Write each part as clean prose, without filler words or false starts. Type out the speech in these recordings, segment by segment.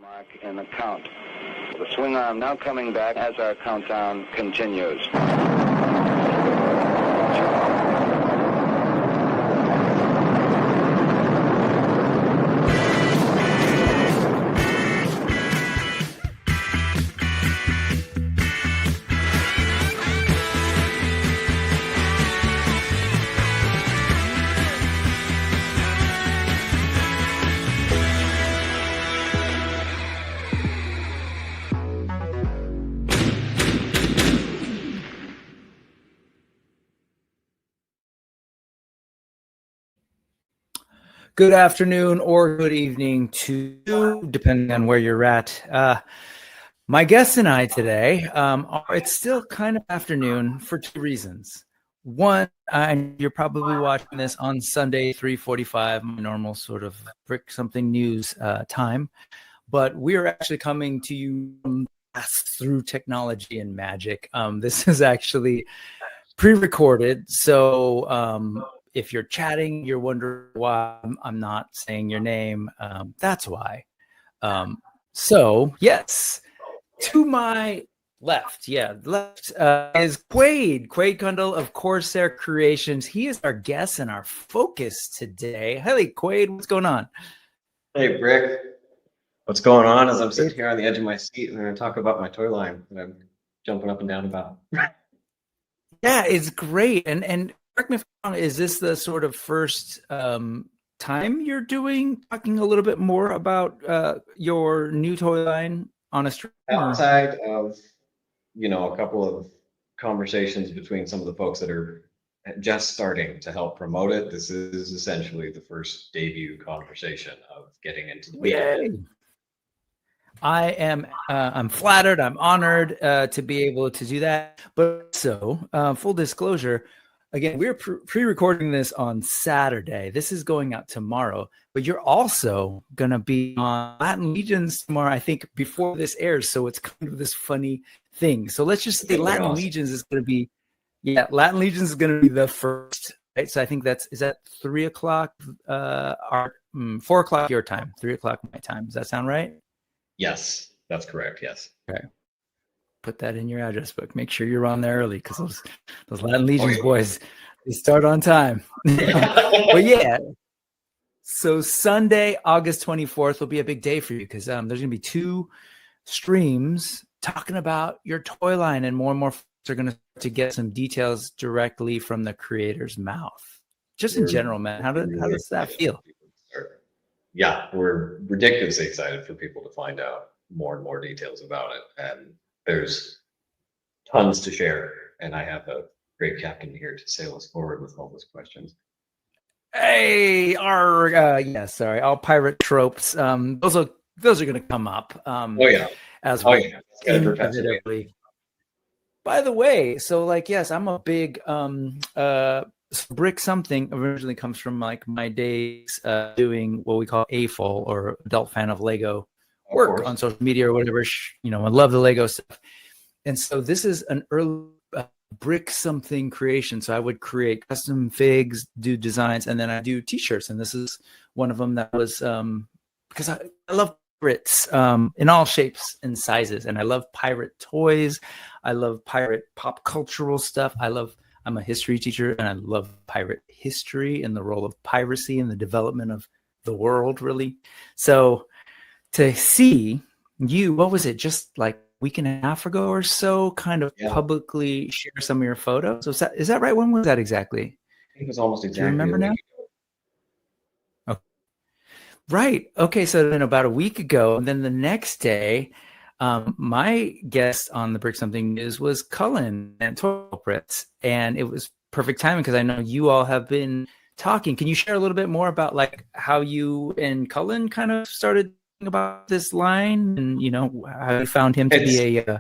Mark in the count. The swing arm now coming back as our countdown continues. Good afternoon or good evening to you, depending on where you're at. My guest and I today, it's still kind of afternoon for two reasons. One, you're probably watching this on Sunday, 3:45, my normal sort of Brick Something News time. But we're actually coming to you through technology and magic. This is actually pre-recorded, so if you're chatting, you're wondering why I'm not saying your name. That's why. So yes, to my left, is Quaid Cundall of Corsair Creations. He is our guest and our focus today. Hey, Quaid, what's going on? Hey, Brick. What's going on? As I'm sitting here on the edge of my seat and I'm going to talk about my toy line that I'm jumping up and down about. Yeah, it's great. And correct me if I'm wrong, is this the sort of first time you're talking a little bit more about your new toy line on a stream? Outside of, a couple of conversations between some of the folks that are just starting to help promote it, this is essentially the first debut conversation of getting into the media. I'm flattered, I'm honored to be able to do that. But so, full disclosure, again, we're pre-recording this on Saturday. This is going out tomorrow, but you're also going to be on Latin Legions tomorrow, I think, before this airs. So it's kind of this funny thing. So let's just say Latin Legions is going to be, Latin Legions is going to be the first, right? So I think is that 3 o'clock, 4 o'clock your time, 3 o'clock my time. Does that sound right? Yes, that's correct. Yes. Okay. Put that in your address book. Make sure you're on there early because those Latin Legions boys, they start on time. But yeah, so Sunday, August 24th will be a big day for you because there's going to be 2 streams talking about your toy line, and more folks are going to get some details directly from the creator's mouth. Just in general, man, how does that feel? Yeah, we're ridiculously excited for people to find out more and more details about it. And there's tons to share. And I have a great captain here to sail us forward with all those questions. Hey, all pirate tropes. Those are going to come up. Inevitably. By the way, so yes, I'm a big Brick Something originally comes from my days doing what we call AFOL, or adult fan of Lego work on social media or whatever. I love the Lego stuff. And so this is an early Brick Something creation. So I would create custom figs, do designs, and then I do t-shirts. And this is one of them that was because I love pirates in all shapes and sizes. And I love pirate toys. I love pirate pop cultural stuff. I'm a history teacher, and I love pirate history and the role of piracy in the development of the world, really. So to see you, what was it, just like a week and a half ago or so, kind of publicly share some of your photos? Is that right? When was that exactly? I think it was almost exactly. Do you remember now? Oh, right. Okay. So then about a week ago, and then the next day, my guest on the Brick Something News was Cullen and Torpritz, and it was perfect timing because I know you all have been talking. Can you share a little bit more about how you and Cullen kind of started thinking about this line, and how you found him to be a?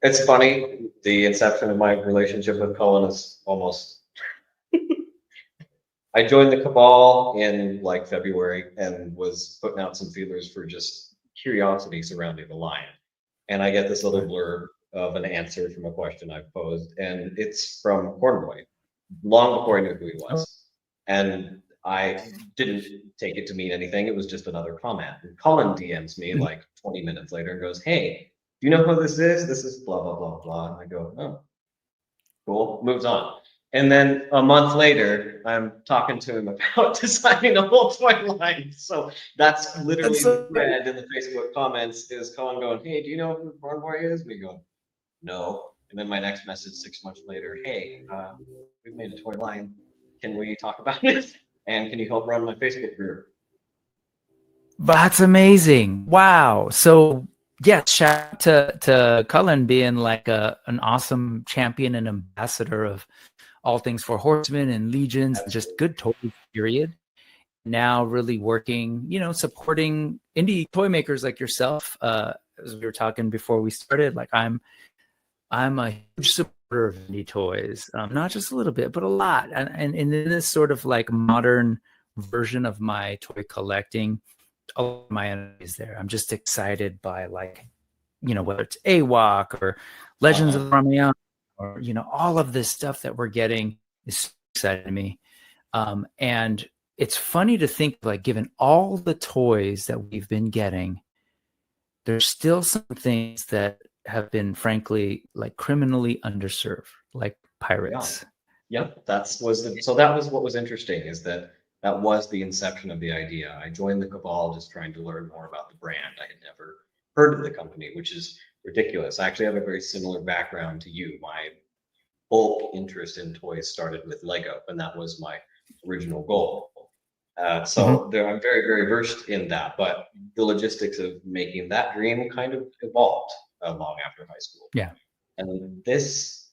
It's funny. The inception of my relationship with Cullen is almost. I joined the Cabal in February and was putting out some feelers for just curiosity surrounding the line, and I get this little blurb of an answer from a question I've posed, and it's from Cornboy, long before I knew who he was. And I didn't take it to mean anything. It was just another comment. And Colin DMs me like 20 minutes later and goes, "Hey, do you know who this is? This is blah, blah, blah, blah." And I go, "Oh, cool." Moves on. And then a month later, I'm talking to him about designing a whole toy line. So that's literally the thread in the Facebook comments is Colin going, "Hey, do you know who Born Boy is?" And we go, "No." And then my next message 6 months later, "Hey, we've made a toy line. Can we talk about it? And can you help run my Facebook group?" That's amazing. Wow. So yes, shout out to Cullen being like an awesome champion and ambassador of all things for Horsemen and Legions, just good toys, period. Now really working, supporting indie toy makers like yourself. As we were talking before we started, like I'm a huge supporter of indie toys, not just a little bit, but a lot. And in this sort of like modern version of my toy collecting, all of my enemies there. I'm just excited by like, whether it's AWOC or Legends of Ramian or, all of this stuff that we're getting is so exciting to me. And it's funny to think like, given all the toys that we've been getting, there's still some things that have been frankly like criminally underserved, like pirates. Yeah, that was what was interesting is that was the inception of the idea. I joined the Cabal just trying to learn more about the brand. I had never heard of the company, which is ridiculous. I actually have a very similar background to you. My bulk interest in toys started with Lego, and that was my original goal. So I'm very, very versed in that, but the logistics of making that dream kind of evolved long after high school. Yeah. And this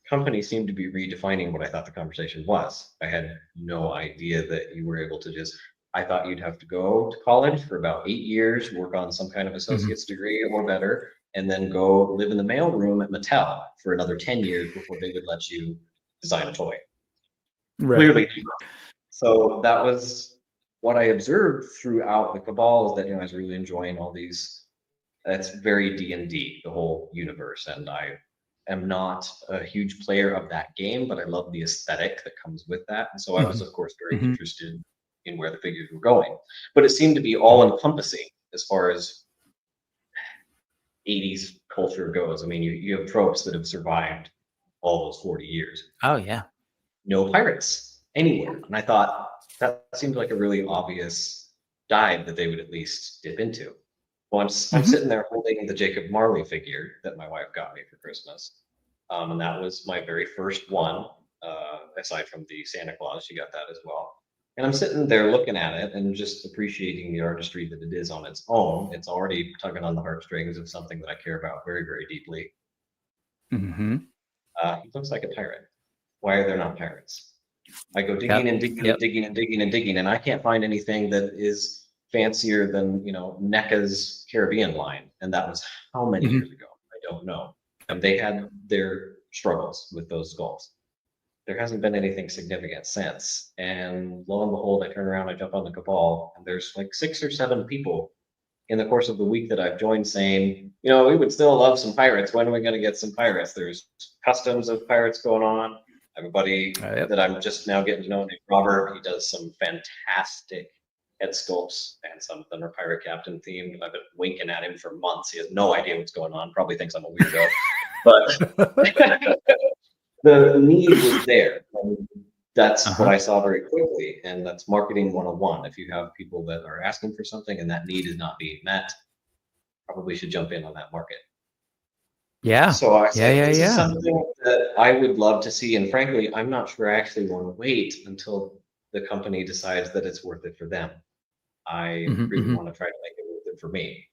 company seemed to be redefining what I thought the conversation was. I had no idea that you were able to I thought you'd have to go to college for about 8 years, work on some kind of associate's degree or better, and then go live in the mailroom at Mattel for another 10 years before they would let you design a toy. Right. Clearly. So that was what I observed throughout the Cabal is that, I was really enjoying all these. That's very D&D, the whole universe. And I am not a huge player of that game, but I love the aesthetic that comes with that. And so I was, of course, very interested in where the figures were going. But it seemed to be all encompassing as far as 80s culture goes. I mean, you have tropes that have survived all those 40 years. Oh, yeah. No pirates anywhere. And I thought that seemed like a really obvious dive that they would at least dip into. Once I'm sitting there holding the Jacob Marley figure that my wife got me for Christmas. And that was my very first one, aside from the Santa Claus, she got that as well. And I'm sitting there looking at it and just appreciating the artistry that it is on its own. It's already tugging on the heartstrings of something that I care about very, very deeply. He looks like a pirate. Why are there not pirates? I go digging and digging and digging and digging and digging, and I can't find anything that is fancier than NECA's Caribbean line, and that was how many years ago? I don't know. And they had their struggles with those skulls. There hasn't been anything significant since. And lo and behold, I turn around, I jump on the Cabal, and there's like 6 or 7 people in the course of the week that I've joined saying, we would still love some pirates. When are we going to get some pirates? There's customs of pirates going on. I have a buddy that I'm just now getting to know named Robert. He does some fantastic head sculpts, and some of them are pirate captain themed. I've been winking at him for months. He has no idea what's going on. Probably thinks I'm a weirdo, but the need was there. And that's what I saw very quickly, and that's marketing 101. If you have people that are asking for something and that need is not being met, probably should jump in on that market. Yeah. So I say this is something that I would love to see, and frankly, I'm not sure I actually want to wait until the company decides that it's worth it for them. I really want to try to make it worth it for me.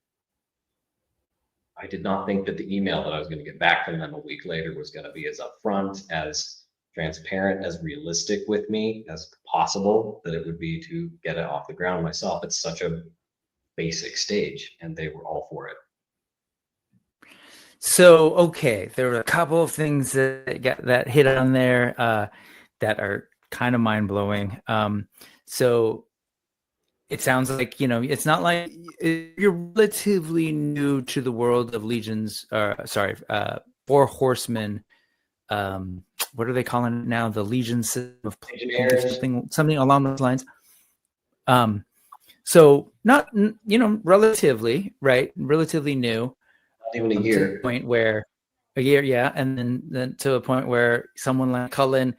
I did not think that the email that I was going to get back from them a week later was going to be as upfront, as transparent, as realistic with me as possible that it would be to get it off the ground myself. It's such a basic stage, and they were all for it. So, okay, there were a couple of things that hit on there that are kind of mind-blowing. So it sounds like, it's not like you're relatively new to the world of Legions, Four Horsemen. What are they calling it now? The Legion system of something along those lines. So not, relatively, right? Relatively new. Not even a To the year. point where a year, yeah. And then to a point where someone like Cullen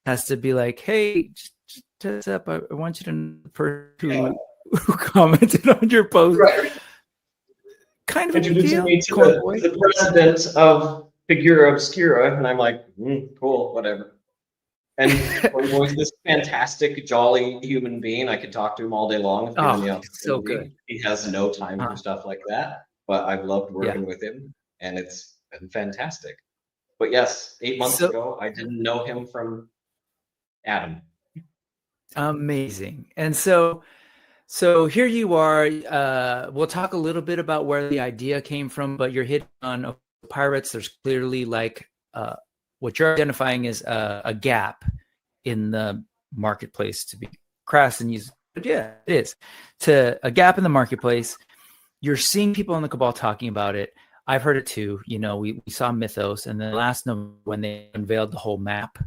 has to be like, hey, just heads up, I want you to know the person who commented on your post. Right. Kind of a big Introducing deal. me to the president of Figura Obscura, and I'm like, cool, whatever. And Quaid is this fantastic, jolly human being. I could talk to him all day long if given the opportunity. So good. He has no time for stuff like that, but I've loved working Yeah. with him, and it's been fantastic. But yes, 8 months ago, I didn't know him from Adam. Amazing. And so here you are. We'll talk a little bit about where the idea came from, but you're hitting on pirates. There's clearly like what you're identifying is a gap in the marketplace, to be crass and use. But yeah, it is to a gap in the marketplace. You're seeing people in the Cabal talking about it. I've heard it too. We saw Mythos, and then last November when they unveiled the whole map,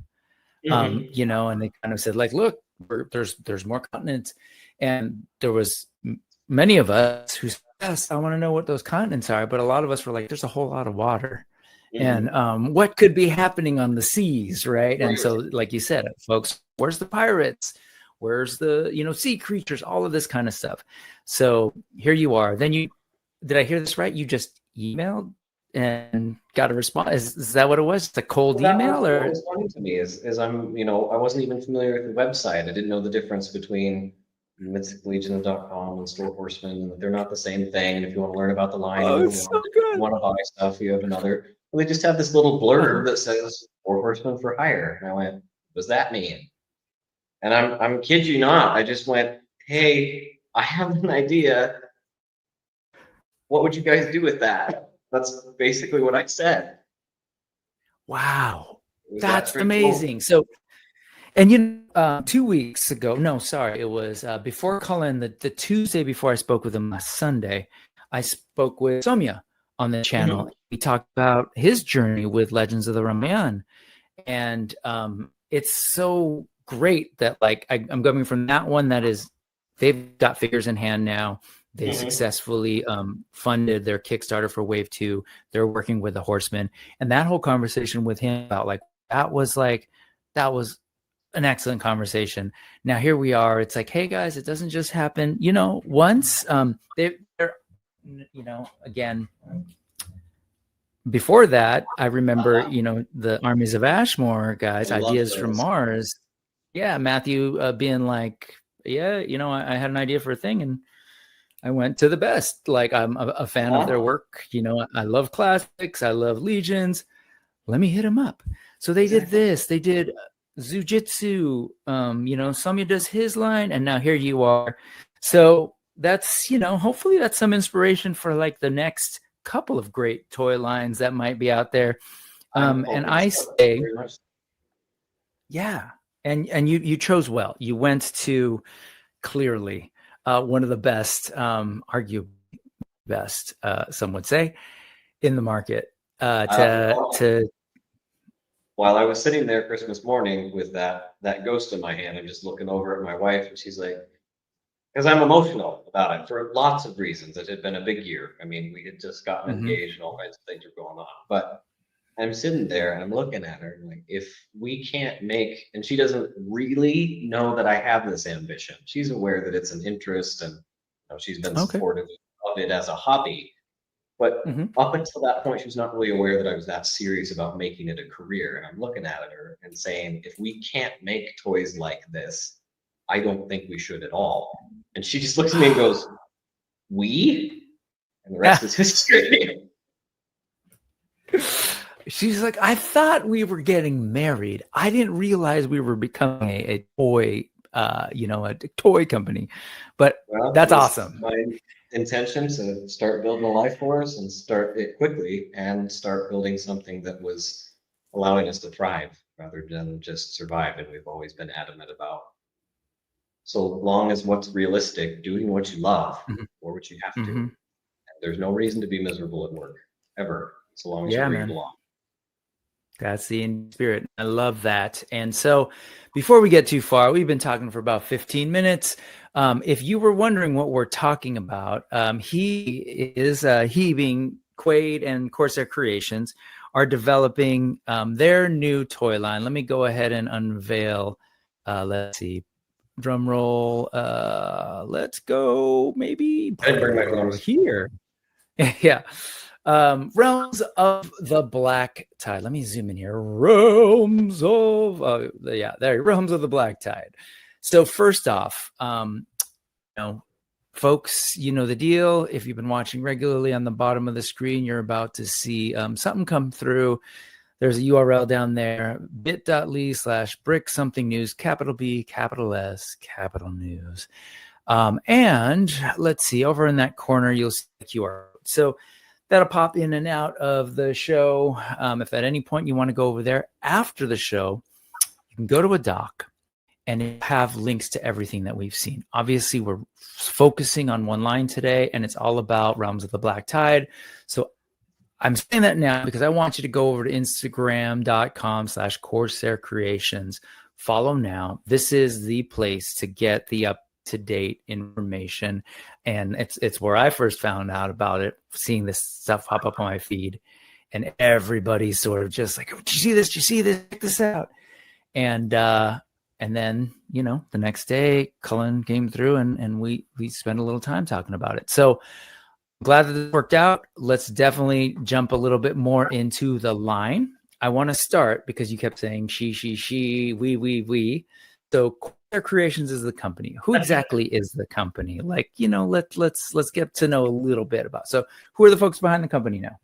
and they kind of said like, look, there's more continents, and there was many of us who said, yes, I want to know what those continents are, but a lot of us were like, there's a whole lot of water. And what could be happening on the seas, right? And so, like you said, folks, where's the pirates? Where's the sea creatures? All of this kind of stuff. So here you are. Then did I hear this right? You just emailed and got a response. Is that what it was? It's a cold email, or? What was funny to me is I'm I wasn't even familiar with the website. I didn't know the difference between mysticlegion.com and Store Horsemen. They're not the same thing. If you want to learn about the line, you want to buy stuff, you have another. They just have this little blurb that says Four Horsemen for hire. And I went, what does that mean? And I'm kid you not. I just went, hey, I have an idea. What would you guys do with that? That's basically what I said. Wow. That's amazing. Cool. So, and 2 weeks ago, no, sorry, it was before Cullen, the Tuesday before I spoke with him last Sunday, I spoke with Somya on the channel. We talked about his journey with Legends of the Ramayana. And it's so great that like I'm going from that one that is, they've got figures in hand now. They successfully funded their Kickstarter for Wave 2. They're working with the Horsemen. And that whole conversation with him about that was an excellent conversation. Now here we are. It's like, hey guys, it doesn't just happen, once. They're again, before that, I remember, the Armies of Ashmore guys, Ideas from Mars. Yeah, Matthew being like, yeah, I had an idea for a thing and I went to the best. Like, I'm a fan of their work. I love classics. I love Legions. Let me hit them up. So they did this. They did Zujitsu. Somya does his line, and now here you are. So that's, hopefully that's some inspiration for like the next couple of great toy lines that might be out there. And I say, yeah. And you chose well. You went to clearly one of the best, arguably best, some would say, in the market. While I was sitting there Christmas morning with that ghost in my hand, I'm just looking over at my wife, and she's like, because I'm emotional about it for lots of reasons. It had been a big year. I mean, we had just gotten engaged and all kinds of things were going on. But I'm sitting there and I'm looking at her and like, if we can't make, and she doesn't really know that I have this ambition. She's aware that it's an interest and she's been supportive of it as a hobby. But up until that point, she was not really aware that I was that serious about making it a career. And I'm looking at her and saying, if we can't make toys like this, I don't think we should at all. And she just looks at me and goes, we? And the rest is history. She's like, I thought we were getting married. I didn't realize we were becoming a toy, a toy company. But that's awesome. My intention to start building a life for us and start it quickly and start building something that was allowing us to thrive rather than just survive. And we've always been adamant about, so long as what's realistic, doing what you love or what you have to. And there's no reason to be miserable at work ever, so long as you belong. That's the spirit. I love that. And so before we get too far, we've been talking for about 15 minutes. If you were wondering what we're talking about, he being Quaid and Corsair Creations are developing their new toy line. Let me go ahead and unveil. Let's see. Drum roll. Let's go maybe here. Yeah. Realms of the Black Tide. Let me zoom in here. Realms of Realms of the Black Tide. So first off, folks, you know the deal. If you've been watching regularly, on the bottom of the screen, you're about to see something come through. There's a URL down there, bit.ly/brick something news, capital B, capital S, capital news. And let's see, over in that corner, you'll see the QR. So that'll pop in and out of the show. If at any point you want to go over there after the show, you can go to a doc and it have links to everything that we've seen. Obviously, we're focusing on one line today, and it's all about Realms of the Black Tide. So I'm saying that now because I want you to go over to Instagram.com/Corsair Creations. Follow now. This is the place to get the up-to-date information. And it's where I first found out about it, seeing this stuff pop up on my feed. And everybody's sort of just like, oh, did you see this? Did you see this? Check this out. And then, the next day, Cullen came through and we spent a little time talking about it. So glad that it worked out. Let's definitely jump a little bit more into the line. I want to start because you kept saying she, we. So Corsair Creations is the company. Who exactly is the company? Like, let's get to know a little bit about. So who are the folks behind the company now?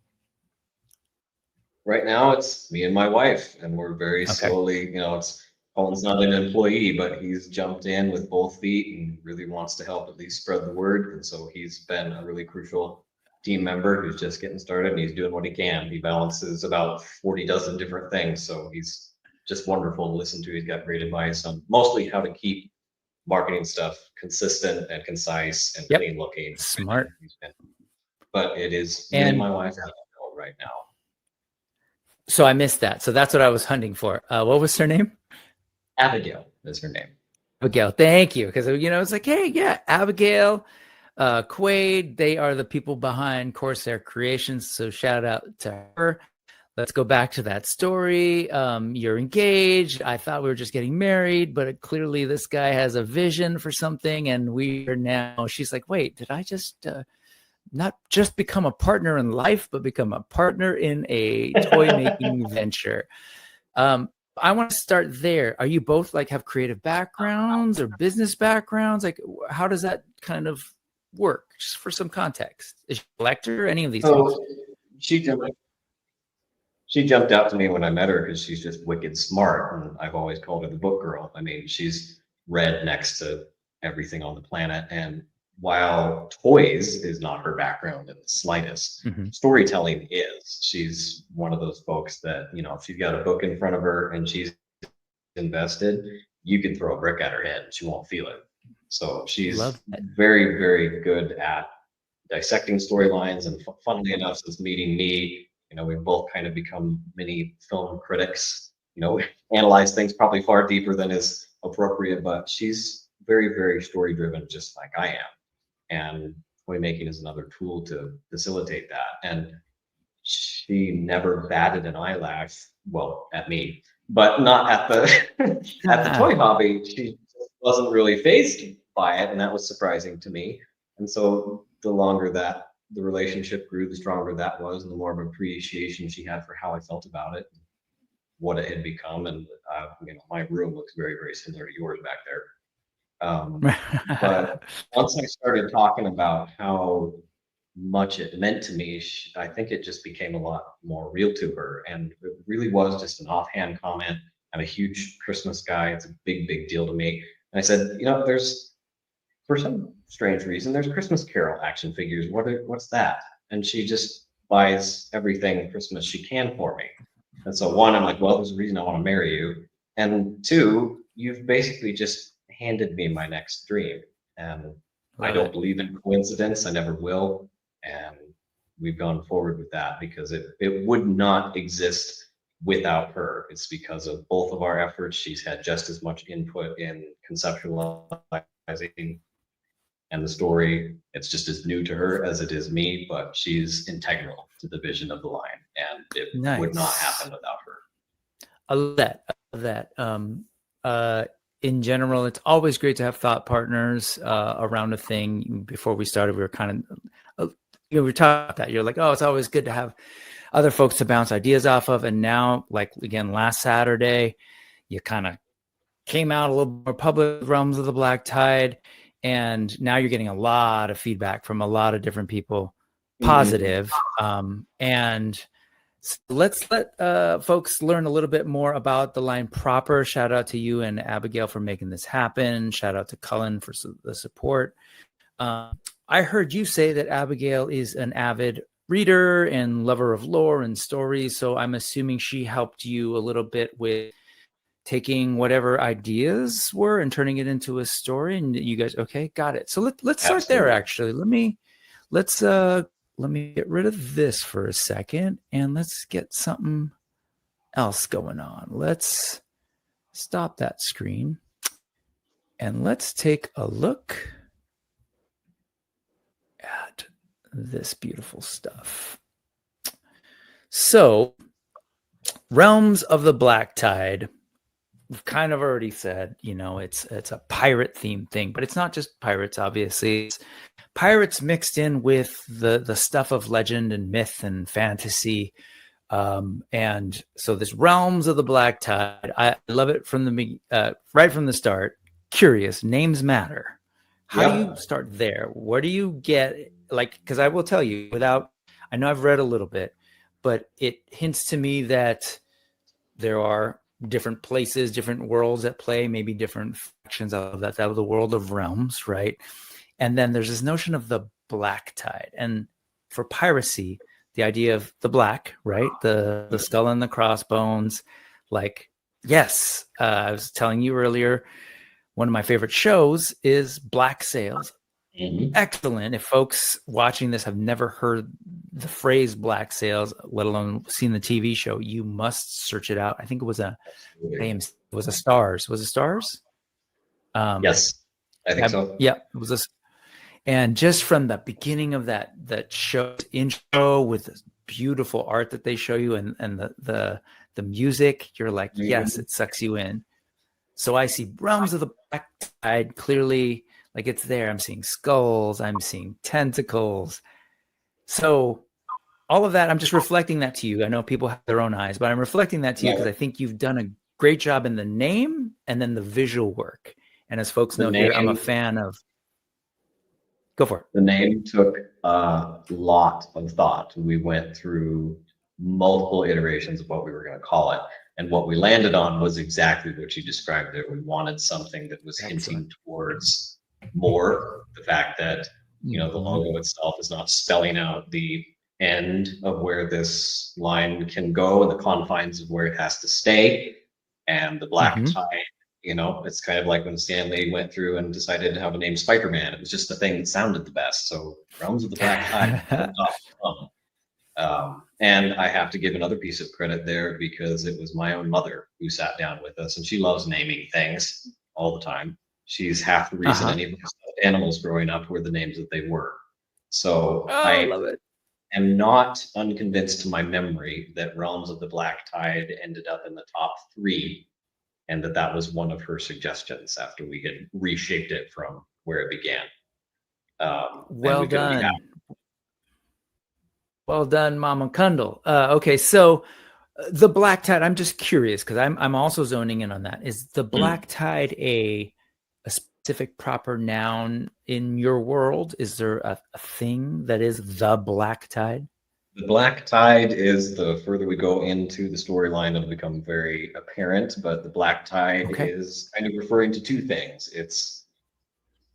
Right now, it's me and my wife, and we're very slowly, Colin's not an employee, but he's jumped in with both feet and really wants to help at least spread the word. And so he's been a really crucial team member who's just getting started, and he's doing what he can. He balances about 40 dozen different things. So he's just wonderful to listen to. He's got great advice on mostly how to keep marketing stuff consistent and concise and clean looking. Smart. But it is me and my wife right now. So I missed that. So that's what I was hunting for. What was her name? Abigail is her name. Abigail, thank you. Because, it's like, hey, yeah, Abigail, Quaid, they are the people behind Corsair Creations. So shout out to her. Let's go back to that story. You're engaged. I thought we were just getting married, but clearly this guy has a vision for something. And we are now, she's like, wait, did I just not just become a partner in life, but become a partner in a toy making venture? I want to start there. Are you both have creative backgrounds or business backgrounds? Like, how does that kind of work? Just for some context. Is she a collector? Any of these things? She jumped out to me when I met her because she's just wicked smart. And I've always called her the book girl. I mean, she's read next to everything on the planet. And while toys is not her background in the slightest, storytelling is. She's one of those folks that, if she's got a book in front of her and she's invested, you can throw a brick at her head and she won't feel it. So she's very, very good at dissecting storylines. And funnily enough, since meeting me, we've both kind of become mini film critics, analyze things probably far deeper than is appropriate, but she's very, very story driven, just like I am. And toy making is another tool to facilitate that. And she never batted an eyelash, well, at me, but not at the at the toy hobby. She wasn't really fazed by it, and that was surprising to me. And so the longer that the relationship grew, the stronger that was, and the more of appreciation she had for how I felt about it, what it had become. And my room looks very, very similar to yours back there. But once I started talking about how much it meant to me, I think it just became a lot more real to her. And it really was just an offhand comment. I'm a huge Christmas guy. It's a big, big deal to me. And I said, there's, for some strange reason, there's Christmas Carol action figures. What's that? And she just buys everything Christmas she can for me. And so one, I'm like, well, there's a reason I want to marry you. And two, you've basically just handed me my next dream. And I don't believe in coincidence. I never will. And we've gone forward with that because it would not exist without her. It's because of both of our efforts. She's had just as much input in conceptualizing and the story. It's just as new to her as it is me, but she's integral to the vision of the line, and it would not happen without her. I love that. I love that. In general, it's always great to have thought partners around a thing. Before we started, we were kind of, we were talking about that. You're like, oh, it's always good to have other folks to bounce ideas off of. And now, like, again, last Saturday, you kind of came out a little more public with Realms of the Black Tide. And now you're getting a lot of feedback from a lot of different people, positive. And so let's let folks learn a little bit more about the line proper. Shout out to you and Abigail for making this happen. Shout out to Cullen for the support. I heard you say that Abigail is an avid reader and lover of lore and stories. So I'm assuming she helped you a little bit with taking whatever ideas were and turning it into a story. And you guys, okay, got it. So let's start there. Actually, let me get rid of this for a second and let's get something else going on. Let's stop that screen and let's take a look at this beautiful stuff. So, Realms of the Black Tide, we've kind of already said, it's a pirate themed thing, but it's not just pirates, obviously. It's pirates mixed in with the stuff of legend and myth and fantasy. And so this Realms of the Black Tide, I love it from right from the start. Curious, names matter. How do you start there? Where do you get, because I will tell you, I know I've read a little bit, but it hints to me that there are different places, different worlds at play, maybe different factions of that of the world of realms, right? And then there's this notion of the black tide. And for piracy, the idea of the black, right? The skull and the crossbones, yes, I was telling you earlier, one of my favorite shows is Black Sails. Excellent. If folks watching this have never heard the phrase Black Sails, let alone seen the TV show, you must search it out. I think it was a Stars. Was it Stars? Yes, I think so. Yeah, it was a. And just from the beginning of that show's intro with this beautiful art that they show you and the music, you're like, yes, it sucks you in. So I see Realms of the Black Tide clearly, it's there. I'm seeing skulls. I'm seeing tentacles. So all of that, I'm just reflecting that to you. I know people have their own eyes, but I'm reflecting that to you because I think you've done a great job in the name and then the visual work. And as folks know here, I'm a fan of. Go for it. The name took a lot of thought. We went through multiple iterations of what we were going to call it. And what we landed on was exactly what you described there. We wanted something that was hinting towards more the fact that, the logo itself is not spelling out the end of where this line can go and the confines of where it has to stay. And the black tide, it's kind of like when Stanley went through and decided to have a name Spider-Man. It was just the thing that sounded the best. So Realms of the Black Tide. And I have to give another piece of credit there because it was my own mother who sat down with us, and she loves naming things all the time. She's half the reason any of us animals growing up were the names that they were. So I love it. am not unconvinced to my memory that Realms of the Black Tide ended up in the top 3, and that was one of her suggestions after we had reshaped it from where it began. Well done. Well done, Mama Cundall. Okay, so the black tide, I'm just curious because I'm also zoning in on that. Is the black tide a specific proper noun in your world? Is there a thing that is the black tide? The black tide is, the further we go into the storyline, it'll become very apparent, but the black tide is kind of referring to two things. It's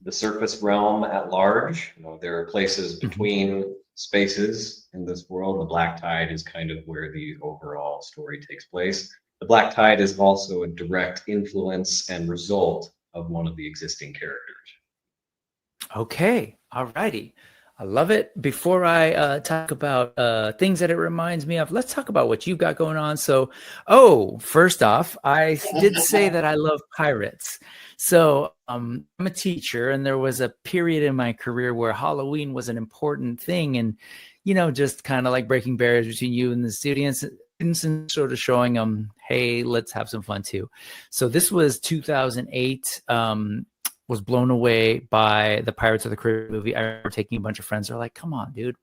the surface realm at large. There are places between spaces in this world. The black tide is kind of where the overall story takes place. The black tide is also a direct influence and result of one of the existing characters. Okay, all righty. I love it. Before I talk about things that it reminds me of, let's talk about what you've got going on. So, first off, I did say that I love pirates. So I'm a teacher, and there was a period in my career where Halloween was an important thing, and just kind of like breaking barriers between you and the students and sort of showing them, hey, let's have some fun too. So this was 2008. Was blown away by the Pirates of the Caribbean movie. I remember taking a bunch of friends. They're like, "Come on, dude!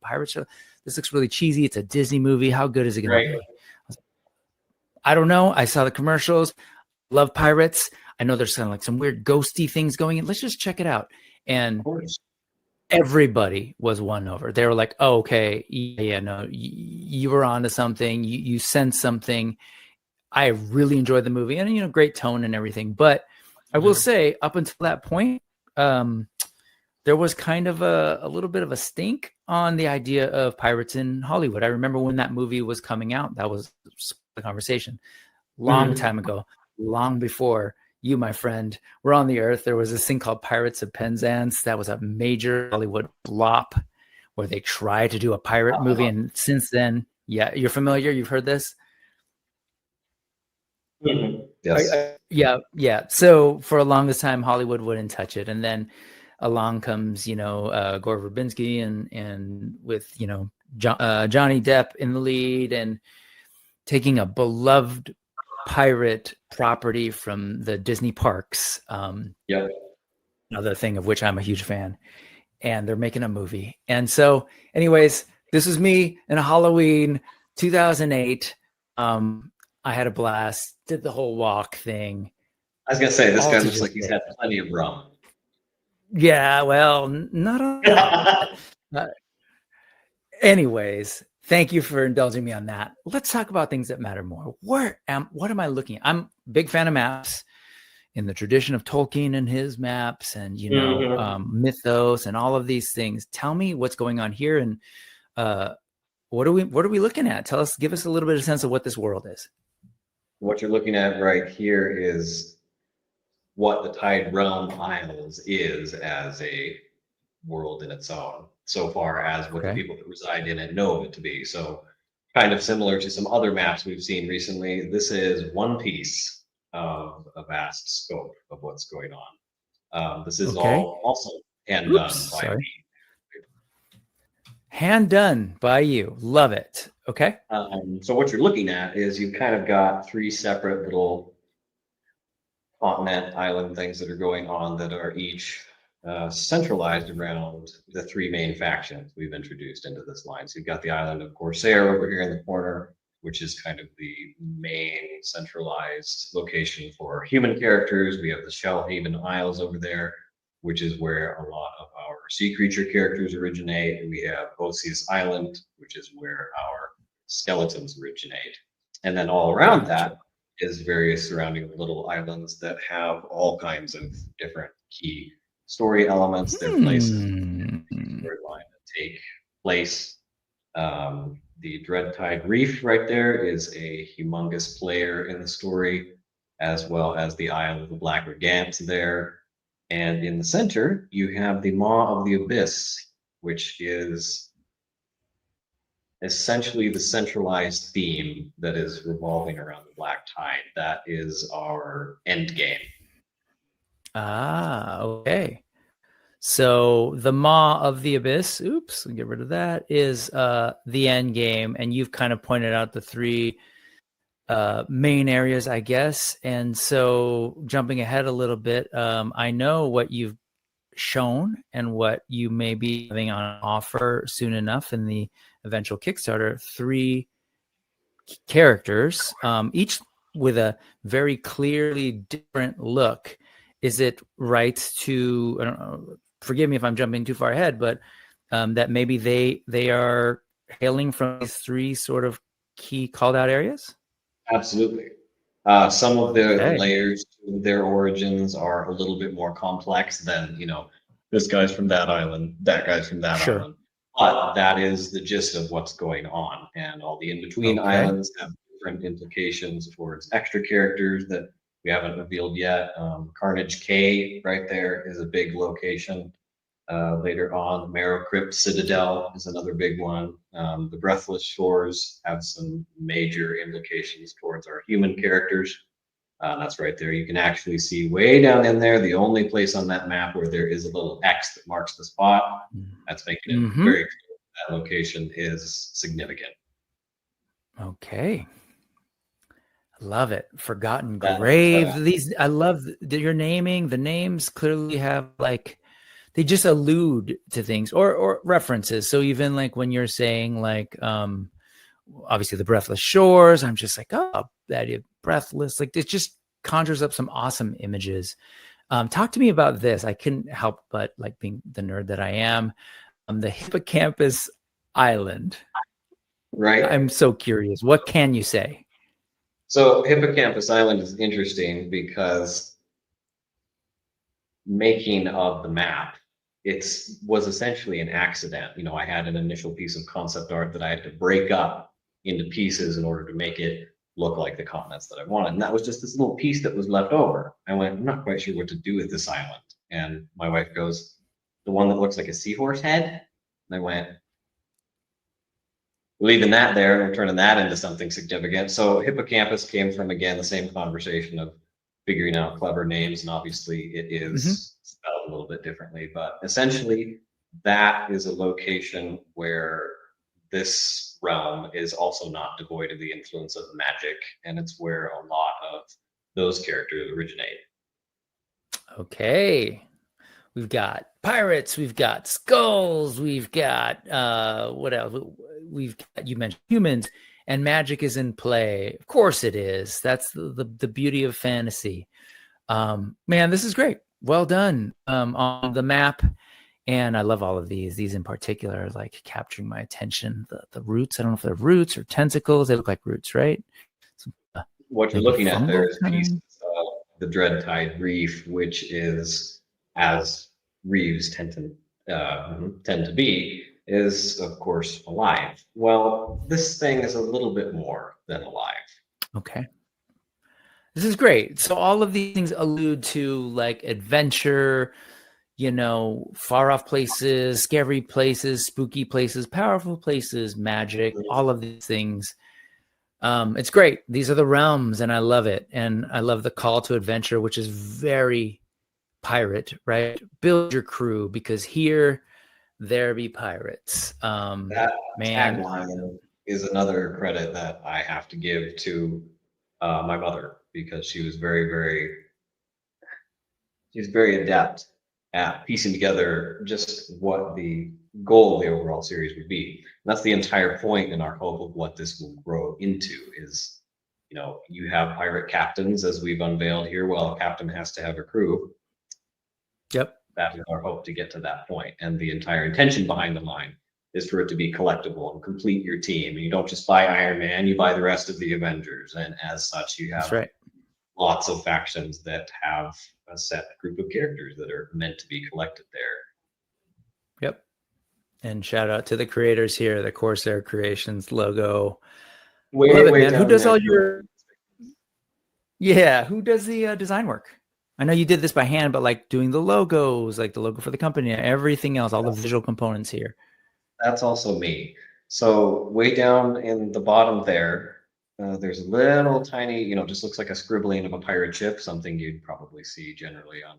This looks really cheesy. It's a Disney movie. How good is it going to be?" I don't know. I saw the commercials. Love pirates. I know there's kind of like some weird ghosty things going in. Let's just check it out. And everybody was won over. They were like, "Oh, okay, yeah, no, you were onto something. You sensed something." I really enjoyed the movie, and great tone and everything, but I will say, up until that point, there was kind of a little bit of a stink on the idea of pirates in Hollywood. I remember when that movie was coming out, that was the conversation. Long time ago, long before you, my friend, were on the earth, there was this thing called Pirates of Penzance. That was a major Hollywood flop where they tried to do a pirate movie. And since then, yeah, you're familiar? You've heard this? Yes. Yeah. So for the longest time, Hollywood wouldn't touch it, and then along comes Gore Verbinski and with Johnny Depp in the lead, and taking a beloved pirate property from the Disney parks. Another thing of which I'm a huge fan, and they're making a movie. And so, anyways, this is me in a Halloween 2008. I had a blast, did the whole walk thing. I was going to say, this guy looks like he's had plenty of rum. Yeah, well, not a lot. Anyways, thank you for indulging me on that. Let's talk about things that matter more. What am I looking at? I'm a big fan of maps in the tradition of Tolkien and his maps and, mythos and all of these things. Tell me what's going on here, and what are we looking at? Give us a little bit of sense of what this world is. What you're looking at right here is what the Tide Realm Isles is as a world in its own, so far as what the people that reside in it know of it to be. So kind of similar to some other maps we've seen recently, this is one piece of a vast scope of what's going on. This is all also hand done by me. Hand done by you. Love it. Okay. So what you're looking at is you've kind of got three separate little continent island things that are going on that are each centralized around the three main factions we've introduced into this line. So you've got the island of Corsair over here in the corner, which is kind of the main centralized location for human characters. We have the Shellhaven Isles over there, which is where a lot of our sea creature characters originate. And we have Osius Island, which is where our skeletons originate. And then all around that is various surrounding little islands that have all kinds of different key story elements. They're places in the storyline that take place. The Dreadtide Reef right there is a humongous player in the story, as well as the Isle of the Black Regants there. And in the center, you have the Maw of the Abyss, which is essentially the centralized theme that is revolving around the Black Tide. That is our end game. Okay. So the Maw of the Abyss, oops, get rid of that, is the end game. And you've kind of pointed out the three main areas, I guess. And so jumping ahead a little bit, I know what you've shown and what you may be having on offer soon enough in the eventual Kickstarter. 3 characters, each with a very clearly different look. Is it right to, I don't know, forgive me if I'm jumping too far ahead, but that maybe they are hailing from these 3 sort of key called out areas? Absolutely. Some of the layers to their origins are a little bit more complex than, this guy's from that island, that guy's from that island. But that is the gist of what's going on. And all the in-between islands have different implications towards extra characters that we haven't revealed yet. Carnage K right there is a big location. Later on, the Marrow Crypt Citadel is another big one. The Breathless Shores have some major implications towards our human characters. That's right there. You can actually see way down in there, the only place on that map where there is a little X that marks the spot. That's making it very clear that location is significant. Okay. Love it. Forgotten Grave. These, I love your naming. The names clearly have like, they just allude to things or references. So even like when you're saying like, obviously the Breathless Shores, I'm just like, oh, that is breathless. Like it just conjures up some awesome images. Talk to me about this. I couldn't help but like being the nerd that I am. The Hippocampus Island. Right. I'm so curious. What can you say? So Hippocampus Island is interesting because making of the map, was essentially an accident. You know, I had an initial piece of concept art that I had to break up into pieces in order to make it look like the continents that I wanted. And that was just this little piece that was left over. I went, I'm not quite sure what to do with this island. And my wife goes, the one that looks like a seahorse head? And I went, leaving that there and turning that into something significant. So Hippocampus came from, again, the same conversation of figuring out clever names. And obviously it is spelled a little bit differently, but essentially that is a location where this realm is also not devoid of the influence of magic. And it's where a lot of those characters originate. Okay. We've got pirates, we've got skulls, we've got what else? We've got, you mentioned humans, and magic is in play. Of course it is. That's the beauty of fantasy. Man, this is great. Well done on the map. And I love all of these. These in particular are like capturing my attention. The roots, I don't know if they're roots or tentacles. They look like roots, right? What you're looking at there is pieces of the Dread Tide Reef, which is, as reefs tend to be, is of course alive. Well, this thing is a little bit more than alive. Okay. This is great. So all of these things allude to like adventure, you know, far off places, scary places, spooky places, powerful places, magic, all of these things. It's great. These are the realms and I love it. And I love the call to adventure, which is very pirate, right? Build your crew because here there be pirates. That tagline is another credit that I have to give to my mother, because she was very adept at piecing together just what the goal of the overall series would be. And that's the entire point and our hope of what this will grow into is, you know, you have pirate captains, as we've unveiled here. Well, a captain has to have a crew. Yep. That is our hope to get to that point. And the entire intention behind the line is for it to be collectible and complete your team. And you don't just buy Iron Man, you buy the rest of the Avengers. And as such, you have lots of factions that have a set group of characters that are meant to be collected there. Yep. And shout out to the creators here, the Corsair Creations logo. Wait, man. Who does all your... Yeah, who does the design work? I know you did this by hand, but like doing the logos, like the logo for the company, everything else, all the visual components here. That's also me. So way down in the bottom there, there's a little tiny, you know, just looks like a scribbling of a pirate ship, something you'd probably see generally on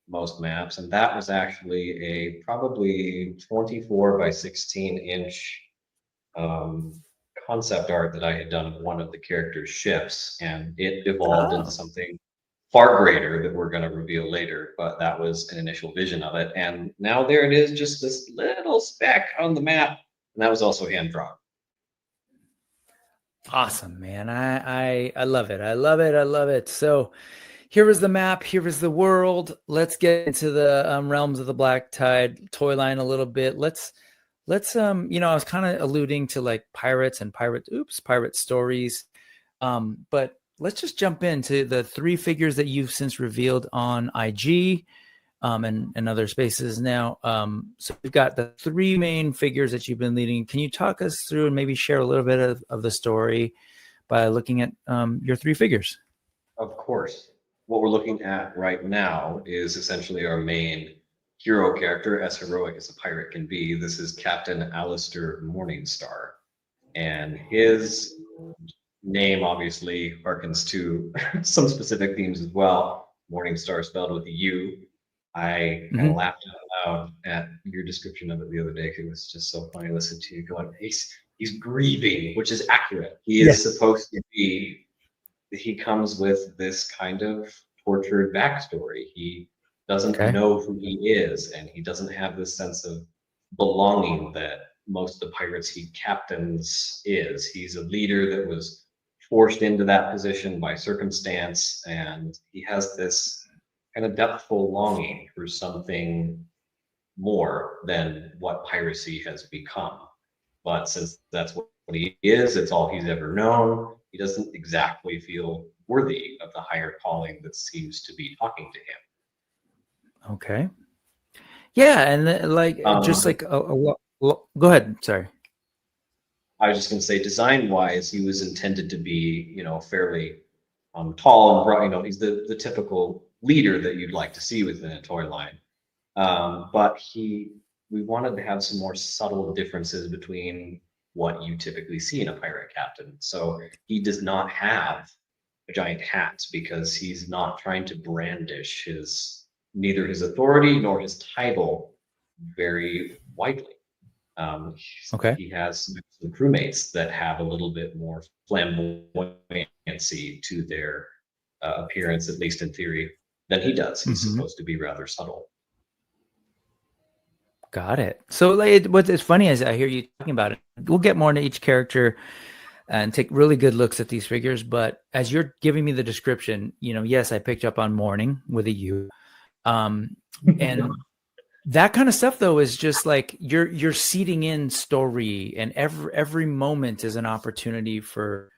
most maps. And that was actually a probably 24 by 16 inch concept art that I had done of one of the characters' ships. And it evolved into something far greater that we're going to reveal later, but that was an initial vision of it. And now there it is, just this little speck on the map. And that was also hand drawn. Awesome, man. I love it. I love it. I love it. So here is the map. Here is the world. Let's get into the realms of the Black Tide toy line a little bit. Let's you know, I was kind of alluding to like pirates and pirate stories. But let's just jump into the three figures that you've since revealed on IG and other spaces now. So we've got the three main figures that you've been leading. Can you talk us through and maybe share a little bit of the story by looking at your three figures? Of course. What we're looking at right now is essentially our main hero character, as heroic as a pirate can be. This is Captain Alistair Morningstar. And his name obviously harkens to some specific themes as well. Morningstar spelled with a U. I kind of laughed out loud at your description of it the other day because it was just so funny to listen to you going, he's grieving, which is accurate. He is supposed to be, he comes with this kind of tortured backstory. He doesn't know who he is, and he doesn't have this sense of belonging that most of the pirates he captains is. He's a leader that was forced into that position by circumstance, and he has this kind of depthful longing for something more than what piracy has become. But since that's what he is, it's all he's ever known, he doesn't exactly feel worthy of the higher calling that seems to be talking to him. Okay. Yeah, and like just like go ahead. Sorry. I was just going to say, design-wise, he was intended to be, you know, fairly tall and broad. You know, he's the typical leader that you'd like to see within a toy line. But we wanted to have some more subtle differences between what you typically see in a pirate captain. So he does not have a giant hat because he's not trying to brandish neither his authority nor his title very widely. He has some crewmates that have a little bit more flamboyancy to their appearance, at least in theory, than he does. He's supposed to be rather subtle. Got it. So like, what's funny is I hear you talking about it. We'll get more into each character and take really good looks at these figures. But as you're giving me the description, you know, yes, I picked up on morning with a U. And that kind of stuff, though, is just like you're seeding in story, and every moment is an opportunity for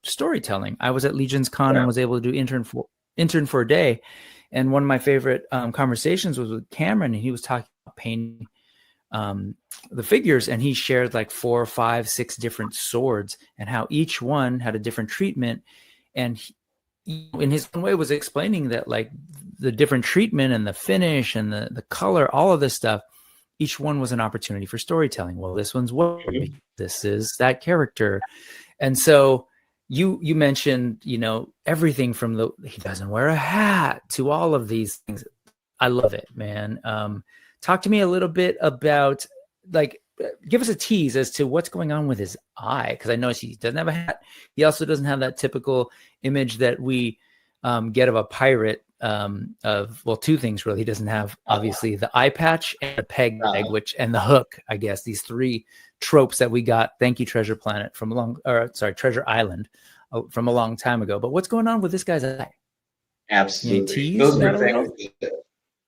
storytelling. I was at Legion's Con and was able to do intern for a day, and one of my favorite conversations was with Cameron, and he was talking about painting the figures, and he shared like 4, 5, 6 different swords and how each one had a different treatment, and he, in his own way, was explaining that like the different treatment and the finish and the color, all of this stuff, each one was an opportunity for storytelling. Well, this one's what, this is that character. And so you mentioned, you know, everything from he doesn't wear a hat to all of these things. I love it, man. Talk to me a little bit about, like, give us a tease as to what's going on with his eye. Because I know he doesn't have a hat. He also doesn't have that typical image that we get of a pirate. Well, 2 things really. He doesn't have obviously the eye patch and the peg leg, and the hook. I guess these 3 tropes that we got. Thank you, Treasure Planet Treasure Island from a long time ago. But what's going on with this guy's eye? Absolutely, those were things that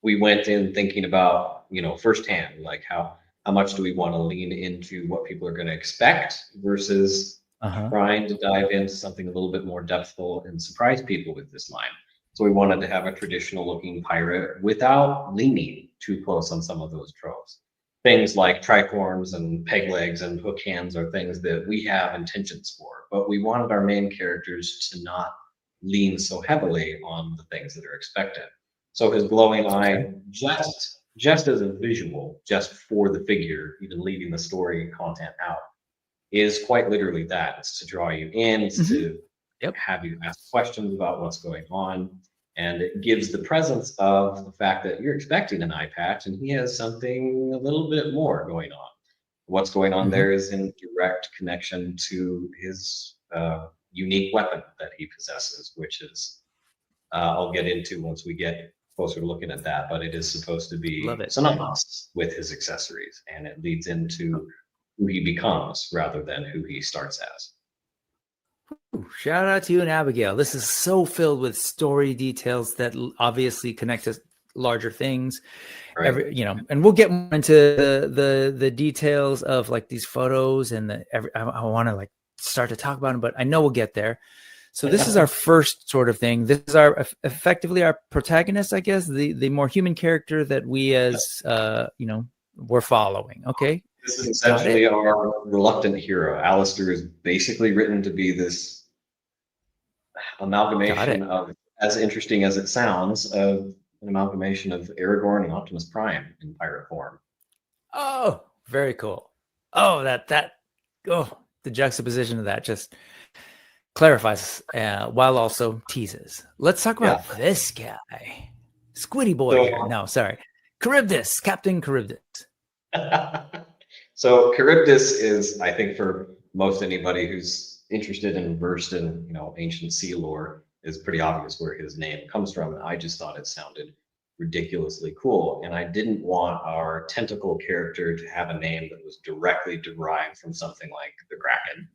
we went in thinking about, you know, firsthand. Like how much do we want to lean into what people are going to expect versus trying to dive into something a little bit more depthful and surprise people with this line. So we wanted to have a traditional looking pirate without leaning too close on some of those tropes. Things like tricorns and peg legs and hook hands are things that we have intentions for, but we wanted our main characters to not lean so heavily on the things that are expected. So his glowing eye, just as a visual, just for the figure, even leaving the story content out, is quite literally that. It's to draw you in, it's to have you ask questions about what's going on. And it gives the presence of the fact that you're expecting an eye patch and he has something a little bit more going on. What's going on there is in direct connection to his unique weapon that he possesses, which is, I'll get into once we get closer to looking at that, but it is supposed to be synonymous with his accessories, and it leads into who he becomes rather than who he starts as. Shout out to you and Abigail. This is so filled with story details that obviously connect to larger things. Right. And we'll get more into the details of like these photos and I want to like start to talk about them, but I know we'll get there. So this is our first sort of thing. This is effectively our protagonist, I guess, the more human character that we as we're following. Okay. This is essentially our reluctant hero. Alistair is basically written to be this amalgamation of, as interesting as it sounds, of an amalgamation of Aragorn and Optimus Prime in pirate form. Oh, very cool. Oh, the juxtaposition of that just clarifies while also teases. Let's talk about this guy. Squiddy boy here. No, sorry. Karibdus, Captain Karibdus. So Karibdus is, I think, for most anybody who's interested and versed in, ancient sea lore, is pretty obvious where his name comes from. I just thought it sounded ridiculously cool, and I didn't want our tentacle character to have a name that was directly derived from something like the Kraken.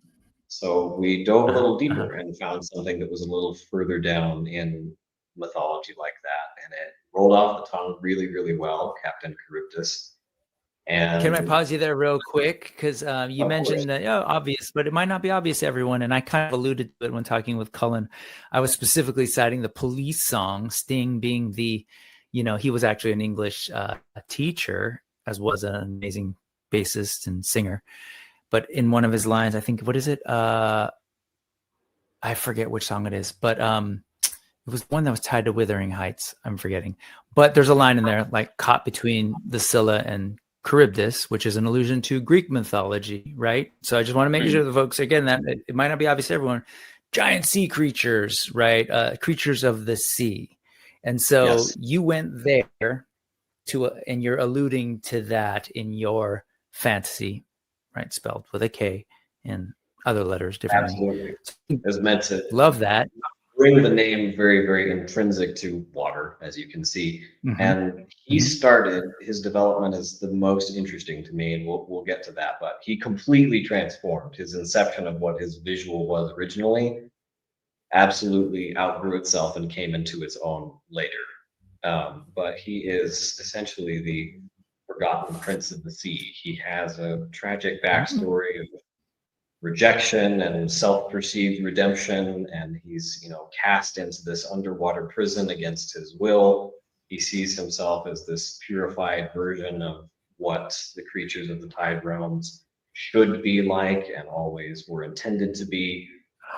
So we dove a little deeper and found something that was a little further down in mythology like that, and it rolled off the tongue really, really well, Captain Karibdus. And can I pause you there real quick? Because you mentioned that obvious, but it might not be obvious to everyone. And I kind of alluded to it when talking with Cullen. I was specifically citing the Police song, Sting being the, he was actually an English teacher, as was an amazing bassist and singer. But in one of his lines, I think, what is it? I forget which song it is, but it was one that was tied to Wuthering Heights. I'm forgetting. But there's a line in there, like caught between the Scylla and Karibdus, which is an allusion to Greek mythology, right? So I just want to make sure the folks, again, that it might not be obvious to everyone, giant sea creatures, right? Creatures of the sea. And so you went there and you're alluding to that in your fantasy, right? Spelled with a K and other letters differently. Absolutely. It was meant to love that. Bring the name very, very intrinsic to water, as you can see. And he started his development is the most interesting to me, and we'll get to that. But he completely transformed his inception of what his visual was originally. Absolutely outgrew itself and came into its own later. But he is essentially the forgotten prince of the sea. He has a tragic backstory of rejection and self-perceived redemption, and he's cast into this underwater prison against his will. He sees himself as this purified version of what the creatures of the tide realms should be like and always were intended to be.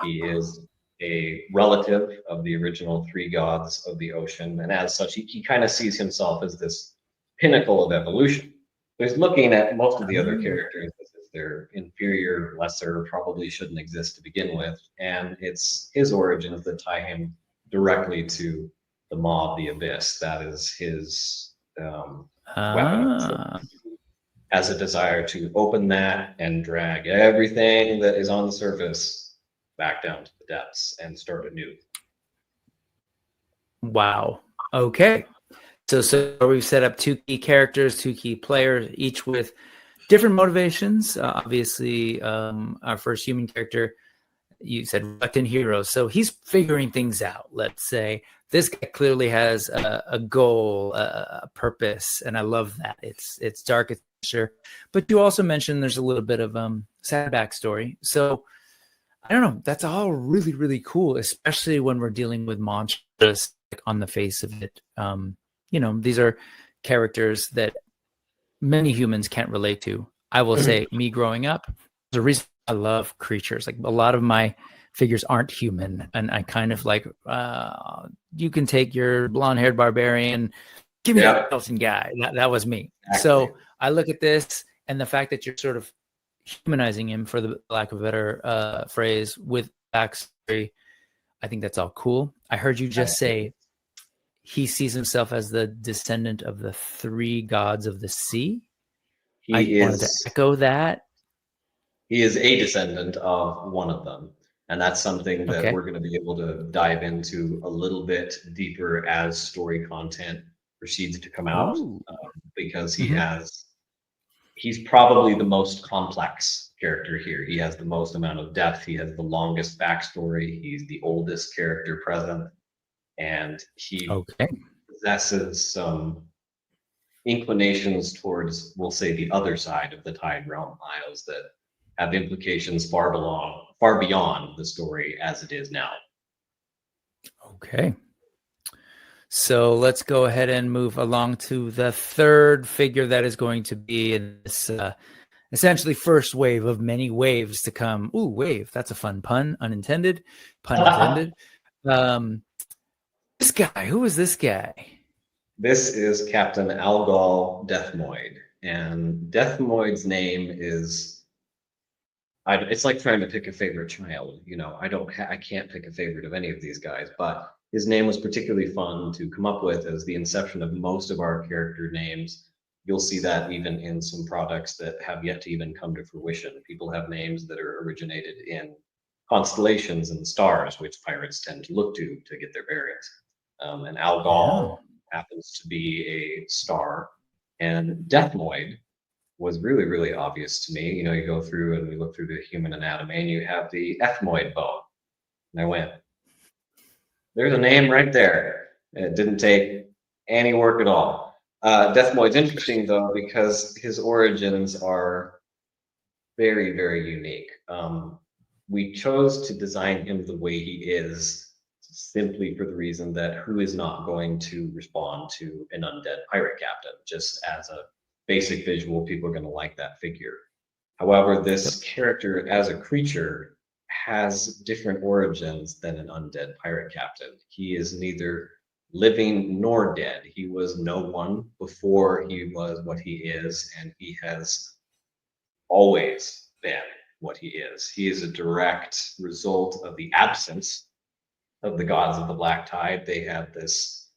He is a relative of the original three gods of the ocean, and as such he kind of sees himself as this pinnacle of evolution. So he's looking at most of the other characters as they're inferior, lesser, probably shouldn't exist to begin with. And it's his origins that tie him directly to the Maw of the Abyss. That is his weapon. Has a desire to open that and drag everything that is on the surface back down to the depths and start anew. Wow. Okay. So we've set up two key characters, two key players, each with different motivations. Obviously, our first human character, you said reluctant hero. So he's figuring things out. Let's say this guy clearly has a goal, a purpose, and I love that. It's dark, it's sure, but you also mentioned there's a little bit of sad backstory. So I don't know. That's all really, really cool, especially when we're dealing with monsters on the face of it. These are characters that many humans can't relate to. I will say, me growing up, there's a reason I love creatures. Like a lot of my figures aren't human, and I kind of like, you can take your blonde-haired barbarian, give me that Nelson guy. That was me. Exactly. So I look at this, and the fact that you're sort of humanizing him, for the lack of a better phrase, with backstory, I think that's all cool. I heard you just say he sees himself as the descendant of the three gods of the sea. I wanted to echo that. He is a descendant of one of them. And that's something that we're going to be able to dive into a little bit deeper as story content proceeds to come out, because he's probably the most complex character here. He has the most amount of depth. He has the longest backstory. He's the oldest character present. And he possesses some inclinations towards, we'll say, the other side of the Tide Realm Isles that have implications far beyond the story as it is now. Okay. So let's go ahead and move along to the third figure that is going to be in this essentially first wave of many waves to come. Ooh, wave. That's a fun pun. Unintended. Pun intended. This guy. Who is this guy? This is Captain Algol Deathmoid, and Deathmoid's name is, it's like trying to pick a favorite child. You know, I can't pick a favorite of any of these guys, but his name was particularly fun to come up with as the inception of most of our character names. You'll see that even in some products that have yet to even come to fruition. People have names that are originated in constellations and stars, which pirates tend to look to get their bearings. And Algol happens to be a star, and Deathmoid was really, really obvious to me. You know, you go through and we look through the human anatomy, and you have the ethmoid bone. And I went, there's a name right there. And it didn't take any work at all. Deathmoid's interesting, though, because his origins are very, very unique. We chose to design him the way he is simply for the reason that who is not going to respond to an undead pirate captain? Just as a basic visual, people are going to like that figure. However, this character as a creature has different origins than an undead pirate captain. He is neither living nor dead. He was no one before he was what he is, and he has always been what he is. He is a direct result of the absence of the gods of the Black Tide. They had this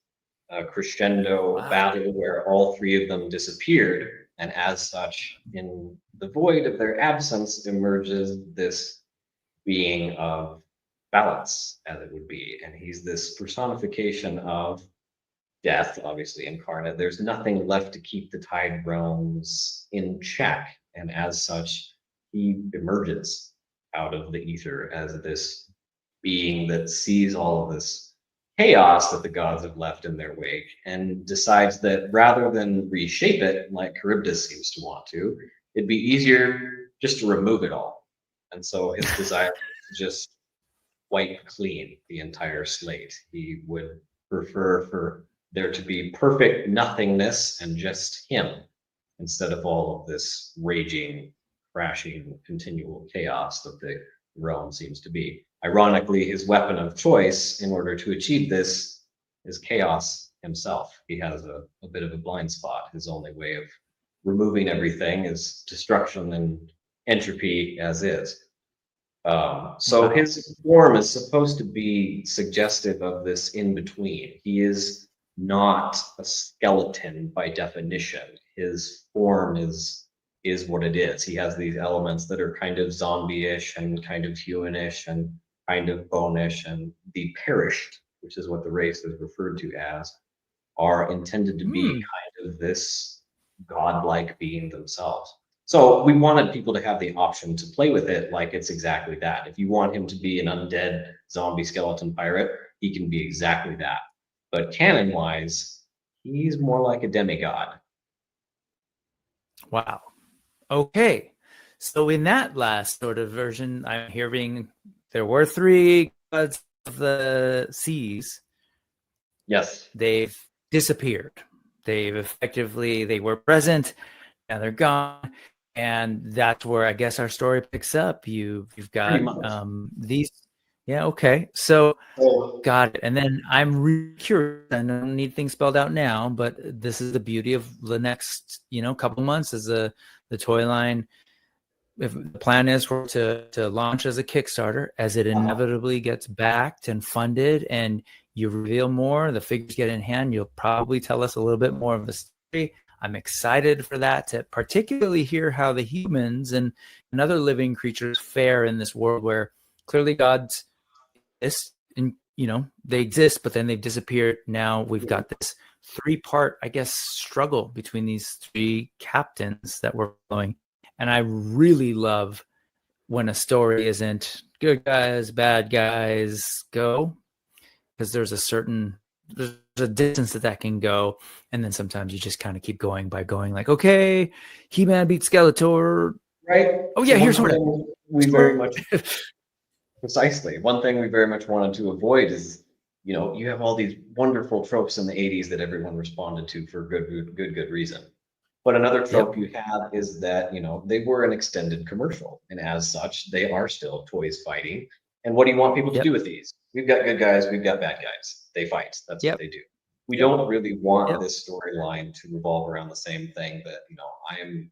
crescendo battle where all three of them disappeared, and as such, in the void of their absence emerges this being of balance, as it would be. And he's this personification of death, obviously incarnate. There's nothing left to keep the tide realms in check, and as such, he emerges out of the ether as this being that sees all of this chaos that the gods have left in their wake, and decides that rather than reshape it like Karibdus seems to want to, it'd be easier just to remove it all. And so his desire is to just wipe clean the entire slate. He would prefer for there to be perfect nothingness and just him, instead of all of this raging, crashing, continual chaos that the realm seems to be. Ironically, his weapon of choice in order to achieve this is chaos himself. He has a bit of a blind spot. His only way of removing everything is destruction and entropy as is. So his form is supposed to be suggestive of this in-between. He is not a skeleton by definition. His form is what it is. He has these elements that are kind of zombie-ish and kind of humanish and kind of bone-ish, and the perished, which is what the race is referred to as, are intended to be kind of this godlike being themselves. So we wanted people to have the option to play with it like it's exactly that. If you want him to be an undead zombie skeleton pirate, he can be exactly that. But canon-wise, he's more like a demigod. Wow. Okay. So in that last sort of version, I'm hearing there were three gods of the seas. Yes. They've disappeared. They were present, now they're gone. And that's where I guess our story picks up. You've got these. Yeah, okay. So got it. And then I'm really curious. I don't need things spelled out now, but this is the beauty of the next, couple months as the toy line. If the plan is for to launch as a Kickstarter, as it inevitably gets backed and funded, and you reveal more, the figures get in hand, you'll probably tell us a little bit more of the story. I'm excited for that, to particularly hear how the humans and other living creatures fare in this world where clearly gods exist, and they exist, but then they've disappeared. Now we've got this three-part, I guess, struggle between these three captains that we're following. And I really love when a story isn't good guys, bad guys, go, because there's a distance that can go, and then sometimes you just kind of keep going by going like, okay, He-Man beats Skeletor, right? Oh yeah, here's what we very much precisely. One thing we very much wanted to avoid is, you have all these wonderful tropes in the 80s that everyone responded to for good reason. But another trope you have is that, they were an extended commercial, and as such, they are still toys fighting. And what do you want people to do with these? We've got good guys, we've got bad guys. They fight. That's what they do. We don't really want this storyline to revolve around the same thing that, I am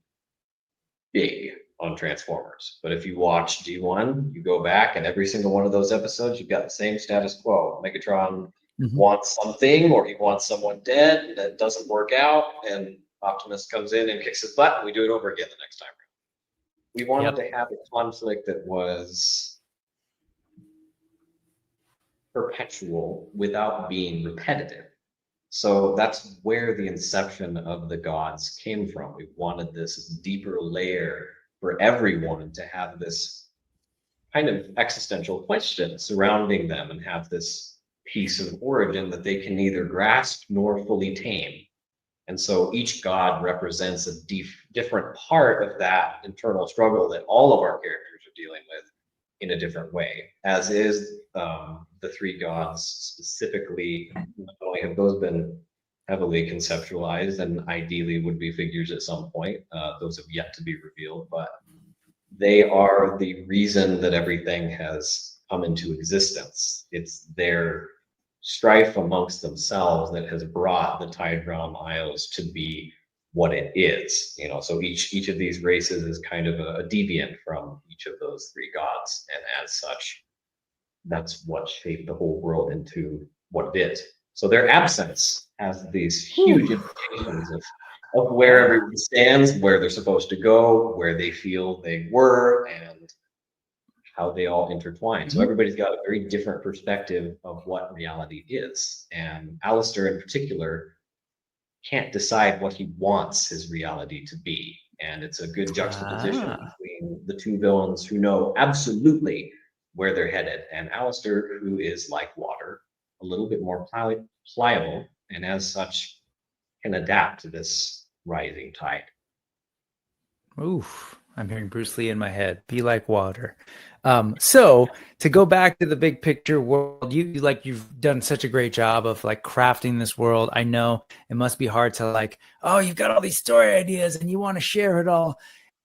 big on Transformers. But if you watch G1, you go back and every single one of those episodes, you've got the same status quo. Megatron wants something, or he wants someone dead, and that doesn't work out, and Optimus comes in and kicks his butt, and we do it over again the next time around. We wanted to have a conflict that was perpetual without being repetitive. So that's where the inception of the gods came from. We wanted this deeper layer for everyone to have this kind of existential question surrounding them and have this piece of origin that they can neither grasp nor fully tame. And so each god represents a different part of that internal struggle that all of our characters are dealing with in a different way, as is the three gods specifically. Not only have those been heavily conceptualized and ideally would be figures at some point, those have yet to be revealed, but they are the reason that everything has come into existence. It's their strife amongst themselves that has brought the Tide Realm Isles to be what it is. So each of these races is kind of a deviant from each of those three gods, and as such, that's what shaped the whole world into what it is. So their absence has these huge implications of where everyone stands, where they're supposed to go, where they feel they were, and how they all intertwine. So everybody's got a very different perspective of what reality is. And Alistair in particular can't decide what he wants his reality to be. And it's a good juxtaposition between the two villains who know absolutely where they're headed, and Alistair, who is like water, a little bit more pliable, and as such can adapt to this rising tide. Oof, I'm hearing Bruce Lee in my head. Be like water. So to go back to the big picture world, you've done such a great job of like crafting this world. I know it must be hard to you've got all these story ideas and you want to share it all.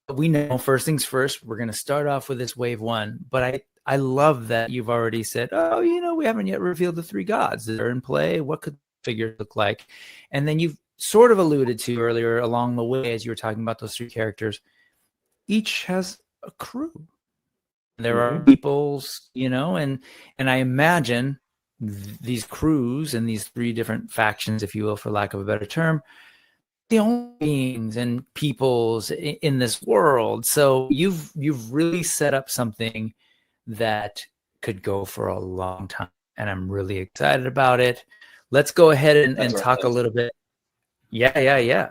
We know first things first, we're going to start off with this wave one, but I love that you've already said, we haven't yet revealed the three gods that are in play. What could figure look like? And then you've sort of alluded to earlier along the way, as you were talking about those three characters, each has a crew. There are peoples, and I imagine these crews and these three different factions, if you will, for lack of a better term, the only beings and peoples in this world. So you've really set up something that could go for a long time, and I'm really excited about it. Let's go ahead and talk a little bit. Yeah.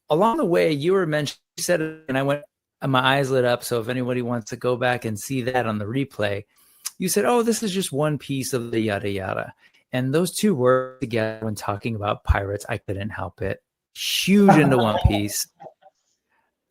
Along the way, you said it, and I went, my eyes lit up. So if anybody wants to go back and see that on the replay, you said, this is just one piece of the yada yada. And those two words together when talking about pirates, I couldn't help it. Huge into One Piece.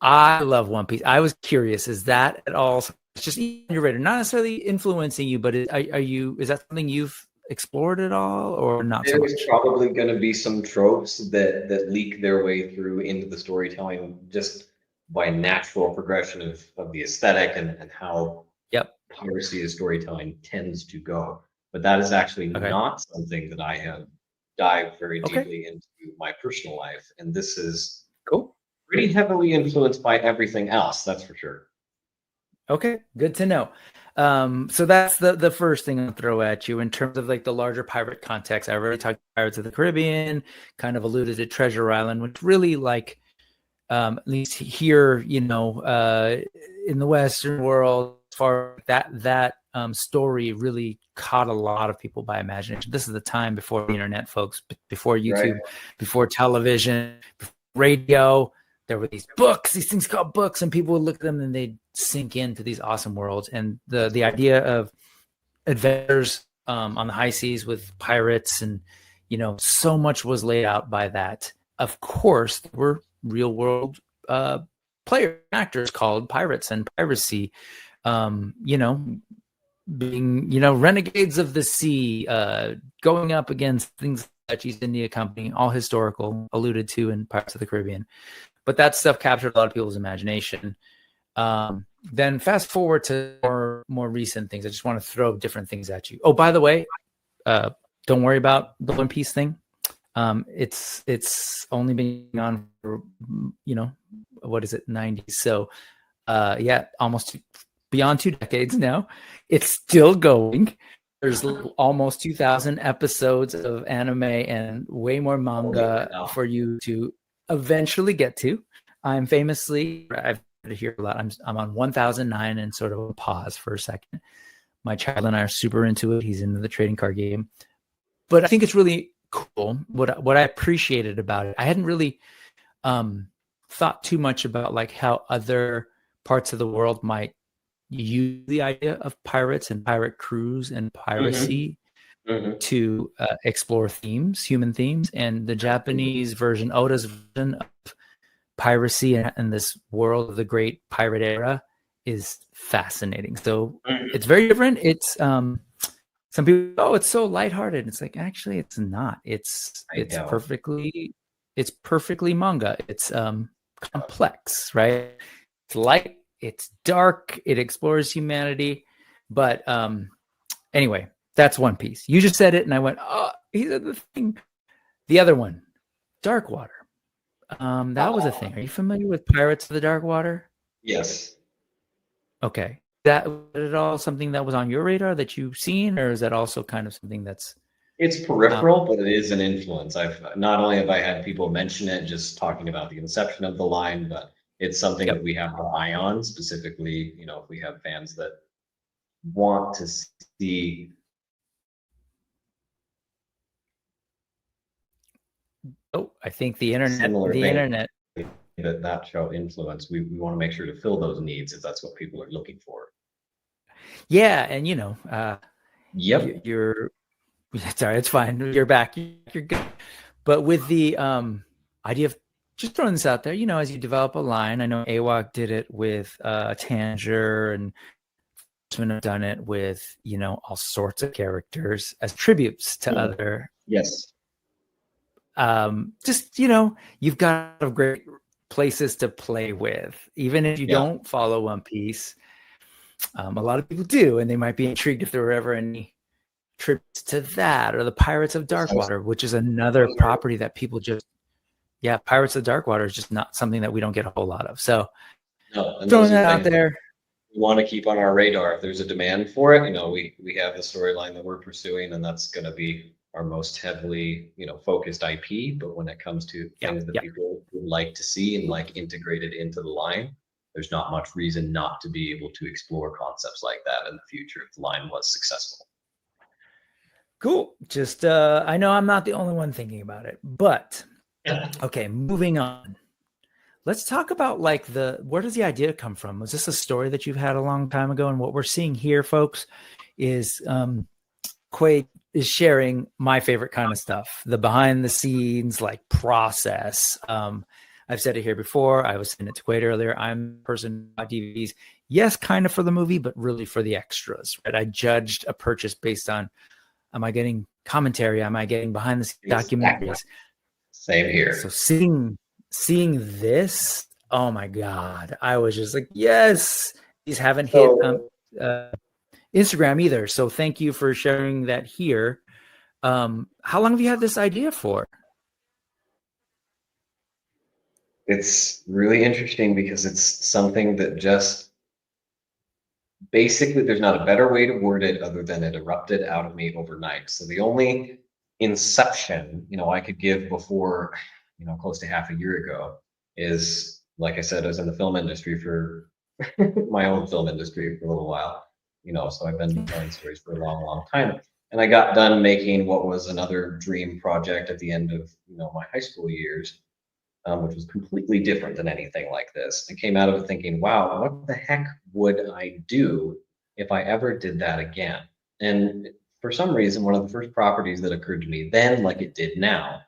I love One Piece. I was curious, is that at all, it's just your radar, not necessarily influencing you, but is that something you've explored at all, or not so much? There's probably going to be some tropes that leak their way through into the storytelling just by natural progression of the aesthetic and how piracy of storytelling tends to go. But that is actually not something that I have dived very deeply into my personal life. And this is pretty heavily influenced by everything else, that's for sure. Okay, good to know. So that's the first thing I'll throw at you in terms of like the larger pirate context. I already talked about Pirates of the Caribbean, kind of alluded to Treasure Island, which really at least here, in the Western world, as far as that story really caught a lot of people by imagination. This is the time before the internet, folks, before YouTube, before television, before radio. There were these things called books, and people would look at them and they'd sink into these awesome worlds. And the idea of adventures on the high seas with pirates, and so much was laid out by that. Of course, there were real world actors called pirates and piracy, being renegades of the sea, going up against things like East India Company, all historical, alluded to in Pirates of the Caribbean. But that stuff captured a lot of people's imagination. Then fast forward to more recent things. I just want to throw different things at you. Oh, by the way, don't worry about the One Piece thing. It's only been on for, you know, what is it, 90s? So yeah, almost beyond 2 decades now. It's still going. There's almost 2,000 episodes of anime and way more manga for you to eventually get to. I'm famously, I've heard it here a lot, I'm on 1009 and sort of a pause for a second. My child and I are super into it. He's into the trading card game. But I think it's really cool. What I appreciated about it, I hadn't really thought too much about like how other parts of the world might use the idea of pirates and pirate crews and piracy to explore themes, human themes. And the Japanese version, Oda's version of piracy and this world of the great pirate era is fascinating. So it's very different. It's some people, oh, it's so lighthearted. It's like, actually, it's not. It's perfectly manga. It's complex, right? It's light, it's dark, it explores humanity. But anyway, that's One Piece. You just said it, and I went, oh, he said the thing. The other one, Dark Water. That was a thing. Are you familiar with Pirates of the Dark Water? Yes. Okay. That was it all something that was on your radar that you've seen, or is that also kind of something that's? It's peripheral, but it is an influence. I've not only have I had people mention it, just talking about the inception of the line, but it's something that we have our eye on. Specifically, you know, if we have fans that want to see. Oh, I think the internet. That show influence. We want to make sure to fill those needs if that's what people are looking for. Yeah, and you know, you're sorry, it's fine. You're back. You're good. But with the idea of just throwing this out there, you know, as you develop a line, I know AWOC did it with Tanger, and Horsemen have done it with, you know, all sorts of characters as tributes to other. Yes. Just, you know, you've got great places to play with, even if you don't follow One Piece. A lot of people do, and they might be intrigued if there were ever any trips to that, or the Pirates of Darkwater, which is another property that people just, Pirates of Darkwater is just not something that we don't get a whole lot of. So throwing that out there. We want to keep on our radar. If there's a demand for it, you know, we have the storyline that we're pursuing, and that's going to be our most heavily, you know, focused IP. But when it comes to things that people would like to see and like integrated into the line, there's not much reason not to be able to explore concepts like that in the future if the line was successful. Cool. Just I know I'm not the only one thinking about it, but okay, moving on. Let's talk about like where does the idea come from? Was this a story that you've had a long time ago? And what we're seeing here, folks, is Quaid is sharing my favorite kind of stuff, the behind the scenes like process. I've said it here before. I was saying it to Quaid earlier. I'm a person who bought DVDs, yes, kind of for the movie, but really for the extras. Right? I judged a purchase based on, am I getting commentary? Am I getting behind the scenes documentaries? Same here. So seeing this, oh my God, I was just like, yes. These haven't hit Instagram either. So thank you for sharing that here. How long have you had this idea for? It's really interesting because it's something that just basically, there's not a better way to word it other than it erupted out of me overnight. So the only inception, you know, I could give before, you know, close to half a year ago is, like I said, I was in the film industry for my own film industry for a little while, you know, so I've been telling stories for a long, long time. And I got done making what was another dream project at the end of, you know, my high school years, which was completely different than anything like this. I came out of it thinking, wow, what the heck would I do if I ever did that again? And for some reason, one of the first properties that occurred to me then, like it did now,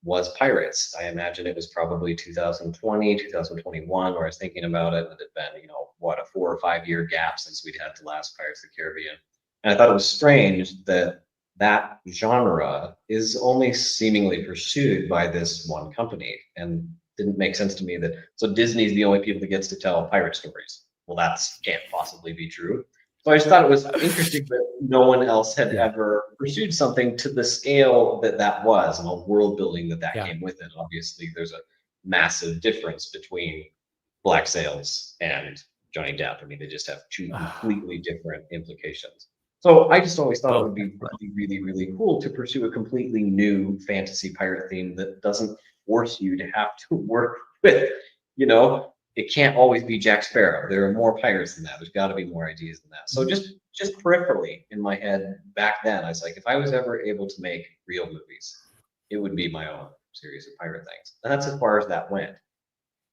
was pirates. I imagine it was probably 2020, 2021, where I was thinking about it. It had been, you know, what, a 4 or 5 year gap since we'd had the last Pirates of the Caribbean. And I thought it was strange that that genre is only seemingly pursued by this one company, and didn't make sense to me that, so Disney's the only people that gets to tell pirate stories. Well, that can't possibly be true. So I just thought it was interesting that no one else had ever pursued something to the scale that that was, and all world building that came with it. Obviously, there's a massive difference between Black Sails and Johnny Depp. I mean, they just have two completely different implications. So I just always thought it would be really, really, really cool to pursue a completely new fantasy pirate theme that doesn't force you to have to work with, you know, it can't always be Jack Sparrow. There are more pirates than that. There's got to be more ideas than that. So just peripherally in my head back then, I was like, if I was ever able to make real movies, it would be my own series of pirate things. And that's as far as that went.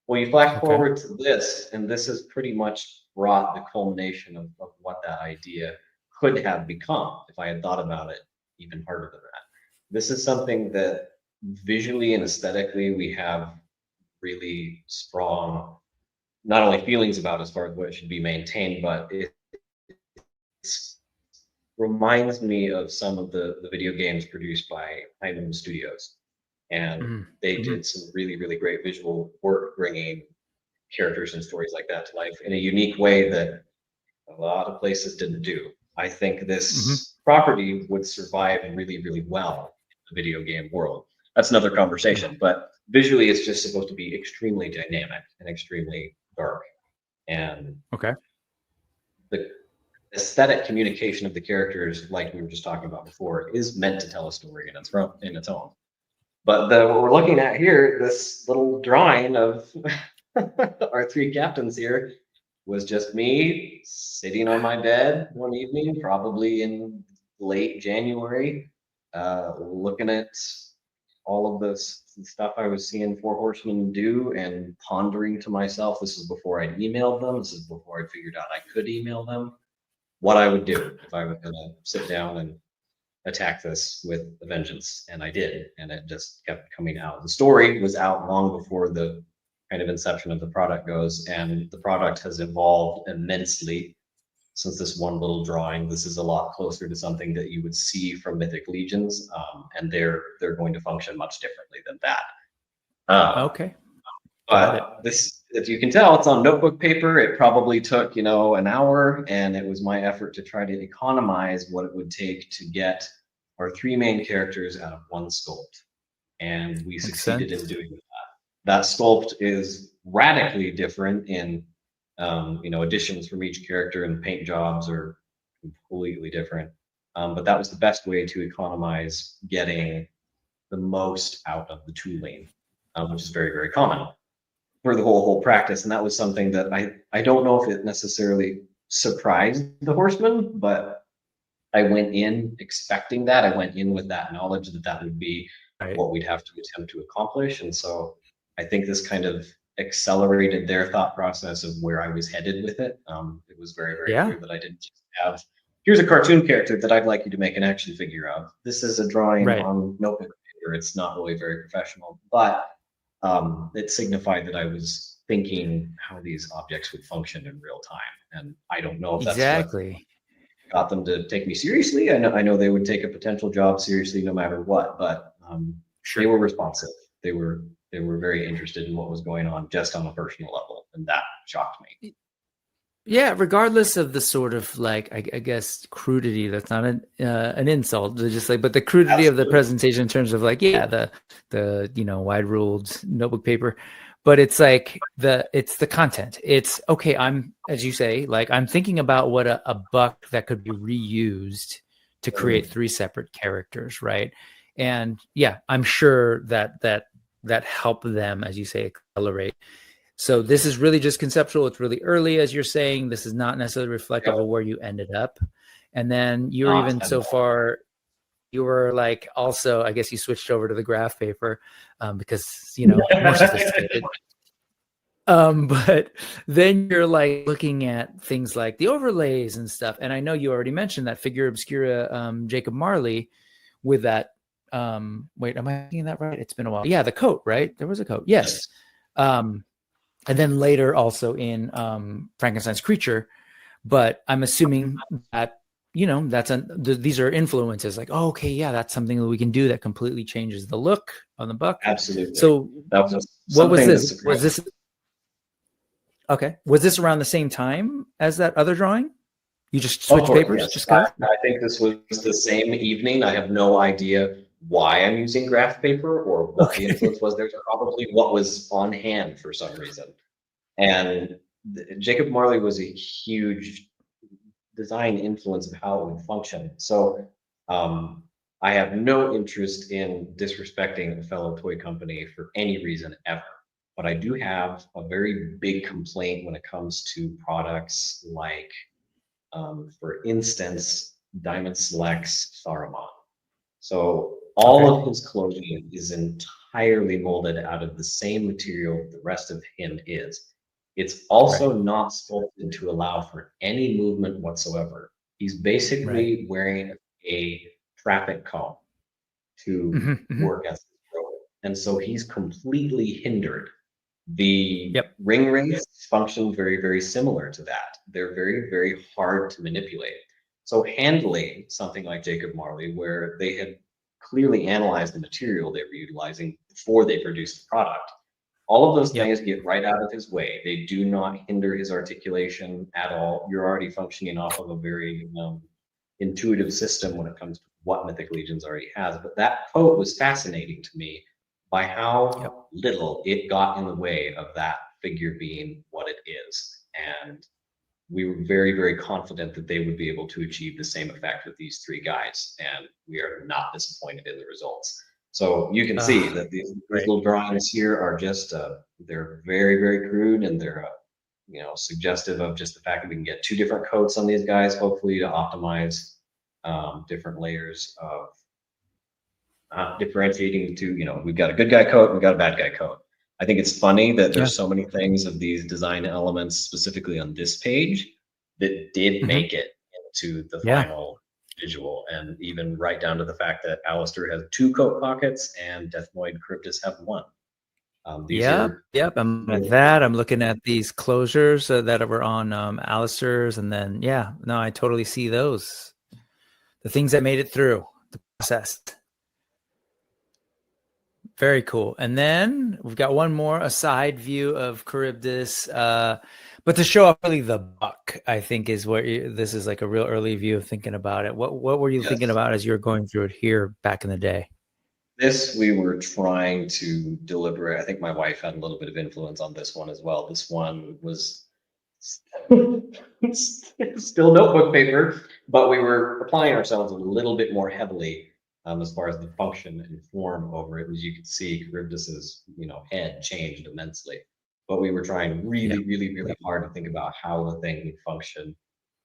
Well, you flash forward to this, and this has pretty much brought the culmination of what that idea could have become if I had thought about it even harder than that. This is something that visually and aesthetically we have really strong, not only feelings about as far as what should be maintained, but it reminds me of some of the video games produced by Horsemen Studios. And they did some really, really great visual work bringing characters and stories like that to life in a unique way that a lot of places didn't do. I think this property would survive really, really well in the video game world. That's another conversation, but visually it's just supposed to be extremely dynamic and extremely dark. And the aesthetic communication of the characters, like we were just talking about before, is meant to tell a story in its own. But what we're looking at here, this little drawing of our three captains here, was just me sitting on my bed one evening, probably in late January, looking at all of this stuff I was seeing Four Horsemen do and pondering to myself, this is before I'd emailed them, this is before I'd figured out I could email them, what I would do if I was gonna sit down and attack this with a vengeance. And I did, and it just kept coming out. The story was out long before the kind of inception of the product goes, and the product has evolved immensely since this one little drawing. This is a lot closer to something that you would see from Mythic Legions, and they're going to function much differently than that. But this, as you can tell, it's on notebook paper. It probably took, an hour, and it was my effort to try to economize what it would take to get our three main characters out of one sculpt. And we succeeded in doing that. That sculpt is radically different in, additions from each character, and paint jobs are completely different. But that was the best way to economize getting the most out of the tooling, which is very, very common for the whole practice. And that was something that I don't know if it necessarily surprised the Horsemen, but I went in expecting that. I went in with that knowledge that that would be what we'd have to attempt to accomplish. And so I think this kind of accelerated their thought process of where I was headed with it. It was very, very clear that I didn't just have, here's a cartoon character that I'd like you to make an action figure of. This is a drawing on notebook paper. It's not really very professional, but it signified that I was thinking how these objects would function in real time. And I don't know if that's what got them to take me seriously. I know they would take a potential job seriously no matter what, but they were responsive. They were very interested in what was going on just on a personal level, and that shocked me. Yeah, regardless of the sort of like, I guess, crudity, that's not an insult, just like, but the crudity of the presentation in terms of like, the wide ruled notebook paper, but it's like it's the content. It's okay. I'm, as you say, like I'm thinking about what a buck that could be reused to create three separate characters. Right. And yeah, I'm sure that helped them, as you say, accelerate. So this is really just conceptual. It's really early, as you're saying. This is not necessarily reflective of where you ended up. And then you're even so far, you were like, also, I guess you switched over to the graph paper because, more sophisticated. But then you're like looking at things like the overlays and stuff. And I know you already mentioned that figure obscura, Jacob Marley, with that. Wait, am I getting that right? It's been a while. Yeah, the coat, right? There was a coat. Yes. And then later also in Frankenstein's Creature, but I'm assuming that, these are influences like, oh, okay, yeah, that's something that we can do that completely changes the look on the buck. Absolutely. So what was this? Was this, okay. Was this around the same time as that other drawing? You just Of switch course, papers, yes. just go. I think this was the same evening. I have no idea why I'm using graph paper or what the influence was. There's probably what was on hand for some reason. And Jacob Marley was a huge design influence of how it would function. So I have no interest in disrespecting a fellow toy company for any reason ever. But I do have a very big complaint when it comes to products like, for instance, Diamond Select's Saruman. So all of his clothing is entirely molded out of the same material the rest of him is. It's also not sculpted to allow for any movement whatsoever. He's basically wearing a traffic cone to work as his robe. And so he's completely hindered. The ring race function very, very similar to that. They're very, very hard to manipulate. So handling something like Jacob Marley, where they had clearly analyzed the material they were utilizing before they produced the product, all of those things get right out of his way. They do not hinder his articulation at all. You're already functioning off of a very intuitive system when it comes to what Mythic Legions already has. But that coat was fascinating to me by how little it got in the way of that figure being what it is. And we were very, very confident that they would be able to achieve the same effect with these three guys. And we are not disappointed in the results. So you can see that these little drawings here are just, they're very, very crude, and they're, suggestive of just the fact that we can get two different coats on these guys, hopefully to optimize different layers of differentiating the two. We've got a good guy coat, we've got a bad guy coat. I think it's funny that there's so many things of these design elements specifically on this page that did make it into the final visual, and even right down to the fact that Alistair has two coat pockets and Deathmoid and Karibdus have one. I'm at that. I'm looking at these closures that were on Alistair's, and then I totally see those. The things that made it through the process. Very cool. And then we've got one more, a side view of Karibdus, but to show off really the buck, I think is where this is like a real early view of thinking about it. What were you thinking about as you were going through it here back in the day? This we were trying to deliberate. I think my wife had a little bit of influence on this one as well. This one was still notebook paper, but we were applying ourselves a little bit more heavily as far as the function and form over it. As you can see, Karibdus's head changed immensely, but we were trying really, really, really hard to think about how the thing would function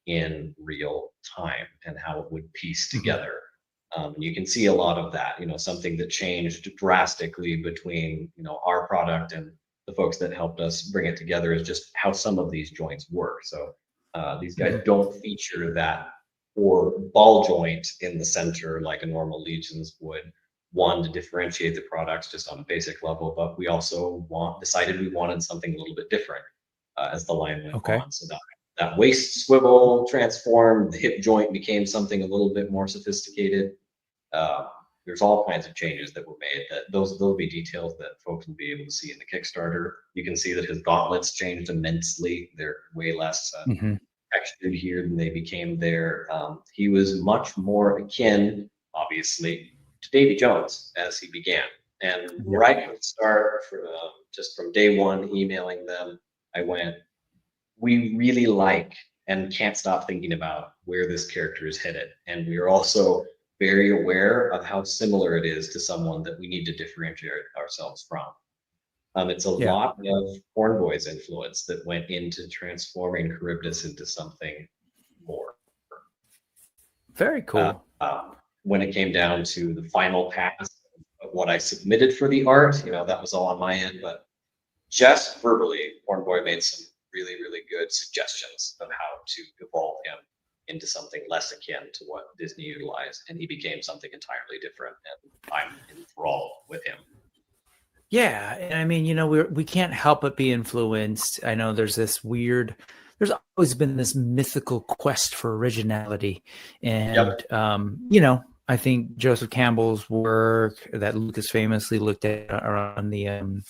in real time and how it would piece together. You can see a lot of that, something that changed drastically between, our product and the folks that helped us bring it together is just how some of these joints work. So these guys don't feature that or ball joint in the center like a normal Legions would. One, to differentiate the products just on a basic level, but we also decided we wanted something a little bit different as the line went on. So that waist swivel transformed, the hip joint became something a little bit more sophisticated. There's all kinds of changes that were made. That they'll be details that folks will be able to see in the Kickstarter. You can see that his gauntlets changed immensely. They're way less textured here than they became there. He was much more akin, obviously, to Davy Jones as he began. And right from the start, just from day one, emailing them, I went, we really like and can't stop thinking about where this character is headed. And we are also very aware of how similar it is to someone that we need to differentiate ourselves from. It's a lot of Horn Boy's influence that went into transforming Karibdus into something more. Very cool. When it came down to the final pass of what I submitted for the art, that was all on my end, but just verbally, Horn Boy made some really, really good suggestions of how to evolve him into something less akin to what Disney utilized, and he became something entirely different, and I'm enthralled with him. Yeah, and I mean, we can't help but be influenced. I know there's always been this mythical quest for originality, and I think Joseph Campbell's work that Lucas famously looked at around the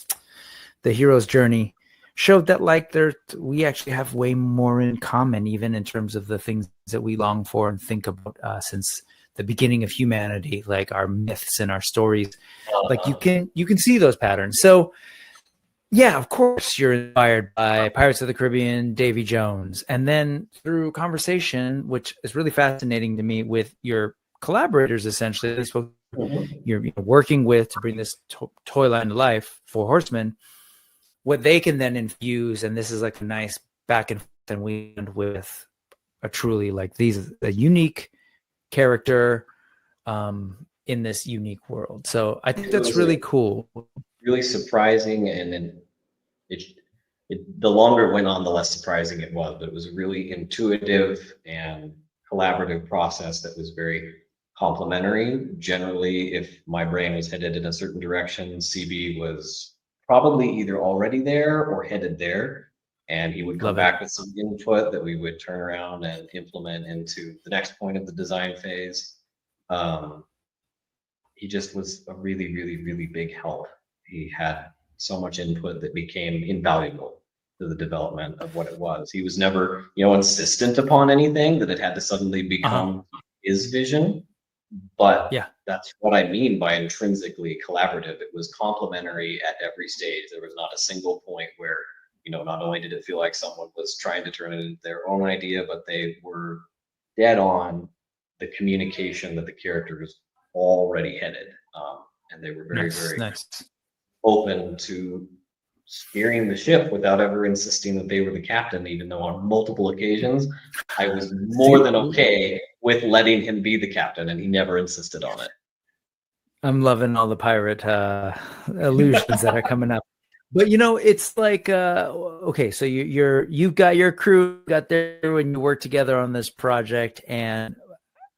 hero's journey showed that like we actually have way more in common, even in terms of the things that we long for and think about since the beginning of humanity, like our myths and our stories. Like you can see those patterns. So yeah, of course you're inspired by Pirates of the Caribbean, Davy Jones, and then through conversation, which is really fascinating to me, with your collaborators, essentially, you're working with to bring this toy line to life for Horsemen, what they can then infuse, and this is like a nice back and forth, and we end with a truly like a unique character in this unique world. So I think that's really cool. Really surprising, and then the longer it went on, the less surprising it was. But it was a really intuitive and collaborative process that was very complementary. Generally, if my brain was headed in a certain direction, CB was probably either already there or headed there, and he would come back with some input that we would turn around and implement into the next point of the design phase. He just was a really, really, really big help. He had so much input that became invaluable to the development of what it was. He was never, insistent upon anything that it had to suddenly become his vision. But that's what I mean by intrinsically collaborative. It was complementary at every stage. There was not a single point where, not only did it feel like someone was trying to turn it into their own idea, but they were dead on the communication that the characters already headed. And they were very, very open to steering the ship without ever insisting that they were the captain, even though on multiple occasions I was more than okay with letting him be the captain, and he never insisted on it. I'm loving all the pirate illusions that are coming up. But it's like okay, so you've got your crew got there when you work together on this project, and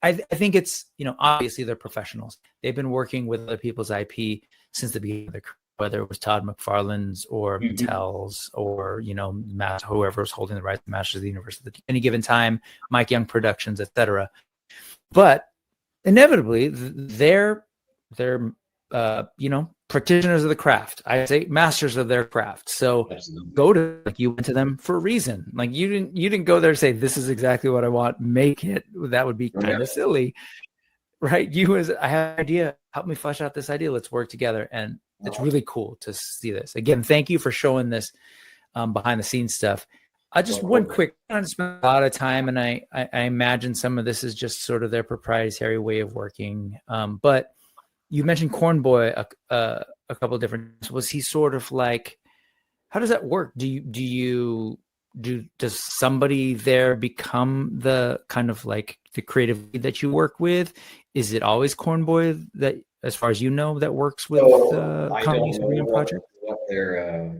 I think it's obviously they're professionals. They've been working with other people's IP since the beginning of the crew, whether it was Todd McFarlane's or Mattel's or whoever was holding the rights to Masters of the Universe at any given time, Mike Young Productions, etc. But inevitably, they're practitioners of the craft. I say masters of their craft. So you went to them for a reason. Like you didn't go there and say, this is exactly what I want, make it. That would be kind of silly, right? I have an idea, help me flesh out this idea, let's work together. And it's really cool to see this. Again, thank you for showing this behind the scenes stuff. I just one quick, I spent a lot of time, and I imagine some of this is just sort of their proprietary way of working. But you mentioned Corn Boy a couple of different. Was he sort of like? How does that work? Does somebody there become the kind of like the creative lead that you work with? Is it always Corn Boy that, as far as you know, that works with Comedy Superman Project? What their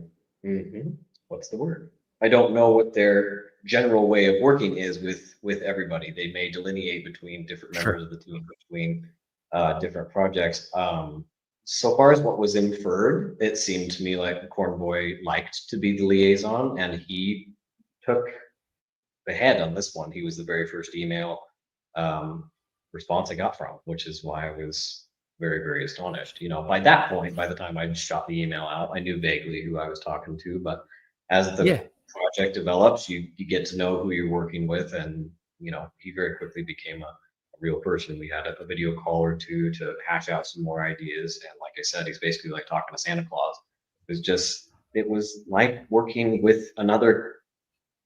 what's the word? I don't know what their general way of working is with everybody. They may delineate between different members of the team, between different projects. So far as what was inferred, it seemed to me like Corn Boy liked to be the liaison, and he took the head on this one. He was the very first email response I got from, which is why I was very, very astonished. By that point, by the time I shot the email out, I knew vaguely who I was talking to, but as the project develops, you get to know who you're working with, and he very quickly became a real person. We had a video call or two to hash out some more ideas, and like I said, he's basically like talking to Santa Claus. It was like working with another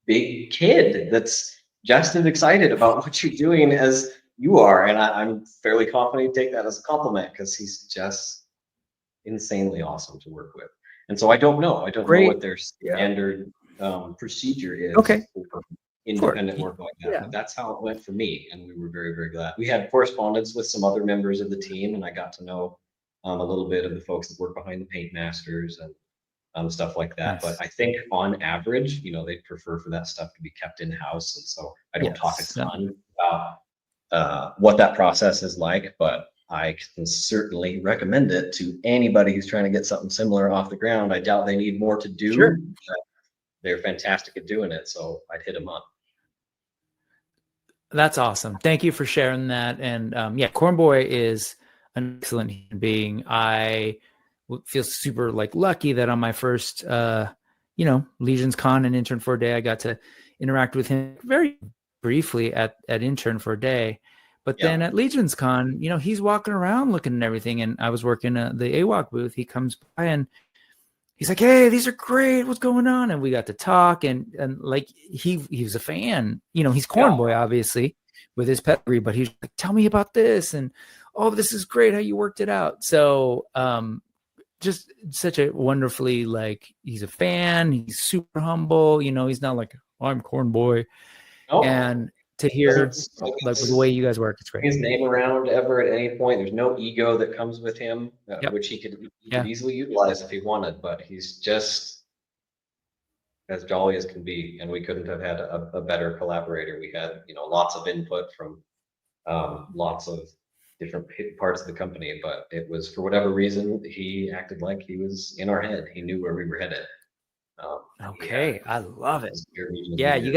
big kid that's just as excited about what you're doing as you are, and I'm fairly confident to take that as a compliment, because he's just insanely awesome to work with. And so I don't know what their standard procedure is for independent work like that. But that's how it went for me, and we were very, very glad. We had correspondence with some other members of the team, and I got to know a little bit of the folks that work behind the paint masters and stuff like that. But I think on average, they prefer for that stuff to be kept in house, and so I don't talk a ton about what that process is like, but I can certainly recommend it to anybody who's trying to get something similar off the ground. I doubt they need more to do. But they're fantastic at doing it, so I'd hit them up. That's awesome. Thank you for sharing that. And Corn Boy is an excellent human being. I feel super lucky that on my first Legions Con and Intern for a Day. I got to interact with him very briefly at Intern for a Day. But then at Legions Con, he's walking around looking at everything. And I was working at the AWOC booth. He comes by and he's like, "Hey, these are great. What's going on?" And we got to talk. And like he was a fan. He's Corn Boy, obviously, with his pedigree. But he's like, "Tell me about this." And, "Oh, this is great how you worked it out." So just such a wonderfully, like, he's a fan. He's super humble. He's not like, "Oh, I'm Corn Boy." Oh. And to hear like the way you guys work, it's great. His name around ever at any point. There's no ego that comes with him, which he could easily utilize if he wanted. But he's just as jolly as can be, and we couldn't have had a better collaborator. We had lots of input from lots of different parts of the company, but it was, for whatever reason, he acted like he was in our head. He knew where we were headed. Okay, I love it. Yeah, you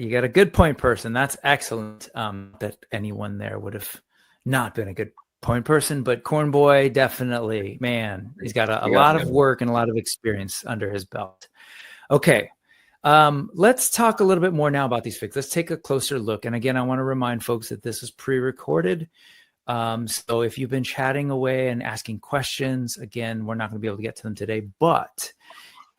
got a good point person. That's excellent. That anyone there would have not been a good point person, but Corn Boy, definitely, man, he's got a lot of work and a lot of experience under his belt. Okay. Let's talk a little bit more now about these figs. Let's take a closer look. And again, I want to remind folks that this is pre-recorded. So if you've been chatting away and asking questions, again, we're not going to be able to get to them today, but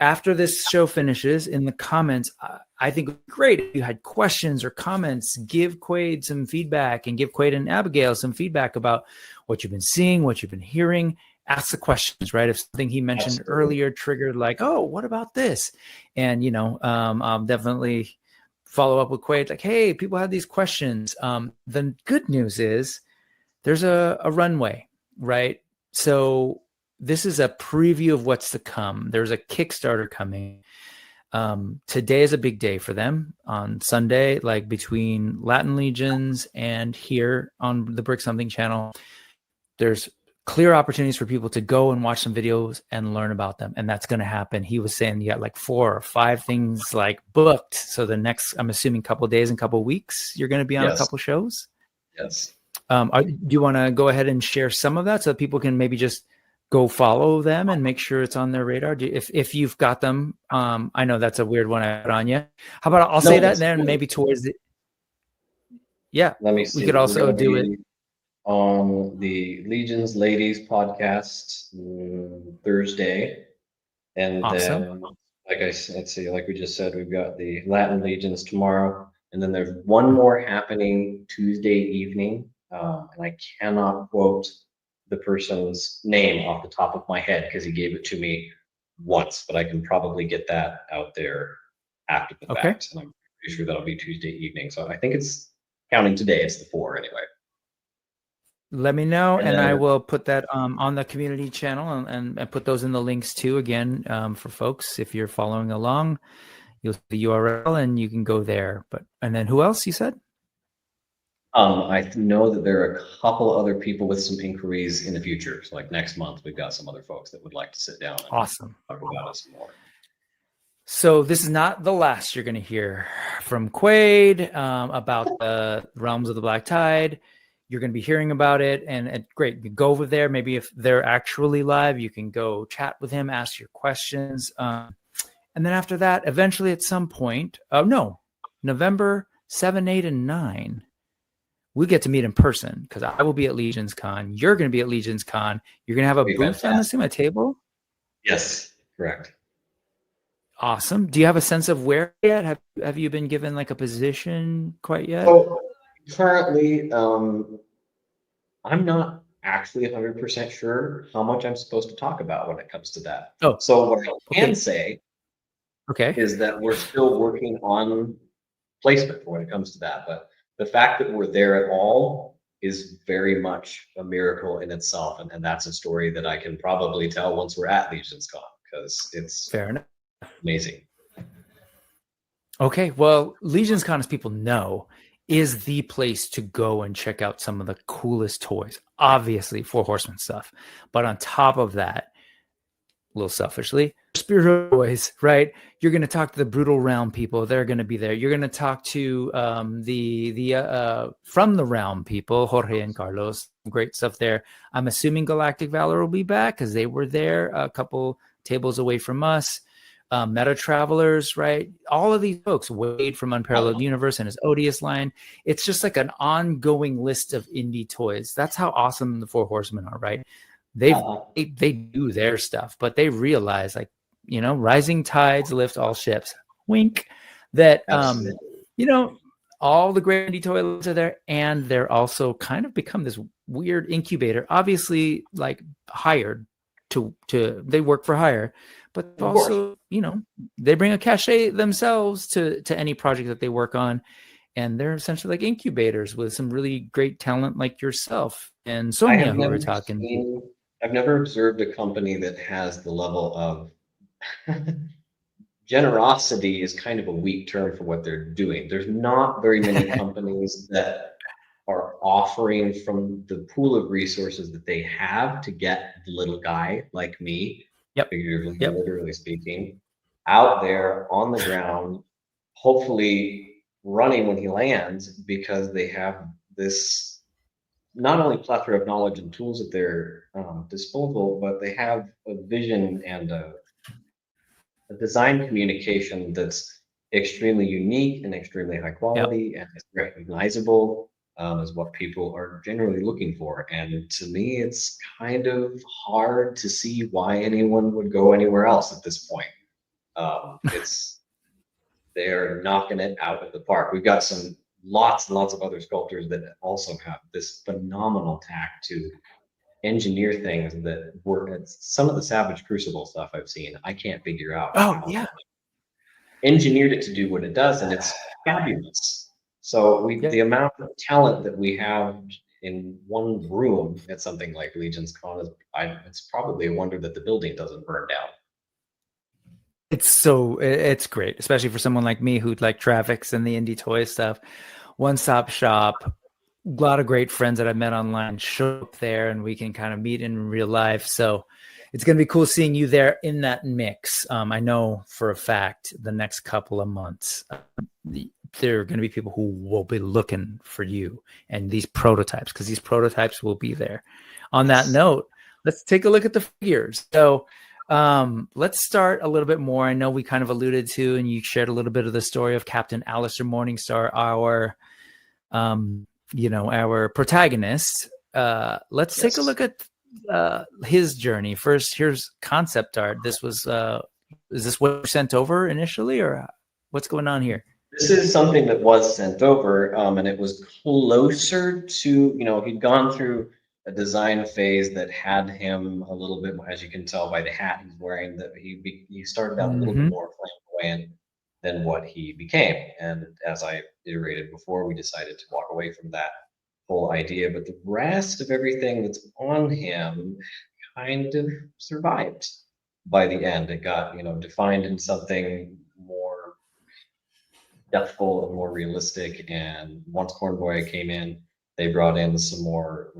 after this show finishes, in the comments, I think it would be great if you had questions or comments. Give Quaid some feedback, and give Quaid and Abigail some feedback about what you've been seeing, what you've been hearing. Ask the questions, right? If something he mentioned earlier triggered, like, "Oh, what about this?" And I'll definitely follow up with Quaid, like, "Hey, people have these questions." The good news is there's a runway, right? So this is a preview of what's to come. There's a Kickstarter coming. Today is a big day for them. On Sunday, like between Latin Legions and here on the Brick Something channel, there's clear opportunities for people to go and watch some videos and learn about them. And that's going to happen. He was saying you got like 4 or 5 things like booked. So the next, I'm assuming, couple of days and couple of weeks, you're going to be on a couple shows. Yes. Do you want to go ahead and share some of that so that people can maybe just go follow them and make sure it's on their radar? If you've got them, I know that's a weird one I put on you. How about I'll say that, and then maybe towards the, let me see. We could also do it on the Legions Ladies podcast Thursday, and then, like I said, let's see, like we just said, we've got the Latin Legions tomorrow, and then there's one more happening Tuesday evening, and I cannot quote the person's name off the top of my head because he gave it to me once, but I can probably get that out there after the fact. And I'm pretty sure that'll be Tuesday evening. So I think it's counting today. It's the 4 anyway. Let me know, and I will put that on the community channel and put those in the links too. Again, for folks, if you're following along, you'll see the URL and you can go there. And then who else you said? I know that there are a couple other people with some inquiries in the future. So like next month, we've got some other folks that would like to sit down and talk about it some more. So this is not the last you're going to hear from Quaid about the Realms of the Black Tide. You're going to be hearing about it, and great. You go over there. Maybe if they're actually live, you can go chat with him, ask your questions. And then after that, eventually at some point, November 7, 8, and 9, we get to meet in person because I will be at Legions Con. You're going to be at Legions Con. You're going to have a booth, I'm assuming, a table? Yes, correct. Awesome. Do you have a sense of where yet? Have you been given like a position quite yet? So currently, I'm not actually 100% sure how much I'm supposed to talk about when it comes to that. So what I can say is that we're still working on placement when it comes to that. But the fact that we're there at all is very much a miracle in itself. And that's a story that I can probably tell once we're at Legions Con, because it's fair enough. Amazing. Okay, well, Legions Con, as people know, is the place to go and check out some of the coolest toys. Obviously, Four Horsemen stuff. But on top of that, a little selfishly, spiritual toys, right? You're going to talk to the Brutal Realm people. They're going to be there. You're going to talk to the from the Realm people, Jorge and Carlos. Great stuff there. I'm assuming Galactic Valor will be back because they were there a couple tables away from us. Meta Travelers, right? All of these folks, Wade from Unparalleled Universe and his Odious line. It's just like an ongoing list of indie toys. That's how awesome the Four Horsemen are, right? They do their stuff, but they realize, like, you know, rising tides lift all ships. Wink. That you know, all the great indie toys are there, and they're also kind of become this weird incubator. Obviously, like hired to they work for hire, but also, you know, they bring a cachet themselves to any project that they work on, and they're essentially like incubators with some really great talent like yourself and Sonia, who we're talking. I've never observed a company that has the level of generosity is kind of a weak term for what they're doing. There's not very many companies that are offering from the pool of resources that they have to get the little guy like me, figuratively, literally speaking, out there on the ground, hopefully running when he lands, because they have this not only plethora of knowledge and tools at their disposal, but they have a vision and a design communication that's extremely unique and extremely high quality and is recognizable, is what people are generally looking for. And to me, it's kind of hard to see why anyone would go anywhere else at this point. They're knocking it out of the park. We've got lots and lots of other sculptors that also have this phenomenal tact to engineer things that work. Some of the Savage Crucible stuff I've seen, I can't figure out. Engineered it to do what it does, and it's fabulous. So the amount of talent that we have in one room at something like Legion's Con it's probably a wonder that the building doesn't burn down. It's great, especially for someone like me who like traffics and the indie toy stuff. One-stop shop. A lot of great friends that I met online show up there, and we can kind of meet in real life. So it's going to be cool seeing you there in that mix. I know for a fact the next couple of months, there are going to be people who will be looking for you and these prototypes, because these prototypes will be there. On that note, let's take a look at the figures. So let's start a little bit more. I know we kind of alluded to, and you shared a little bit of the story of Captain Alistair Morningstar, our our protagonist. Let's take a look at his journey. First, here's concept art. This was is this what you sent over initially, or what's going on here? This is something that was sent over, and it was closer to, he'd gone through a design phase that had him a little bit, as you can tell by the hat he's wearing, that he started out a little bit more flamboyant than what he became. And as I iterated before, we decided to walk away from that whole idea. But the rest of everything that's on him kind of survived by the end. It got, defined in something more depthful and more realistic. And once Cornboy came in, they brought in some more,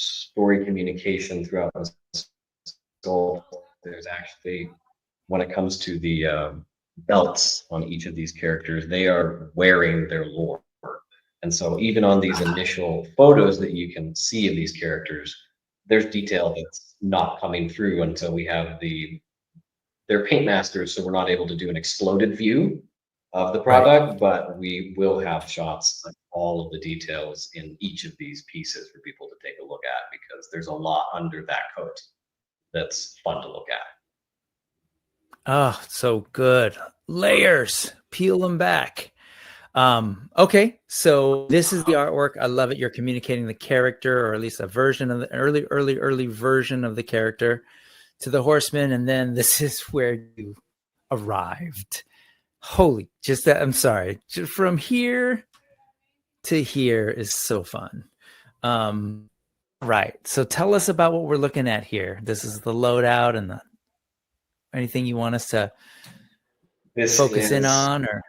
story communication throughout the sculpt. There's actually, when it comes to the belts on each of these characters, they are wearing their lore. And so even on these initial photos that you can see of these characters, there's detail that's not coming through until we have they're paint masters, so we're not able to do an exploded view of the product, but we will have shots of all of the details in each of these pieces for people to take a look at, because there's a lot under that coat that's fun to look at. Oh, so good. Layers, peel them back. Okay, so this is the artwork. I love it. You're communicating the character, or at least a version of the early version of the character to the Horsemen, and then this is where you arrived. Holy, just that. I'm sorry. Just from here to here is so fun. Right. So tell us about what we're looking at here. This is the loadout, and anything you want us to focus in on, or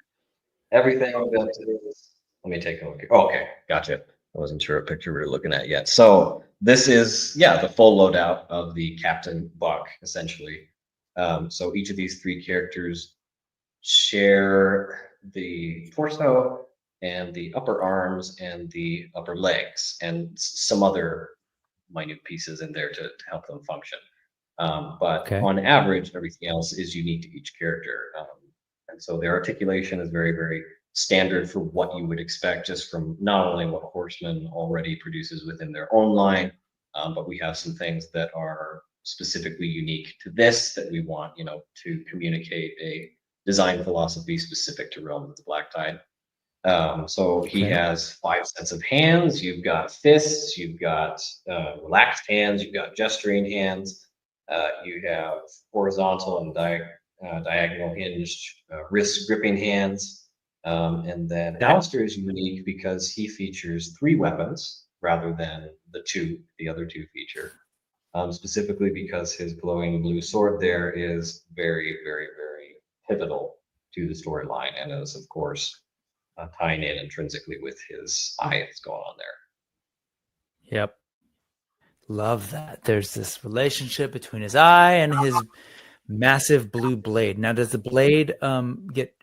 everything. Let me take a look. Oh, okay, gotcha. I wasn't sure what picture we were looking at yet. So this is, the full loadout of the Captain Buck, essentially. So each of these three characters share the torso and the upper arms and the upper legs, and some other minute pieces in there to help them function. But Okay. on average, everything else is unique to each character. And so their articulation is very, very standard for what you would expect just from not only what Horsemen already produces within their own line, but we have some things that are specifically unique to this that we want, to communicate a design philosophy specific to Realm of the Black Tide. So he Okay. has 5 sets of hands. You've got fists, you've got relaxed hands, you've got gesturing hands, you have horizontal and diagonal hinged wrist gripping hands. And then Okay. Alistair is unique because he features 3 weapons rather than the other 2 feature. Specifically because his glowing blue sword there is very, very, very pivotal to the storyline, and is, of course, tying in intrinsically with his eye that's going on there. Yep. Love that. There's this relationship between his eye and his massive blue blade. Now, does the blade get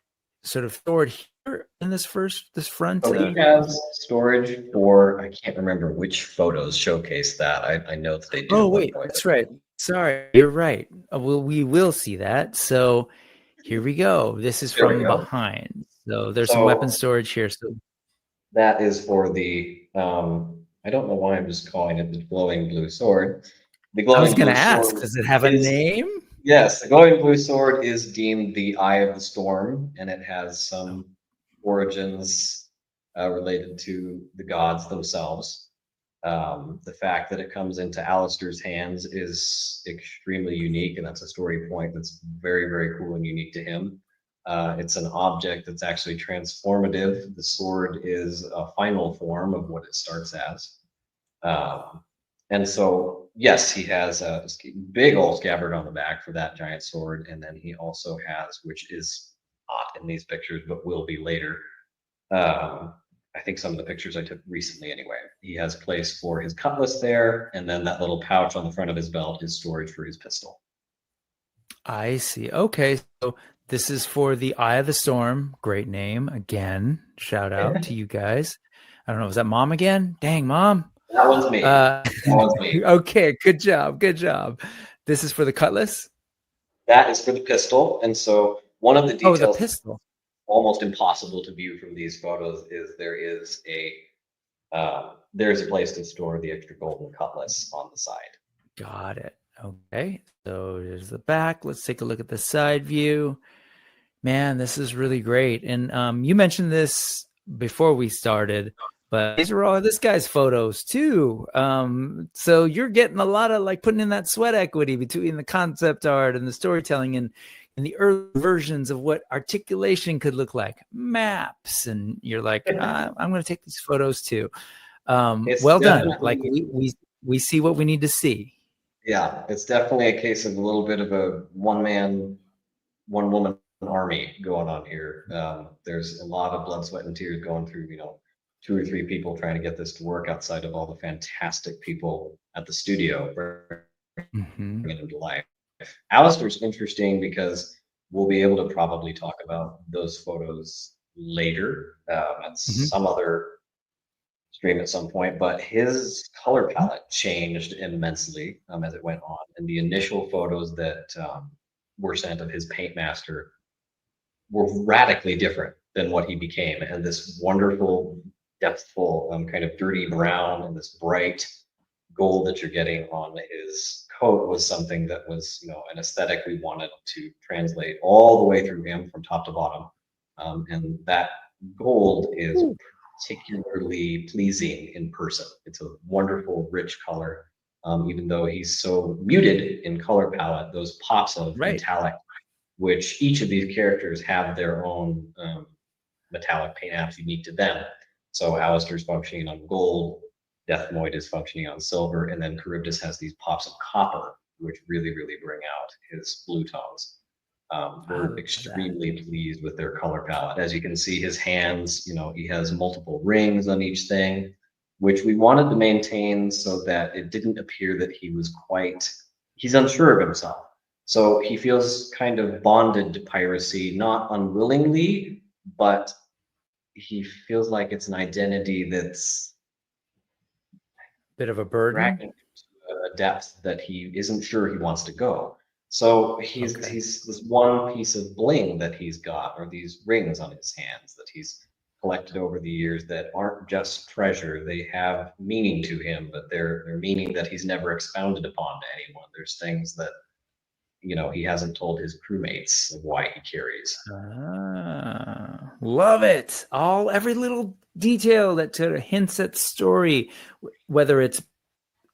sort of stored here in this front? So he has storage for, I can't remember which photos showcase that. I know that they do. Oh, wait, that's right. Sorry, you're right. We will see that. So here we go. This is There we from go. behind. So there's some weapon storage here. So that is for the, I don't know why I'm just calling it the glowing blue sword. The glowing I was going to blue ask, sword does it have a name? Yes, the glowing blue sword is deemed the Eye of the Storm, and it has some origins related to the gods themselves. The fact that it comes into Alistair's hands is extremely unique, and that's a story point that's very, very cool and unique to him. It's an object that's actually transformative. The sword is a final form of what it starts as. And so, yes, he has a big old scabbard on the back for that giant sword. And then he also has, which is not in these pictures, but will be later. I think some of the pictures I took recently anyway. He has place for his cutlass there. And then that little pouch on the front of his belt is storage for his pistol. I see. Okay. So this is for the Eye of the Storm. Great name. Again, shout out to you guys. I don't know. Was that Mom again? Dang, Mom. That one's me. That one's me. Okay, good job. Good job. This is for the cutlass? That is for the pistol. And so one of the details the pistol. almost impossible to view from these photos is there's a place to store the extra golden cutlass on the side. Got it. Okay. So there's the back. Let's take a look at the side view. Man, this is really great. And you mentioned this before we started, but these are all this guy's photos too. So you're getting a lot of like putting in that sweat equity between the concept art and the storytelling and the early versions of what articulation could look like, maps. And you're like, I'm going to take these photos too. Well done. Like we see what we need to see. Yeah, it's definitely a case of a little bit of a one woman army going on here. There's a lot of blood, sweat, and tears going through, 2 or 3 people trying to get this to work outside of all the fantastic people at the studio bringing it into life. Alistair's interesting because we'll be able to probably talk about those photos later at some other stream at some point, but his color palette changed immensely as it went on. And the initial photos that were sent of his paint master were radically different than what he became. And this wonderful, depthful, kind of dirty brown and this bright gold that you're getting on his coat was something that was, an aesthetic we wanted to translate all the way through him from top to bottom. And that gold is particularly pleasing in person. It's a wonderful, rich color. Even though he's so muted in color palette, those pops of metallic, which each of these characters have their own metallic paint apps unique to them. So Alistair's functioning on gold, Deathmoid is functioning on silver, and then Karibdus has these pops of copper, which really, really bring out his blue tones. We're extremely pleased with their color palette. As you can see, his hands, he has multiple rings on each thing, which we wanted to maintain so that it didn't appear that he's unsure of himself. So he feels kind of bonded to piracy, not unwillingly, but he feels like it's an identity that's bit of a burden. a depth that he isn't sure he wants to go. So he's this one piece of bling that he's got, or these rings on his hands that he's collected over the years that aren't just treasure. They have meaning to him, but they're meaning that he's never expounded upon to anyone. There's things that, you know, he hasn't told his crewmates of why he carries. Love it. Every little detail that sort of hints at story, whether it's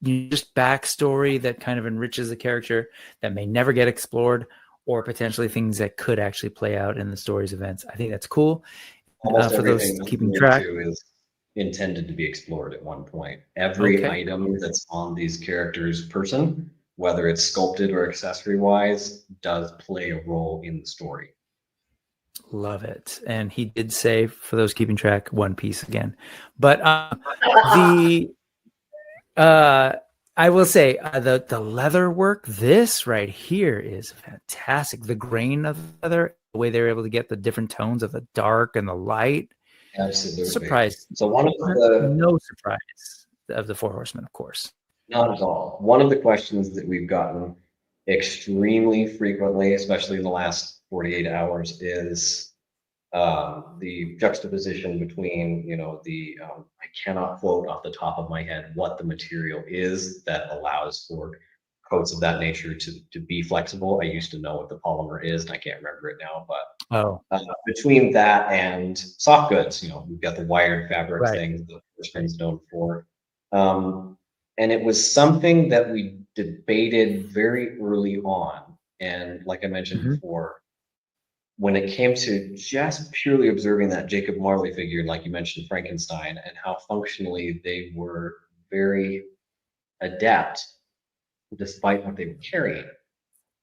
just backstory that kind of enriches the character that may never get explored, or potentially things that could actually play out in the story's events. I think that's cool. Almost for those everything keeping track is intended to be explored at one point. Every item that's on these characters' person, whether it's sculpted or accessory wise, does play a role in the story. Love it. And he did say, for those keeping track, One Piece again. But I will say the leather work, this right here is fantastic. The grain of the leather, the way they're able to get the different tones of the dark and the light. Absolutely. Surprise. So no surprise of the Four Horsemen, of course. Not at all. One of the questions that we've gotten extremely frequently, especially in the last 48 hours, is the juxtaposition between, you know, I cannot quote off the top of my head what the material is that allows for coats of that nature to be flexible. I used to know what the polymer is, and I can't remember it now, but between that and soft goods, you know, we've got the wired fabric things that Horsemen's known for. And it was something that we debated very early on. And like I mentioned before, when it came to just purely observing that Jacob Marley figure, like you mentioned, Frankenstein, and how functionally they were very adept despite what they were carrying.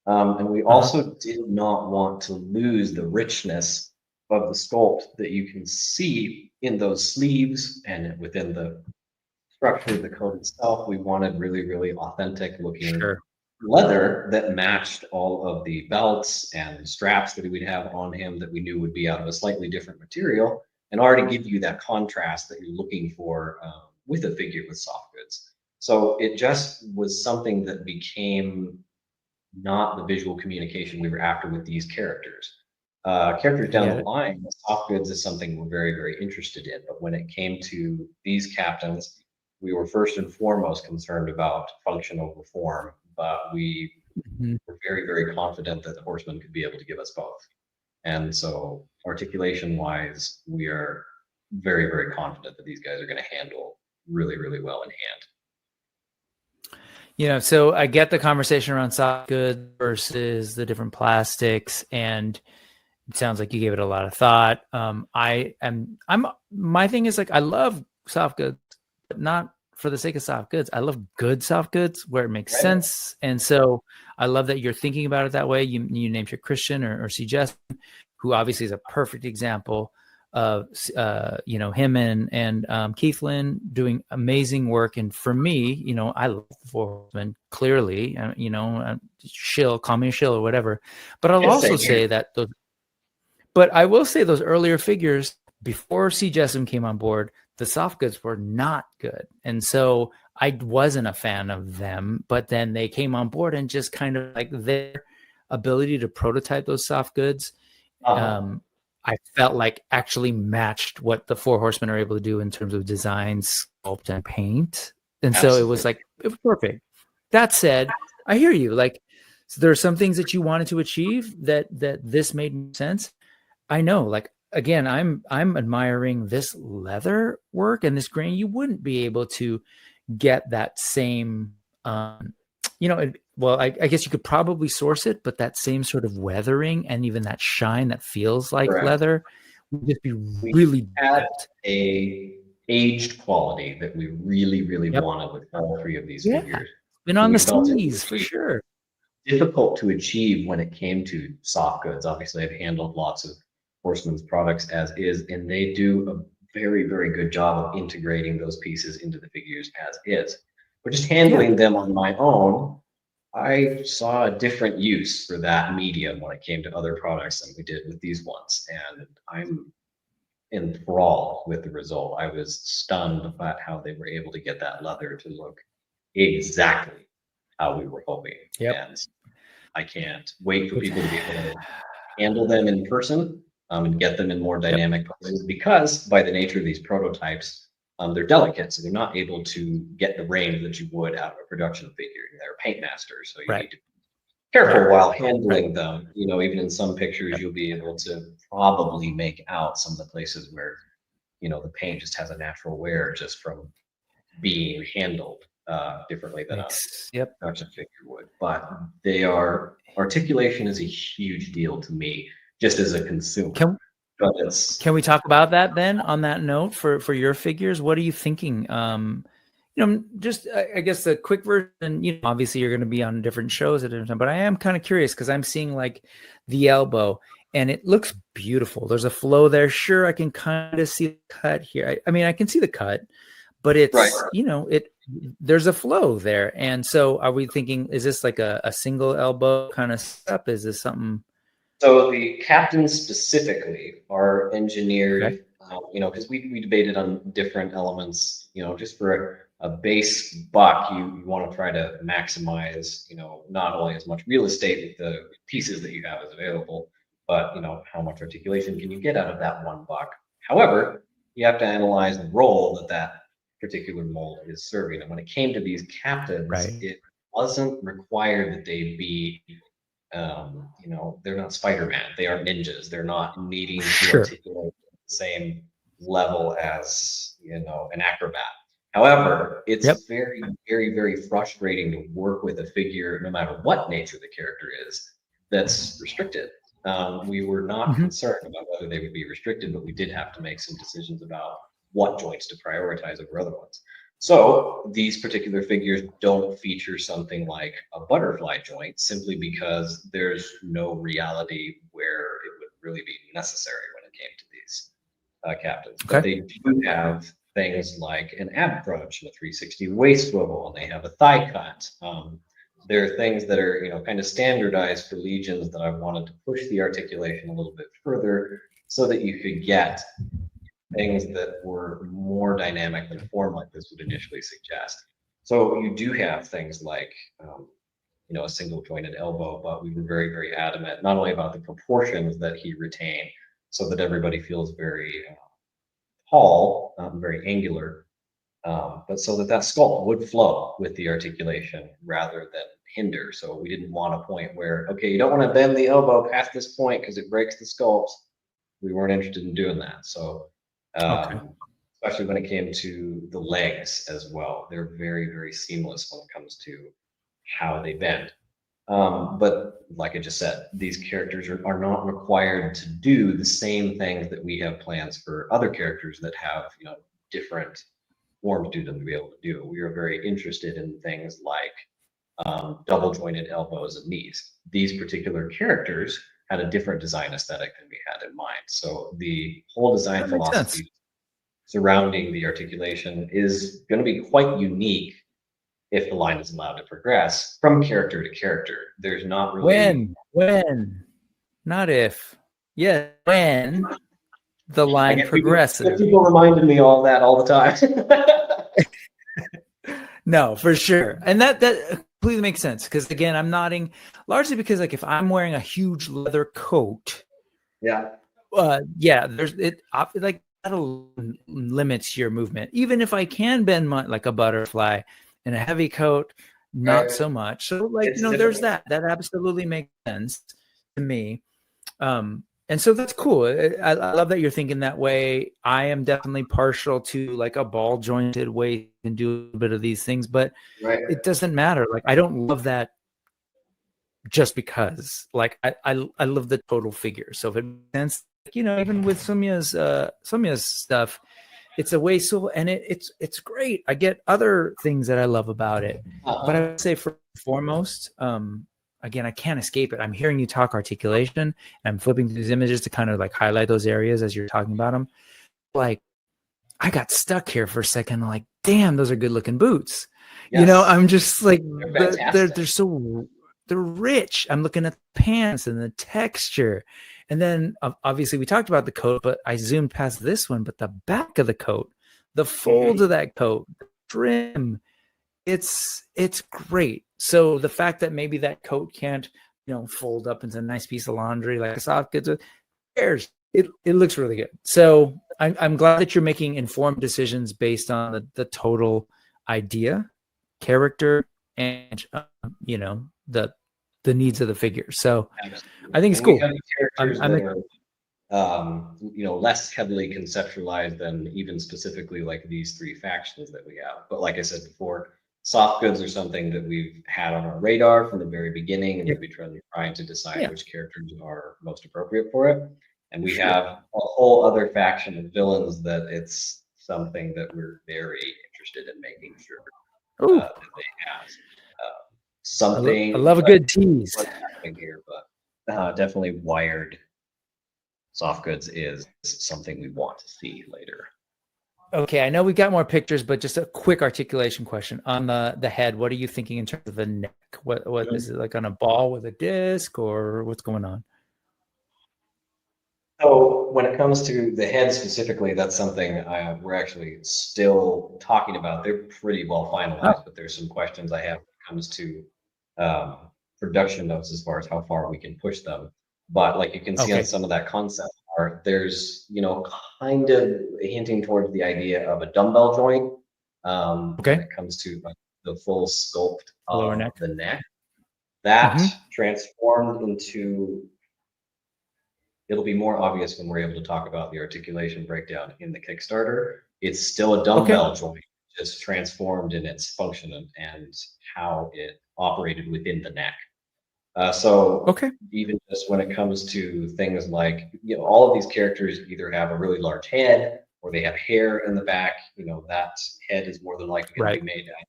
And we also did not want to lose the richness of the sculpt that you can see in those sleeves and within the structure of the coat itself. We wanted really, really authentic looking leather that matched all of the belts and straps that we'd have on him that we knew would be out of a slightly different material, and already give you that contrast that you're looking for with a figure with soft goods. So it just was something that became not the visual communication we were after with these characters. Characters down the line, soft goods is something we're very, very interested in. But when it came to these captains, we were first and foremost concerned about function over form, but we were very, very confident that the Horsemen could be able to give us both. And so articulation wise, we are very, very confident that these guys are going to handle really, really well in hand. You know, so I get the conversation around soft goods versus the different plastics, and it sounds like you gave it a lot of thought. My thing is, like, I love soft goods, but not for the sake of soft goods. I love good soft goods where it makes sense. And so I love that you're thinking about it that way. You named your Christian or C. Jess, who obviously is a perfect example of, him and Keithlin doing amazing work. And for me, you know, I love the Four Horsemen clearly, shill, call me a shill or whatever. But I'll also say that I will say those earlier figures before C. Jessam came on board, the soft goods were not good. And so I wasn't a fan of them, but then they came on board and just kind of like their ability to prototype those soft goods, I felt like actually matched what the Four Horsemen are able to do in terms of design, sculpt, and paint. And so it was perfect. That said, I hear you. Like, so there are some things that you wanted to achieve that this made sense. I know, like, again, I'm admiring this leather work and this grain. You wouldn't be able to get that same, I guess you could probably source it, but that same sort of weathering and even that shine that feels like leather would just be really had a aged quality that we really, really wanted with all three of these figures. Been on the sleeves for sure. Difficult to achieve when it came to soft goods. Obviously, I've handled lots of Horsemen's products as is, and they do a very, very good job of integrating those pieces into the figures as is. But just handling them on my own, I saw a different use for that medium when it came to other products than we did with these ones. And I'm enthralled with the result. I was stunned about how they were able to get that leather to look exactly how we were hoping. Yep. And I can't wait for people to be able to handle them in person and get them in more dynamic poses, because by the nature of these prototypes, they're delicate, so they're not able to get the range that you would out of a production figure. They're paint masters, so you need to be careful while handling them. You know, even in some pictures, you'll be able to probably make out some of the places where, you know, the paint just has a natural wear just from being handled differently than a production figure would. But articulation is a huge deal to me, just as a consumer. Can we talk about that then, on that note, for your figures? What are you thinking? You know, just I guess the quick version, you know, obviously you're going to be on different shows at different time, but I am kind of curious because I'm seeing like the elbow and it looks beautiful. There's a flow there. Sure, I can kind of see the cut here. I mean, I can see the cut, but it's, you know, there's a flow there. And so are we thinking, is this like a single elbow kind of stuff? Is this something? So the captains specifically are engineered, you know, because we debated on different elements, you know, just for a base buck, you want to try to maximize, you know, not only as much real estate with the pieces that you have as available, but, you know, how much articulation can you get out of that $1. However, you have to analyze the role that particular mold is serving. And when it came to these captains, it wasn't required that they be, you know, they're not Spider-Man. They are ninjas. They're not needing to articulate the same level as, you know, an acrobat. However, it's very, very, very frustrating to work with a figure, no matter what nature the character is, that's restricted. We were not concerned about whether they would be restricted, but we did have to make some decisions about what joints to prioritize over other ones. So these particular figures don't feature something like a butterfly joint, simply because there's no reality where it would really be necessary when it came to these captains. But they do have things like an ab crunch and a 360 waist swivel, and they have a thigh cut. There are things that are, you know, kind of standardized for legions that I wanted to push the articulation a little bit further so that you could get things that were more dynamic than a form like this would initially suggest. So you do have things like, you know, a single jointed elbow, but we were very, very adamant, not only about the proportions that he retained so that everybody feels very tall, very angular, but so that sculpt would flow with the articulation rather than hinder. So we didn't want a point where, okay, you don't want to bend the elbow past this point because it breaks the sculpts. We weren't interested in doing that. So especially when it came to the legs as well, they're very, very seamless when it comes to how they bend. But like I just said, these characters are not required to do the same things that we have plans for other characters that have, you know, different forms to them to be able to do. We are very interested in things like double jointed elbows and knees. These particular characters had a different design aesthetic than we had in mind. So the whole design philosophy surrounding the articulation is going to be quite unique if the line is allowed to progress from character to character. There's not really when, not if. Yeah, when the line progresses. People reminded me all that all the time. No, for sure. And that completely makes sense, because again, I'm nodding largely because, like, if I'm wearing a huge leather coat, there's it like that limits your movement. Even if I can bend like a butterfly in a heavy coat, not so much. So, like, you know, there's that absolutely makes sense to me. And so that's cool. I love that you're thinking that way. I am definitely partial to like a ball jointed way and do a bit of these things, but it doesn't matter. Like, I don't love that just because, like, I love the total figure. So if it makes sense, you know, even with Sumya's stuff, it's a way so, and it's great. I get other things that I love about it, but I would say foremost, again, I can't escape it. I'm hearing you talk articulation, and I'm flipping through these images to kind of like highlight those areas as you're talking about them. Like, I got stuck here for a second. Like, damn, those are good looking boots. Yes. You know, I'm just like, they're rich. I'm looking at the pants and the texture. And then obviously we talked about the coat, but I zoomed past this one, but the back of the coat, the fold of that coat, the trim, it's great. So the fact that maybe that coat can't, fold up into a nice piece of laundry like a soft goods, cares? It looks really good. So I'm glad that you're making informed decisions based on the total idea, character, and the needs of the figure. So Absolutely. I think it's And we cool. have characters I'm that are less heavily conceptualized than even specifically like these three factions that we have. But like I said before, soft goods are something that we've had on our radar from the very beginning, and Yeah. we've been trying to decide Yeah. which characters are most appropriate for it. And we Sure. have a whole other faction of villains that it's something that we're very interested in making sure that they have something. I love a good tease. What's happening here, but definitely wired soft goods is something we want to see later. Okay, I know we got more pictures, but just a quick articulation question on the head. What are you thinking in terms of the neck? What is it, like on a ball with a disc, or what's going on? So when it comes to the head specifically, that's something we're actually still talking about. They're pretty well finalized, but there's some questions I have when it comes to production notes as far as how far we can push them. But like you can see on some of that concept art, there's kind of hinting towards the idea of a dumbbell joint when it comes to like the full sculpt of the neck. That transformed into. It'll be more obvious when we're able to talk about the articulation breakdown in the Kickstarter. It's still a dumbbell joint, just transformed in its function and how it operated within the neck. Even just when it comes to things like, all of these characters either have a really large head or they have hair in the back, that head is more than likely going to be made out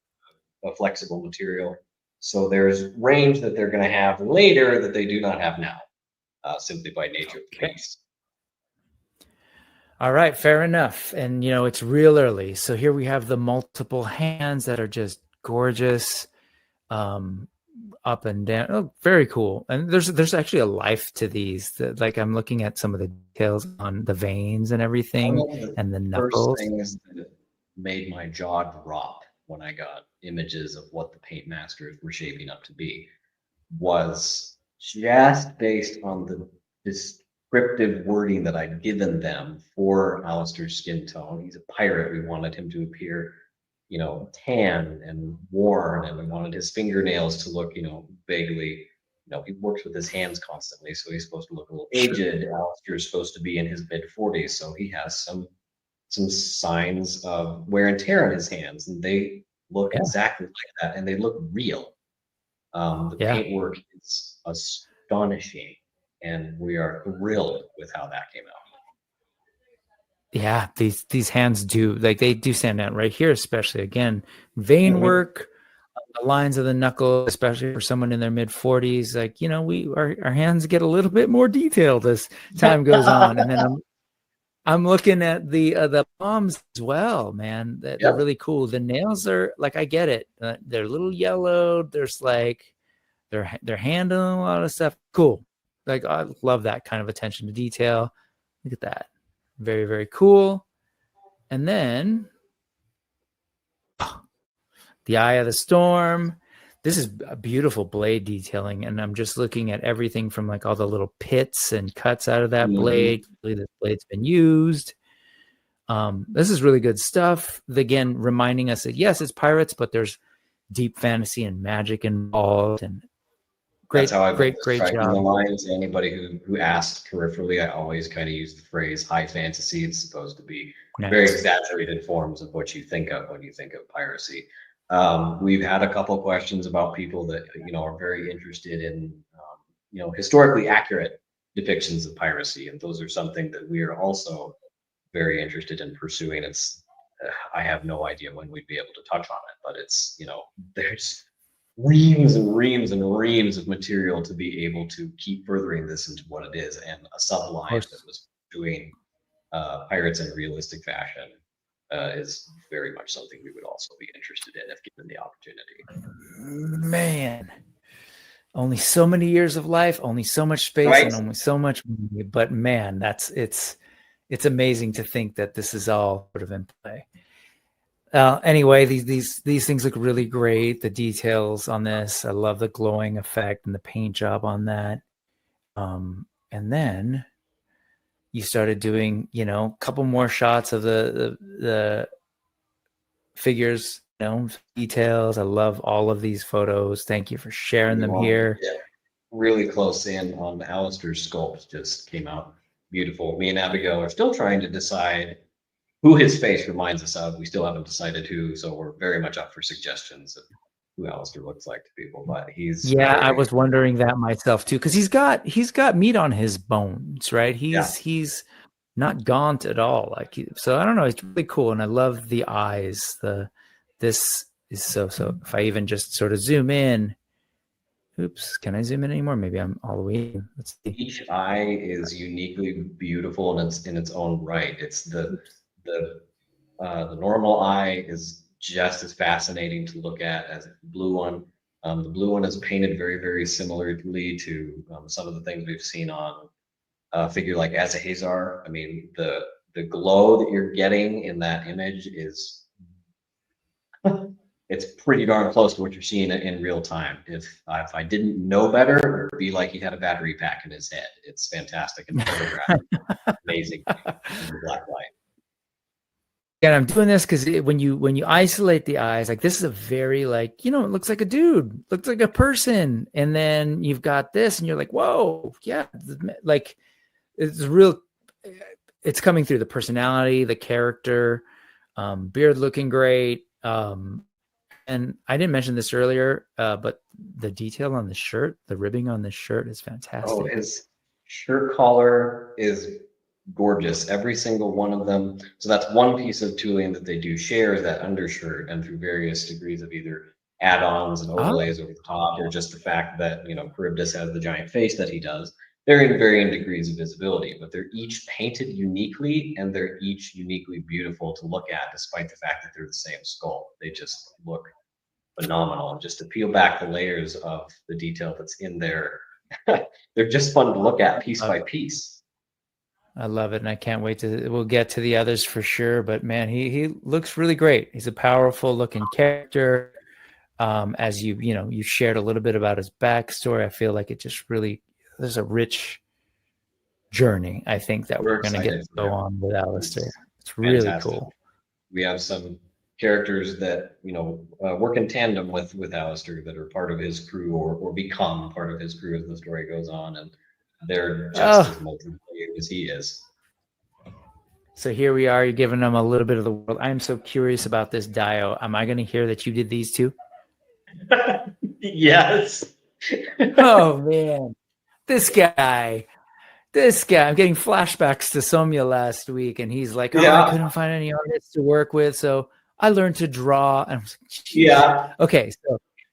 of a flexible material. So there's range that they're going to have later that they do not have now. Simply by nature of the beast. All right, fair enough. And it's real early. So here we have the multiple hands that are just gorgeous, up and down. Oh, very cool. And there's actually a life to these. Like I'm looking at some of the details on the veins and everything, and the knuckles. First things that made my jaw drop when I got images of what the paint masters were shaping up to be was just based on the descriptive wording that I'd given them for Alistair's skin tone. He's a pirate. We wanted him to appear, tan and worn, and we wanted his fingernails to look, vaguely, he works with his hands constantly, so he's supposed to look a little aged. Alistair's supposed to be in his mid-40s, so he has some signs of wear and tear on his hands, and they look exactly like that, and they look real. The paintwork is astonishing, and we are thrilled with how that came out. Yeah, these hands do, like, they do stand out right here, especially again, vein work, the lines of the knuckle, especially for someone in their mid-40s. Like, our hands get a little bit more detailed as time goes on, and then I'm looking at the palms as well, man. They're really cool. The nails are like, I get it. They're a little yellowed. There's like they're handling a lot of stuff. Cool. Like, I love that kind of attention to detail. Look at that. Very, very cool. And then the Eye of the Storm. This is a beautiful blade detailing, and I'm just looking at everything from like all the little pits and cuts out of that blade. This blade's been used. This is really good stuff. Again, reminding us that yes, it's pirates, but there's deep fantasy and magic involved, and great job. The lines, anybody who asked peripherally, I always kind of use the phrase high fantasy. It's supposed to be very exaggerated forms of what you think of when you think of piracy. We've had a couple questions about people that are very interested in historically accurate depictions of piracy, and those are something that we are also very interested in pursuing. It's I have no idea when we'd be able to touch on it, but it's there's reams and reams and reams of material to be able to keep furthering this into what it is, and a subline that was doing pirates in a realistic fashion is very much something we would also be interested in if given the opportunity. Man, only so many years of life, only so much space, and only so much money. But man, it's amazing to think that this is all sort of in play. Anyway, these things look really great. The details on this, I love the glowing effect and the paint job on that. And then you started doing, you know, a couple more shots of the figures, you know, details. I love all of these photos. Thank you for sharing them here. Yeah. Really close in on Alistair's sculpt just came out beautiful. Me and Abigail are still trying to decide who his face reminds us of. We still haven't decided who, so we're very much up for suggestions of who Alistair looks like to people. But he's I was wondering that myself too, because he's got meat on his bones, right? He's not gaunt at all. Like so, I don't know. It's really cool, and I love the eyes. This is so. If I even just sort of zoom in. Oops, can I zoom in anymore? Maybe I'm all the way in. Let's see. Each eye is uniquely beautiful in its own right. It's the normal eye is just as fascinating to look at as the blue one. The blue one is painted very, very similarly to some of the things we've seen on a figure like Azahazar. I mean, the glow that you're getting in that image is it's pretty darn close to what you're seeing in real time. If I didn't know better, it would be like he had a battery pack in his head. It's fantastic and photographed, amazing in the black light. And I'm doing this because when you isolate the eyes, like this is a very like, you know, it looks like a dude, looks like a person, and then you've got this, and you're like, whoa, yeah, like it's real. It's coming through the personality, the character, beard looking great. And I didn't mention this earlier, but the detail on the shirt, the ribbing on the shirt is fantastic. Oh, his shirt collar is gorgeous. Every single one of them. So that's one piece of tooling that they do share, is that undershirt, and through various degrees of either add-ons and overlays over the top, or just the fact that, you know, Karibdus has the giant face that he does. They're in varying degrees of visibility, but they're each painted uniquely, and they're each uniquely beautiful to look at, despite the fact that they're the same skull. They just look phenomenal. And just to peel back the layers of the detail that's in there, they're just fun to look at piece by piece. I love it, and I can't wait we'll get to the others for sure. But man, he looks really great. He's a powerful looking character. As you shared a little bit about his backstory, I feel like it just really, there's a rich journey, I think, that we're going to go on with Alistair. It's really fantastic. Cool. We have some characters that, you know, work in tandem with Alistair, that are part of his crew or become part of his crew as the story goes on, and they're just as multi-layered as he is. So here we are. You're giving them a little bit of the world. I'm so curious about this Dio. Am I going to hear that you did these too? Yes. Oh man, this guy. I'm getting flashbacks to Somya last week, and he's like, I couldn't find any artists to work with, so I learned to draw. And I was like, yeah. Okay,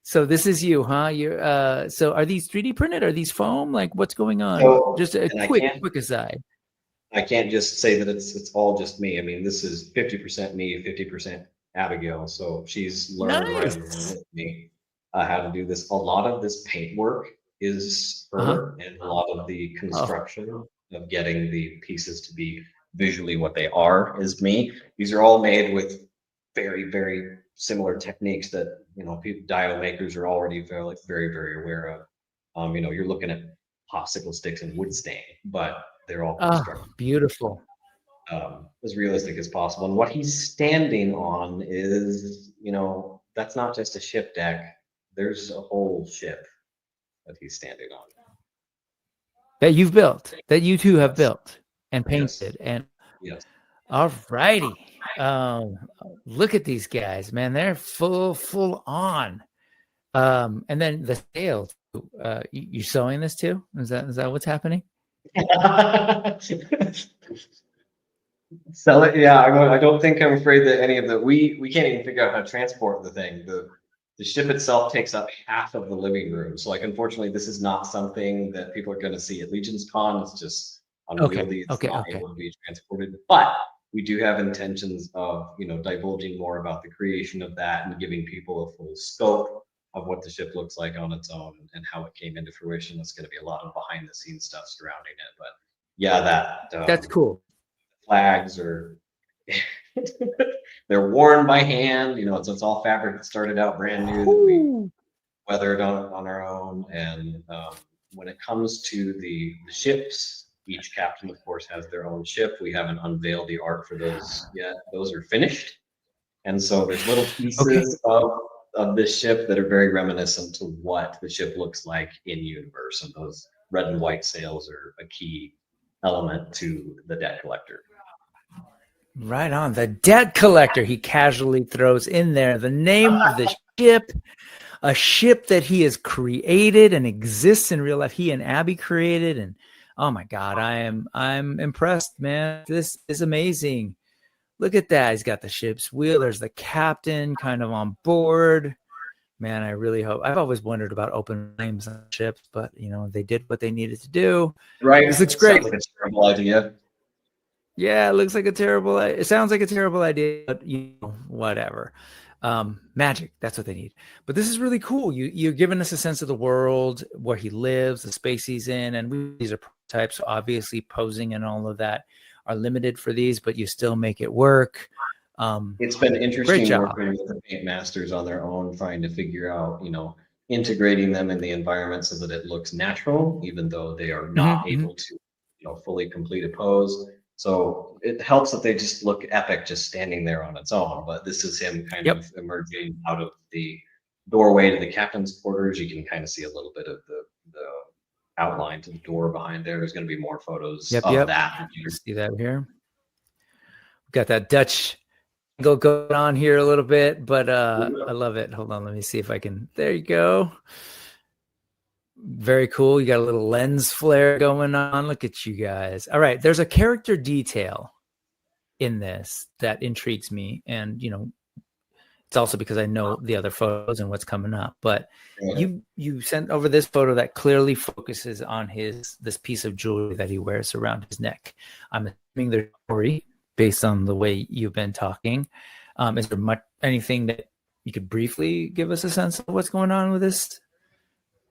so this is you, huh? You're so are these 3D printed? Are these foam? Like, what's going on? So, just a quick aside. I can't just say that it's all just me. I mean, this is 50% me, 50% Abigail. So she's learned right along with me how to do this. A lot of this paint work is her, and a lot of the construction of getting the pieces to be visually what they are is me. These are all made with very, very similar techniques that, you know, dio makers are already very, very aware of. You know, you're looking at popsicle sticks and wood stain, but they're all constructed beautiful, as realistic as possible. And what he's standing on is, you know, that's not just a ship deck. There's a whole ship that he's standing on. That you've built, that you two have built and painted. And all righty. Look at these guys, man. They're full on. And then the sail, you sewing this too? Is that what's happening? Sell it. Yeah, I don't think I'm afraid that any of the we can't even figure out how to transport the thing. The ship itself takes up half of the living room. So, like, unfortunately, this is not something that people are going to see at Legion's Con. It's just unwieldy. It's not able to be transported. But we do have intentions of, you know, divulging more about the creation of that and giving people a full scope of what the ship looks like on its own and how it came into fruition. There's going to be a lot of behind the scenes stuff surrounding it. But yeah, that's cool. Flags are They're worn by hand. You know, it's all fabric that started out brand new that we weathered on our own. And when it comes to the ships, each captain, of course, has their own ship. We haven't unveiled the art for those yet. Those are finished. And so there's little pieces of this ship that are very reminiscent to what the ship looks like in universe. And those red and white sails are a key element to the debt collector. Right on. The debt collector, he casually throws in there the name of the ship, a ship that he has created and exists in real life. He and Abby created, and oh my God, I'm impressed, man. This is amazing. Look at that. He's got the ship's wheel. There's the captain kind of on board. Man, I really hope. I've always wondered about open flames on ships, but you know, they did what they needed to do. Right. This looks great. Sounds like a terrible idea. Yeah, it looks like a terrible. It sounds like a terrible idea, but you know, whatever. Magic. That's what they need. But this is really cool. You're giving us a sense of the world, where he lives, the space he's in, and these are prototypes. So obviously, posing and all of that are limited for these, but you still make it work. It's been interesting working with the paint masters on their own, trying to figure out, you know, integrating them in the environment so that it looks natural, even though they are not able to, you know, fully complete a pose. So it helps that they just look epic just standing there on its own. But this is him kind of emerging out of the doorway to the captain's quarters. You can kind of see a little bit of the outline to the door behind there. There's going to be more photos of that. You see that here? We've got that Dutch angle going on here a little bit, but I love it. Hold on, let me see if I can. There you go. Very cool. You got a little lens flare going on. Look at you guys. All right, there's a character detail in this that intrigues me, and you know, it's also because I know the other photos and what's coming up. But you sent over this photo that clearly focuses on this piece of jewelry that he wears around his neck. I'm assuming there's story based on the way you've been talking. Is there anything that you could briefly give us a sense of what's going on with this?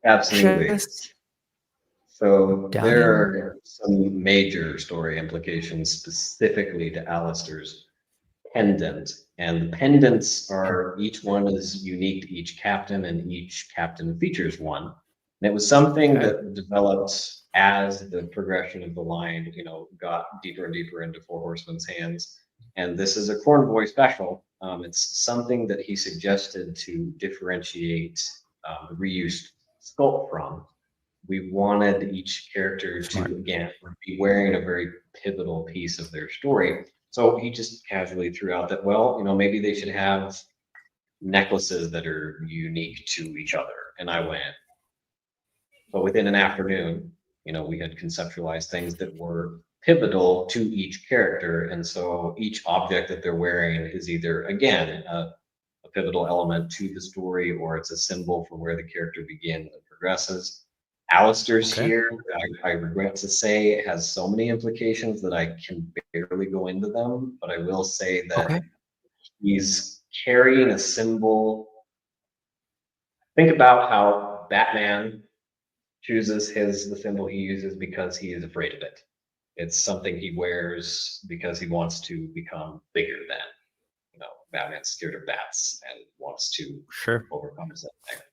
Absolutely. Chest? So there are some major story implications specifically to Alistair's pendant. And the pendants are, each one is unique to each captain, and each captain features one. And it was something that developed as the progression of the line, you know, got deeper and deeper into Four Horsemen's hands. And this is a Cornboy special. It's something that he suggested to differentiate the reused sculpt from. We wanted each character to, again, be wearing a very pivotal piece of their story. So he just casually threw out that, well, you know, maybe they should have necklaces that are unique to each other. And I went, but within an afternoon, you know, we had conceptualized things that were pivotal to each character. And so each object that they're wearing is either, again, a pivotal element to the story, or it's a symbol for where the character begins and progresses. Alistair's here, I regret to say, has so many implications that I can barely go into them, but I will say that he's carrying a symbol. Think about how Batman chooses the symbol he uses because he is afraid of it. It's something he wears because he wants to become bigger than. You know, Batman's scared of bats and wants to overcome something.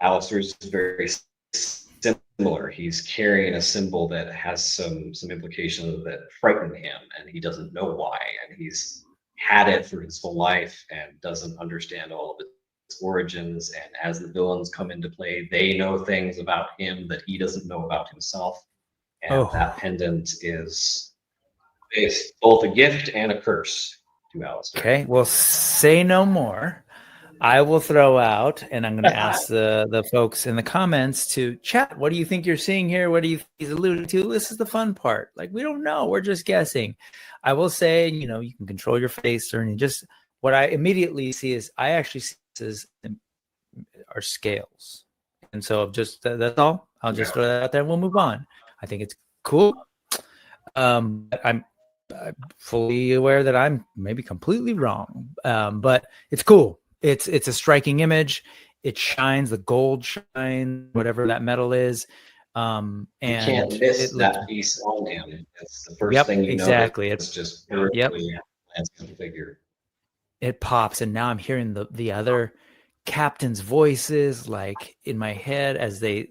Alistair's very similar. He's carrying a symbol that has some implications that frighten him, and he doesn't know why. And he's had it for his whole life and doesn't understand all of its origins. And as the villains come into play, they know things about him that he doesn't know about himself. And that pendant is both a gift and a curse to Alistair. Okay, well, say no more. I will throw out, and I'm going to ask the folks in the comments to chat. What do you think you're seeing here? What do you think he's alluding to? This is the fun part. Like, we don't know. We're just guessing. I will say, you know, you can control your face, or just what I immediately see is I actually see this as our scales. And so just that's all. I'll just throw that out there and we'll move on. I think it's cool. I'm fully aware that I'm maybe completely wrong, but it's cool. It's a striking image. It shines, the gold shine, whatever that metal is. And you can't miss that piece on him. It's the first thing you know. Exactly. It's just perfectly the figure. It pops, and now I'm hearing the other captain's voices like in my head as they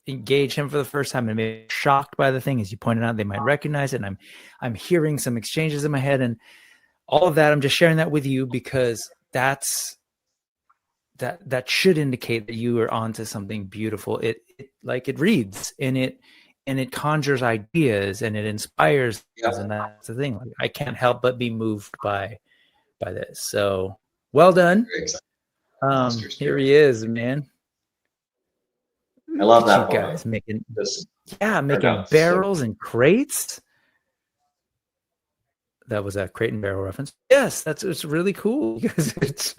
engage him for the first time and maybe shocked by the thing. As you pointed out, they might recognize it, and I'm hearing some exchanges in my head, and all of that. I'm just sharing that with you because that should indicate that you are onto something beautiful. It reads, and it conjures ideas, and it inspires us, and that's the thing. Like, I can't help but be moved by this. So well done. Here he is, man. I love that. You guys making barrels and crates. That was a crate and barrel reference. Yes, it's really cool because it's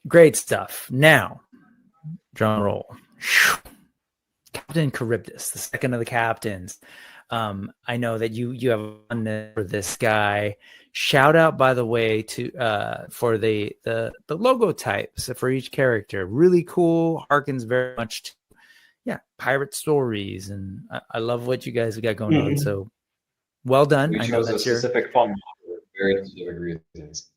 great stuff. Now, drum roll. Captain Karibdus, the second of the captains. I know that you have one for this guy. Shout out, by the way, to for the logo types for each character. Really cool. Harkens very much to pirate stories, and I love what you guys have got going on. So well done. I know that's your specific font for very specific reasons.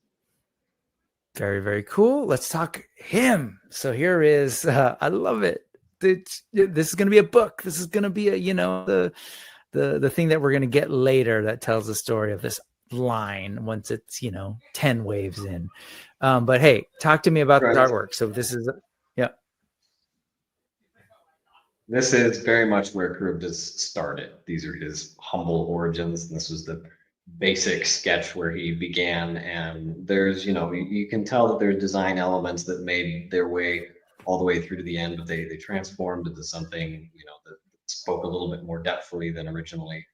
Very, very cool. Let's talk him. So here is I love it. This is going to be a book. This is going to be the thing that we're going to get later that tells the story of this line once it's 10 waves in. But hey, talk to me about the artwork. So this is this is very much where Karibdus started. These are his humble origins, and this was the basic sketch where he began. And there's you can tell that there's design elements that made their way all the way through to the end, but they transformed into something that spoke a little bit more depthfully than originally.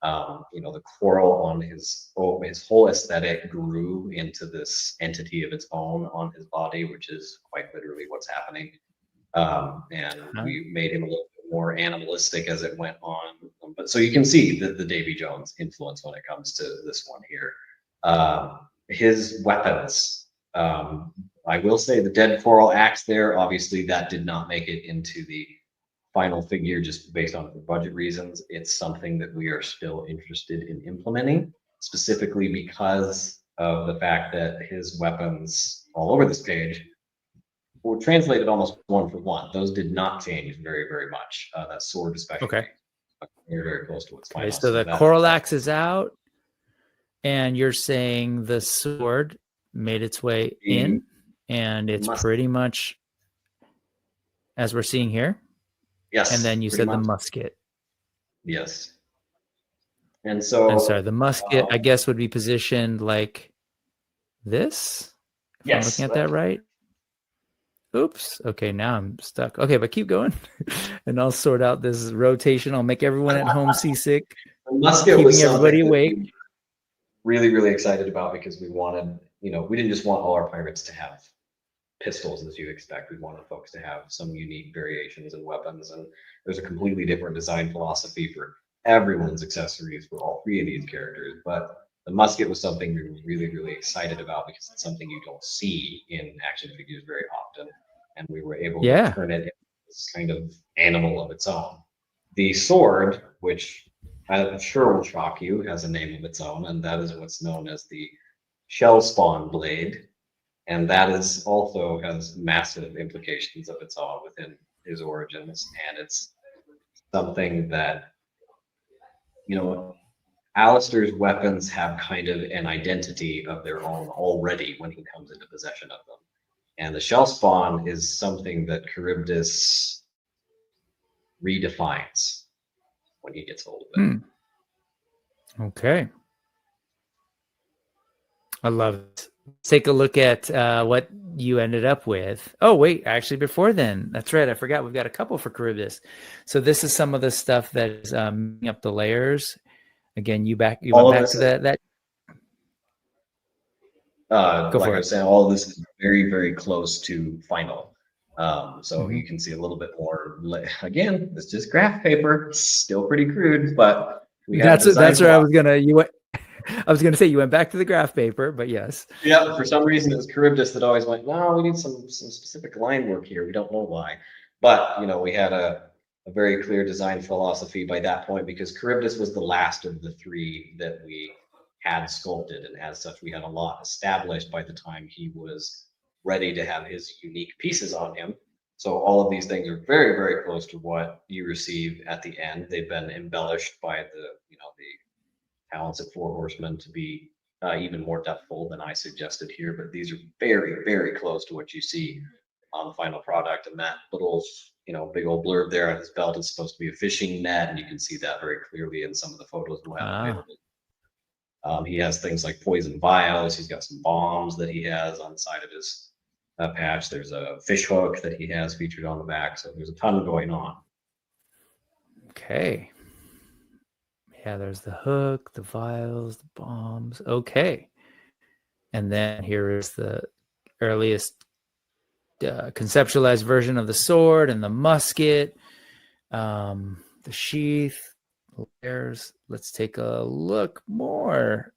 The coral on his whole aesthetic grew into this entity of its own on his body, which is quite literally what's happening. And we made him a little bit more animalistic as it went on. But so you can see the Davy Jones influence when it comes to this one here. His weapons. I will say the dead coral axe there, obviously that did not make it into the final figure just based on budget reasons. It's something that we are still interested in implementing, specifically because of the fact that his weapons all over this page were translated almost one for one. Those did not change very, very much. That sword especially. Okay. Very, very close to its final. Okay, so the coral axe is out, and you're saying the sword made its way in, and it's pretty much as we're seeing here. Yes. And then you said the musket. Yes. And so I'm sorry, the musket, I guess, would be positioned like this. If I'm looking at that right. Oops. Okay, now I'm stuck. Okay, but keep going, and I'll sort out this rotation. I'll make everyone at home seasick. The musket keeping was everybody awake. Really, really excited about, because we wanted, we didn't just want all our pirates to have pistols as you'd expect. We wanted folks to have some unique variations in weapons, and there's a completely different design philosophy for everyone's accessories for all three of these characters. But the musket was something we were really, really excited about, because it's something you don't see in action figures very often, and we were able to turn it into this kind of animal of its own. The sword, which I'm sure will shock you, has a name of its own, and that is what's known as the shell spawn blade. And that is also has massive implications of its own within his origins. And it's something that, Alistair's weapons have kind of an identity of their own already when he comes into possession of them. And the shell spawn is something that Karibdus redefines when he gets hold of it. Okay. I love it. Let's take a look at what you ended up with. Oh, wait, actually, before then, that's right. I forgot we've got a couple for Karibdus. So this is some of the stuff that is making up the layers. Again, you went back to that. Like I was saying, all of this is very, very close to final. So you can see a little bit more. Again, it's just graph paper. It's still pretty crude, but that's where I was gonna say you went back to the graph paper, but yes. Yeah, for some reason it was Karibdus that always went, no, we need some specific line work here. We don't know why. But we had a a very clear design philosophy by that point, because Karibdus was the last of the three that we had sculpted, and as such, we had a lot established by the time he was ready to have his unique pieces on him. So all of these things are very, very close to what you receive at the end. They've been embellished by the talented Four Horsemen to be even more depthful than I suggested here, but these are very, very close to what you see on the final product. And that little, big old blurb there on his belt is supposed to be a fishing net, and you can see that very clearly in some of the photos we'll have available. He has things like poison vials. He's got some bombs that he has on the side of his patch. There's a fish hook that he has featured on the back. So there's a ton going on. Okay. Yeah, there's the hook, the vials, the bombs. Okay. And then here is the earliest conceptualized version of the sword and the musket, the sheath, layers. Let's take a look more.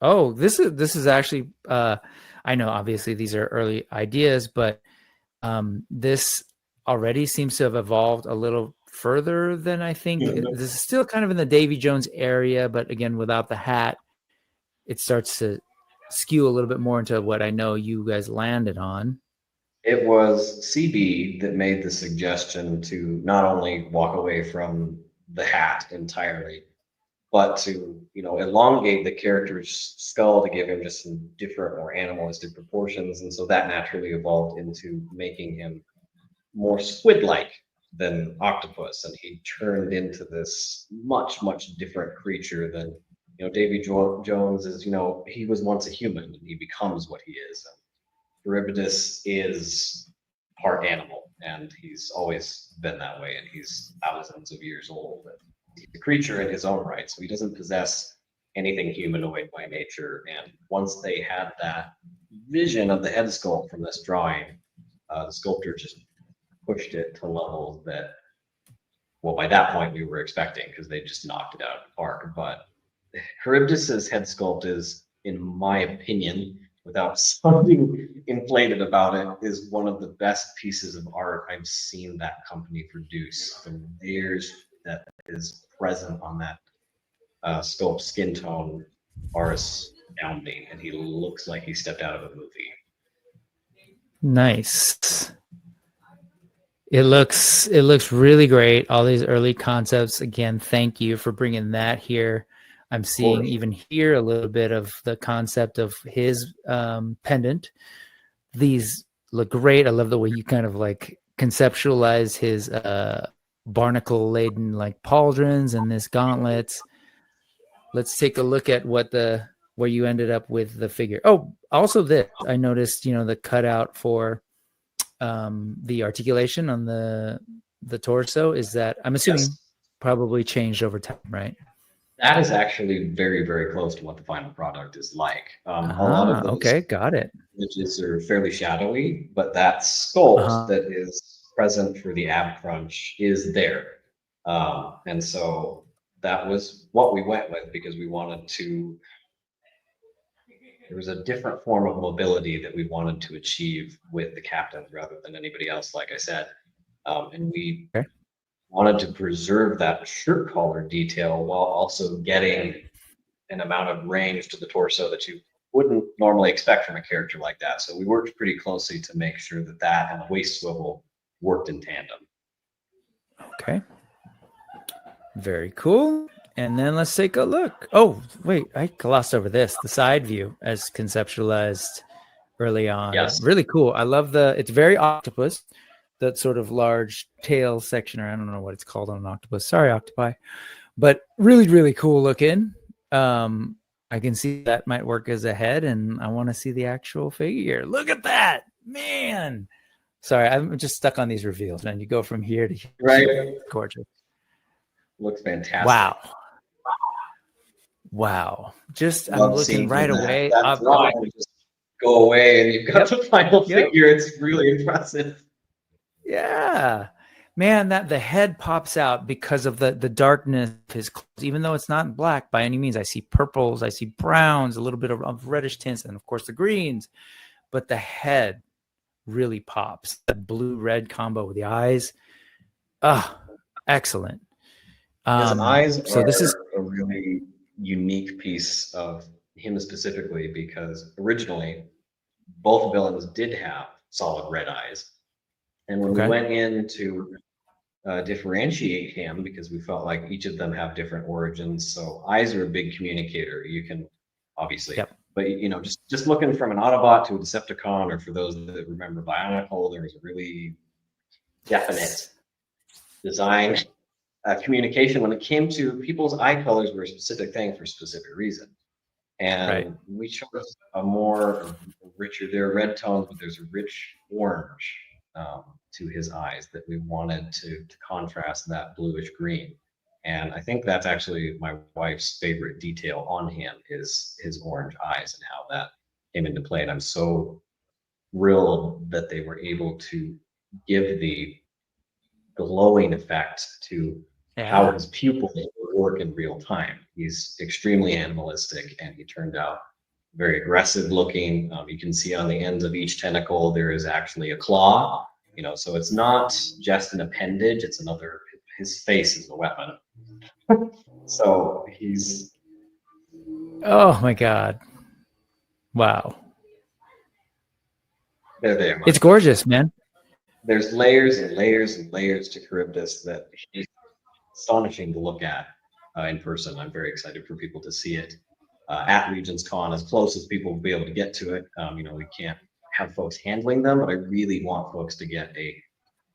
Oh, this is actually I know obviously these are early ideas, but this already seems to have evolved a little further than I think. This is still kind of in the Davy Jones area, but again, without the hat, it starts to skew a little bit more into what I know you guys landed on. It was CB that made the suggestion to not only walk away from the hat entirely, but to, elongate the character's skull to give him just some different, more animalistic proportions. And so that naturally evolved into making him more squid-like than octopus. And he turned into this much, much different creature than, Davy Jones is, he was once a human and he becomes what he is. And Karibdus is part animal, and he's always been that way, and he's thousands of years old. He's a creature in his own right, so he doesn't possess anything humanoid by nature. And once they had that vision of the head sculpt from this drawing, the sculptor just pushed it to levels that, well, by that point we were expecting, because they just knocked it out of the park. But Karibdus's head sculpt is, in my opinion, without sounding inflated about it, is one of the best pieces of art I've seen that company produce. The layers that is present on that sculpt skin tone are astounding, and he looks like he stepped out of a movie. Nice. It looks really great. All these early concepts. Again, thank you for bringing that here. I'm seeing even here a little bit of the concept of his pendant. These look great. I love the way you kind of like conceptualize his barnacle laden like pauldrons and this gauntlets. Let's take a look at where you ended up with the figure. Oh, also this, I noticed, the cutout for the articulation on the torso. Is that, I'm assuming, probably changed over time, right? That is actually very, very close to what the final product is like. A lot of those got it. images are fairly shadowy, but that sculpt that is present for the ab crunch is there. And so that was what we went with, because we wanted to, there was a different form of mobility that we wanted to achieve with the captain rather than anybody else, like I said. And we wanted to preserve that shirt collar detail while also getting an amount of range to the torso that you wouldn't normally expect from a character like that. So we worked pretty closely to make sure that that and the waist swivel worked in tandem. Okay. Very cool. And then let's take a look. Oh, wait, I glossed over this, the side view as conceptualized early on. Yes. Really cool. I love it's very octopus, that sort of large tail section, or I don't know what it's called on an octopus. Sorry, octopi. But really, really cool looking. I can see that might work as a head, and I want to see the actual figure. Look at that, man. Sorry, I'm just stuck on these reveals, man. You go from here to here. Right. Gorgeous. Looks fantastic. Wow. Just, I'm looking right away. That drawing would just go away, and you've got the final figure. It's really impressive. Yeah. Man, that the head pops out because of the darkness of his clothes, even though it's not black by any means. I see purples, I see browns, a little bit of reddish tints, and of course the greens. But the head really pops. The blue-red combo with the eyes. Excellent. His eyes So are this is a really unique piece of him specifically because originally both villains did have solid red eyes. And when we okay. went in to differentiate him, because we felt like each of them have different origins, so eyes are a big communicator. You can obviously, Yep. but you know, just looking from an Autobot to a Decepticon, or for those that remember Bionicle, there was a really definite design communication when it came to people's eye colors were a specific thing for a specific reason. Right. And we chose a more richer, there are red tones, but there's a rich orange to his eyes that we wanted to contrast that bluish green. And I think that's actually my wife's favorite detail on him is his orange eyes and how that came into play. And I'm so thrilled that they were able to give the glowing effect to how Yeah. his pupils work in real time. He's extremely animalistic, and he turned out very aggressive looking. You can see on the ends of each tentacle there is actually a claw. You know, so it's not just an appendage; it's another. His face is a weapon. So he's. Oh my God. Wow. There they are. It's gorgeous, man. There's layers and layers and layers to Karibdus that he's astonishing to look at in person. I'm very excited for people to see it at Regions Con as close as people will be able to get to it. You know, we can't have folks handling them, but I really want folks to get a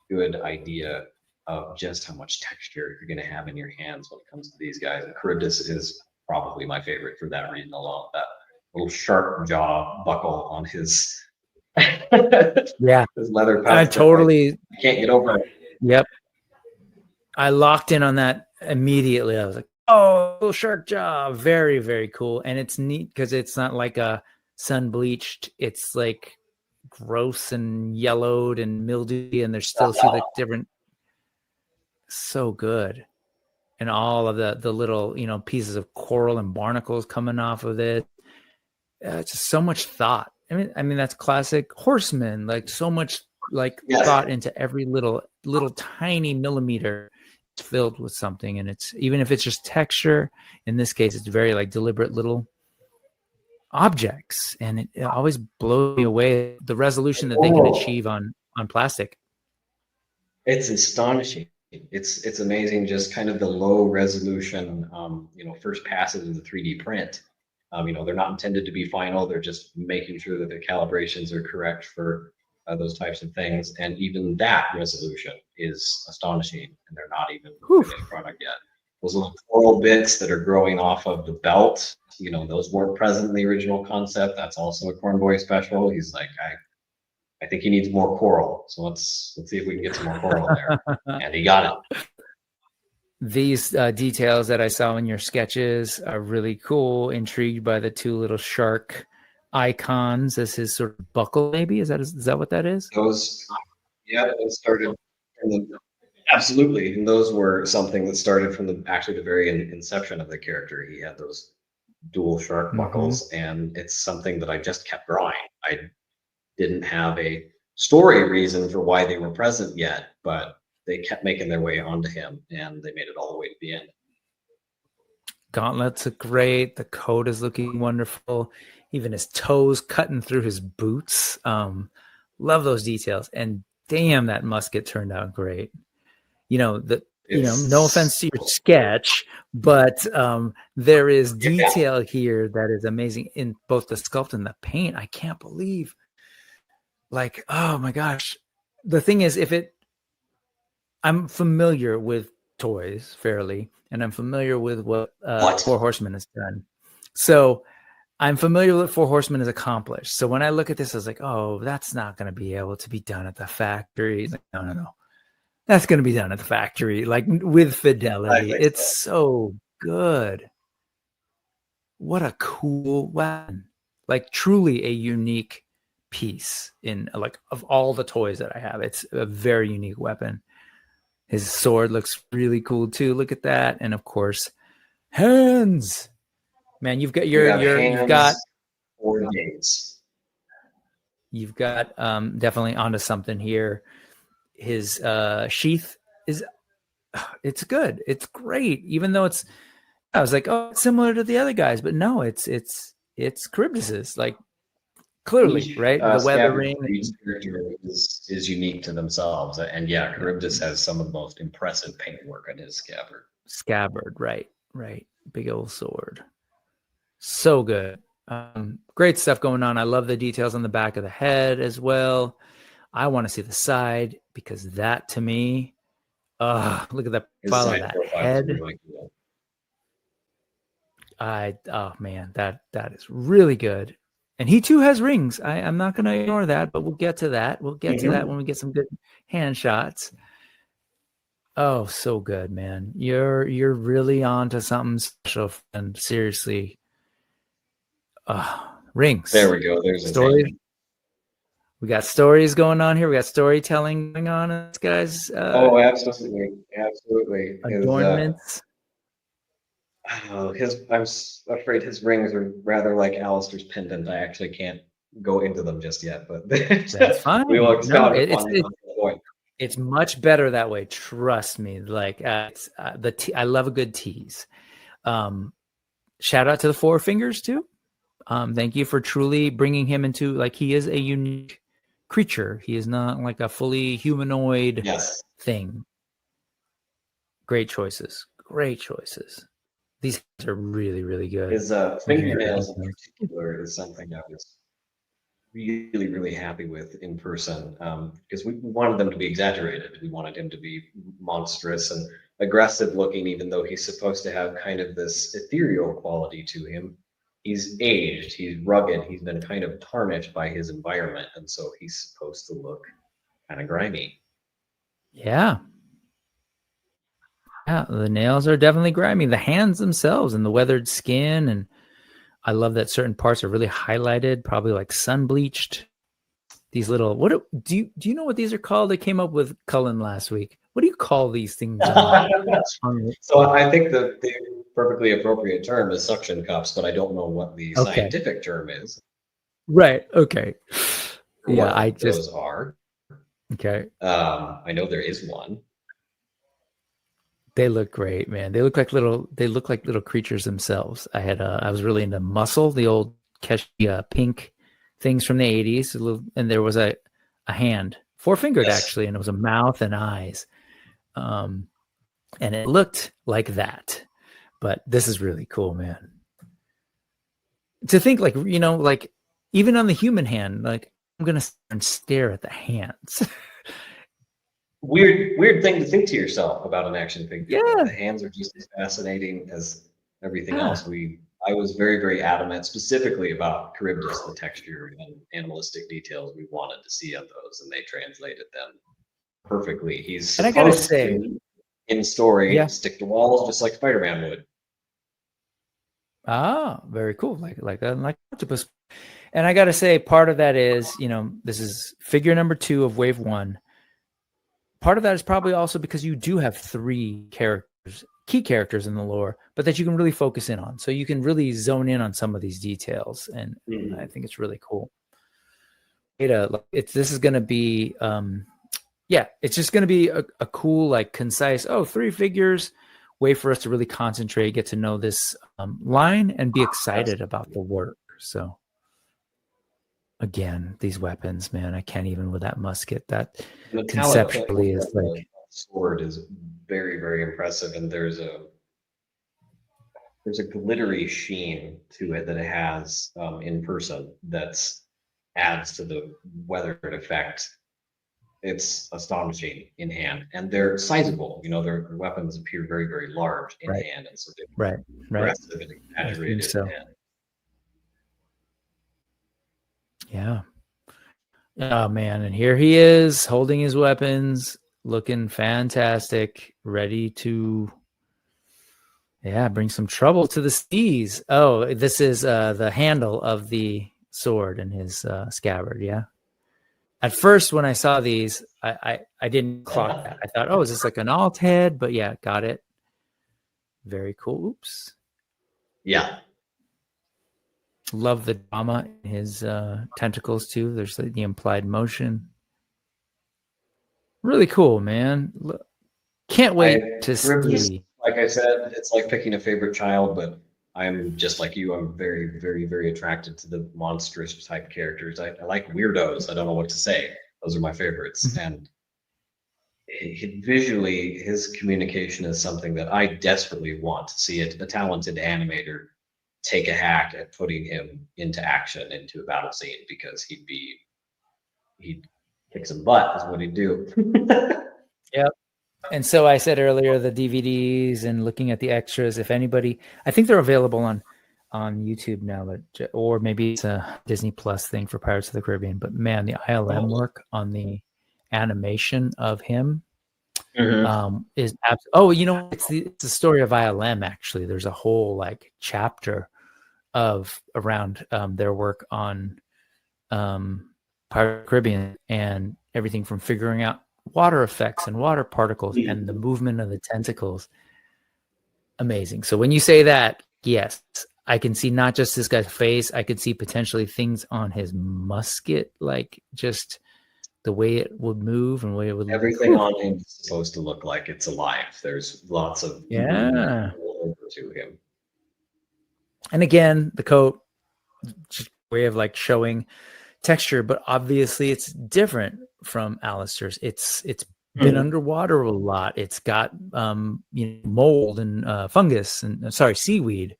good idea of just how much texture you're going to have in your hands when it comes to these guys. And Karibdus is probably my favorite for that reason alone. That little sharp jaw buckle on his Yeah. his leather I pouch. totally. I can't get over it. Yep. I locked in on that immediately. I was like, oh, little shark jaw. Very, very cool. And it's neat because it's not like a sun bleached. It's like gross and yellowed and mildewy, and there's still see the different. So good. And all of the little, pieces of coral and barnacles coming off of it. It's just so much thought. I mean that's classic Horsemen. Like so much thought into every little tiny millimeter. It's filled with something, and it's even if it's just texture. In this case, it's very like deliberate little objects, and it always blows me away the resolution that they can achieve on plastic. It's astonishing. It's amazing just kind of the low resolution, first passes of the 3D print. They're not intended to be final. They're just making sure that the calibrations are correct for those types of things. And even that resolution is astonishing, and they're not even finished product yet. Those little coral bits that are growing off of the belt, those weren't present in the original concept. That's also a Corn Boy special. He's like, I think he needs more coral. So let's see if we can get some more coral there. And he got it. These details that I saw in your sketches are really cool. Intrigued by the two little shark icons as his sort of buckle, maybe? Is that what that is? Those started absolutely. And those were something that started from the very inception of the character. He had those dual shark buckles, and it's something that I just kept drawing. I didn't have a story reason for why they were present yet, but they kept making their way onto him, and they made it all the way to the end. Gauntlets are great. The coat is looking wonderful. Even his toes cutting through his boots. Love those details. And damn, that musket turned out great. No offense to your sketch, but there is detail here that is amazing in both the sculpt and the paint. I can't believe. Like, oh my gosh. The thing is, I'm familiar with toys fairly, and I'm familiar with what Four Horsemen has done. So I'm familiar with what Four Horsemen has accomplished. So when I look at this, I was like, oh, that's not going to be able to be done at the factory. Like, no. That's going to be done at the factory, like with fidelity. It's so good. What a cool weapon. Like truly a unique piece in of all the toys that I have. It's a very unique weapon. His sword looks really cool too. Look at that. And of course, hands. Man, you've got definitely onto something here. His sheath is it's good. It's great. Even though I was like, oh, it's similar to the other guys, but no, it's Charybdis's, like clearly, Each right? The scabbard weathering. for each character is unique to themselves, and yeah, Karibdus has some of the most impressive paintwork on his scabbard. Scabbard, right. Big old sword. So good. Great stuff going on. I love the details on the back of the head as well. I want to see the side because that to me, look at that profile of that head. Really cool. Oh man, that is really good. And he too has rings. I'm not going to ignore that, but we'll get to that. We'll get to that when we get some good hand shots. Oh, so good, man. You're really on to something special, and seriously. Rings. There we go. There's a story. We got stories going on here. We got storytelling going on, guys. Oh, absolutely. Adornments. I'm afraid his rings are rather like Alistair's pendant. I actually can't go into them just yet, but that's fine. We will expound upon it. It's much better that way. Trust me. Like I love a good tease. Shout out to the Four Fingers too. Thank you for truly bringing him into, like, he is a unique creature. He is not like a fully humanoid thing. Great choices. These are really, really good. His fingernails in particular is something I was really, really happy with in person, because we wanted them to be exaggerated. We wanted him to be monstrous and aggressive looking, even though he's supposed to have kind of this ethereal quality to him. He's aged, he's rugged, he's been kind of tarnished by his environment, and so he's supposed to look kind of grimy. Yeah, the nails are definitely grimy. The hands themselves and the weathered skin, and I love that certain parts are really highlighted, probably like sun bleached. These little, do you know what these are called? They came up with Cullen last week. What do you call these things? So I think the perfectly appropriate term is suction cups, but I don't know what the scientific term is. Right. Okay. Yeah, those are. Okay. I know there is one. They look great, man. They look like little creatures themselves. I was really into Muscle, the old Keshi pink things from the 80s. And there was a hand, four-fingered actually, and it was a mouth and eyes. And it looked like that. But this is really cool, man. To think, like, like even on the human hand, like I'm going to stare at the hands. Weird thing to think to yourself about an action figure. Yeah. The hands are just as fascinating as everything else. I was very, very adamant specifically about Karibdus, the texture and animalistic details we wanted to see on those, and they translated them perfectly. He's supposed, and I gotta say, in story, stick to walls just like Spider-Man would. Ah, very cool. Like octopus. And I gotta say, part of that is, this is figure number 2 of wave 1. Part of that is probably also because you do have 3 key characters in the lore, but that you can really focus in on. So you can really zone in on some of these details. And I think it's really cool. This is going to be, it's just going to be a cool, like concise, 3 figures, way for us to really concentrate, get to know this line and be excited about the work. So again, these weapons, man, I can't even with that musket. That conceptually is like sword is very, very impressive, and there's a glittery sheen to it that it has in person that adds to the weathered effect. It's astonishing in hand, and they're sizable. Their weapons appear very, very large in hand, and so they're aggressive and exaggerated in hand. Yeah. Oh man, and here he is holding his weapons, looking fantastic, ready to bring some trouble to the seas. Oh, this is the handle of the sword and his scabbard, At first when I saw these, I didn't clock that. I thought, is this like an alt head? But got it. Very cool. Oops. Yeah. Love the drama in his tentacles too. There's the implied motion. Really cool, man. Can't wait to Karibdus, see. like I said, it's like picking a favorite child, but I'm just like you. I'm very, very, very attracted to the monstrous type characters. I like weirdos. I don't know what to say. Those are my favorites. Mhm. And visually, his communication is something that I desperately want to see a talented animator take a hack at putting him into action, into a battle scene, because he'd kick some butt is what he'd do. Yep. And so I said earlier, the DVDs and looking at the extras, if anybody, I think they're available on YouTube now, but or maybe it's a Disney Plus thing for Pirates of the Caribbean. But man, the ILM work on the animation of him is oh, you know, it's the story of ILM. Actually, there's a whole like chapter of around their work on Pirates of the Caribbean, and everything from figuring out water effects and water particles and the movement of the tentacles. Amazing. So when you say that, yes, I can see not just this guy's face, I could see potentially things on his musket, like just the way it would move and the way it would Everything on him is supposed to look like it's alive. There's lots of over to him. And again, the coat, just way of like showing texture, but obviously it's different from Alistair's. It's been underwater a lot. It's got mold and fungus and seaweed.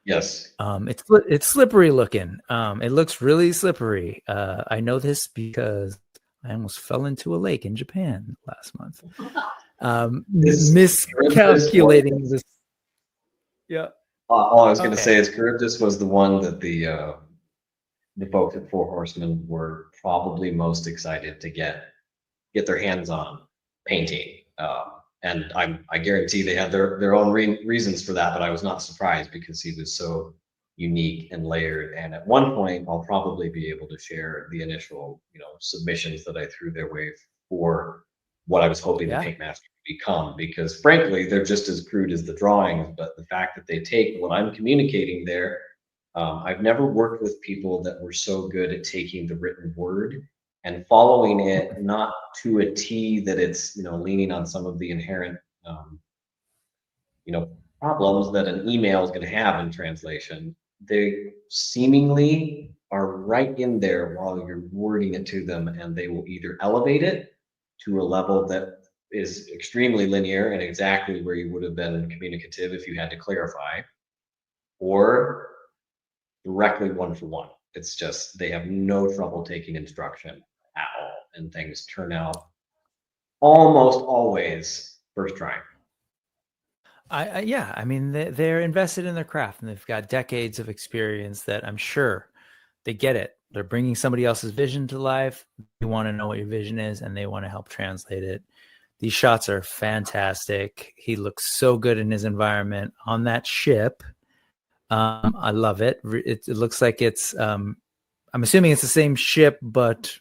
Yes. It's slippery looking. It looks really slippery. I know this because I almost fell into a lake in Japan last month. Miscalculating this. Yeah. All I was going to say is Karibdus was the one that the folks at Four Horsemen were probably most excited to get their hands on painting. And I guarantee they had their own reasons for that, but I was not surprised because he was so unique and layered. And at one point, I'll probably be able to share the initial, submissions that I threw their way for what I was hoping the Paint Master would become, because frankly, they're just as crude as the drawings, but the fact that they take what I'm communicating there, I've never worked with people that were so good at taking the written word and following it, not to a T that it's, leaning on some of the inherent, problems that an email is going to have in translation. They seemingly are right in there while you're wording it to them, and they will either elevate it to a level that is extremely linear and exactly where you would have been communicative if you had to clarify, or directly one for one. It's just they have no trouble taking instruction at all, and things turn out almost always first try. I mean, they're invested in their craft, and they've got decades of experience that I'm sure they get it. They're bringing somebody else's vision to life. They want to know what your vision is, and they want to help translate it. These shots are fantastic. He looks so good in his environment on that ship. I love it. It looks like it's I'm assuming it's the same ship, but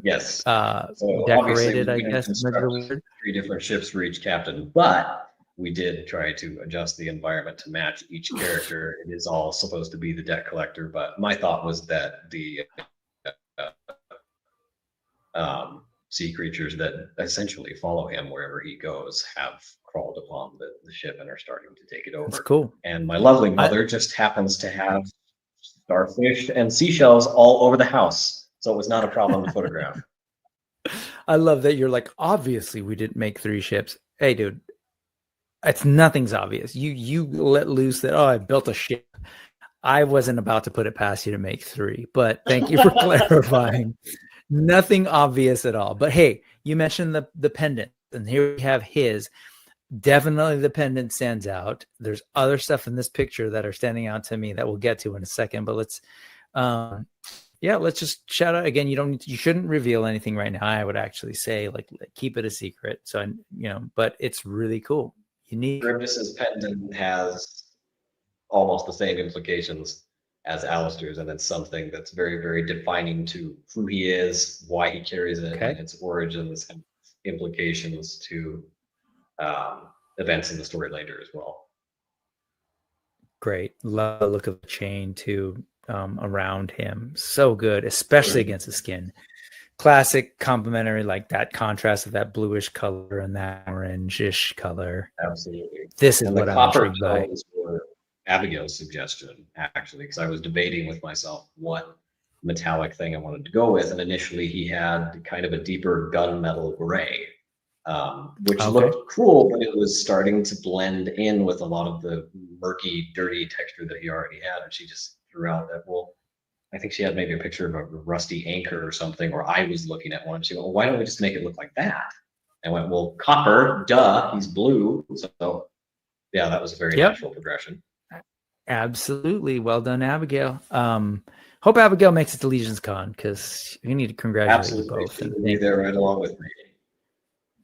yes, decorated, I guess. 3 different ships for each captain, but we did try to adjust the environment to match each character. It is all supposed to be the debt collector, but my thought was that the sea creatures that essentially follow him wherever he goes have crawled upon the ship and are starting to take it over. That's cool. And my lovely mother just happens to have starfish and seashells all over the house, so it was not a problem to photograph. I love that you're like, obviously we didn't make 3 ships. Hey, dude, nothing's obvious. You let loose that, I built a ship. I wasn't about to put it past you to make 3, but thank you for clarifying. Nothing obvious at all. But hey, you mentioned the pendant, and here we have his. Definitely the pendant stands out. There's other stuff in this picture that are standing out to me that we'll get to in a second, but let's just shout out again. You shouldn't reveal anything right now. I would actually say like keep it a secret. So but it's really cool. Unique. Karibdus's pendant has almost the same implications as Alistair's, and it's something that's very, very defining to who he is, why he carries it, and its origins and implications to events in the story later as well. Great. Love the look of the chain too around him. So good, especially against the skin. classic complementary, like that contrast of that bluish color and that orange-ish color. Absolutely. This is And what the I'm copper intrigued by. tones were Abigail's suggestion, actually, because I was debating with myself what metallic thing I wanted to go with. And initially he had kind of a deeper gunmetal gray, which Okay. looked cool, but it was starting to blend in with a lot of the murky, dirty texture that he already had. And she just threw out that, well, I think she had maybe a picture of a rusty anchor or something, or I was looking at one. She went, well, why don't we just make it look like that? I went, well, copper, duh, he's blue. So yeah, that was a very natural progression. Absolutely. Well done, Abigail. Hope Abigail makes it to Legion's Con, because we need to congratulate you both. She'll be there right along with me.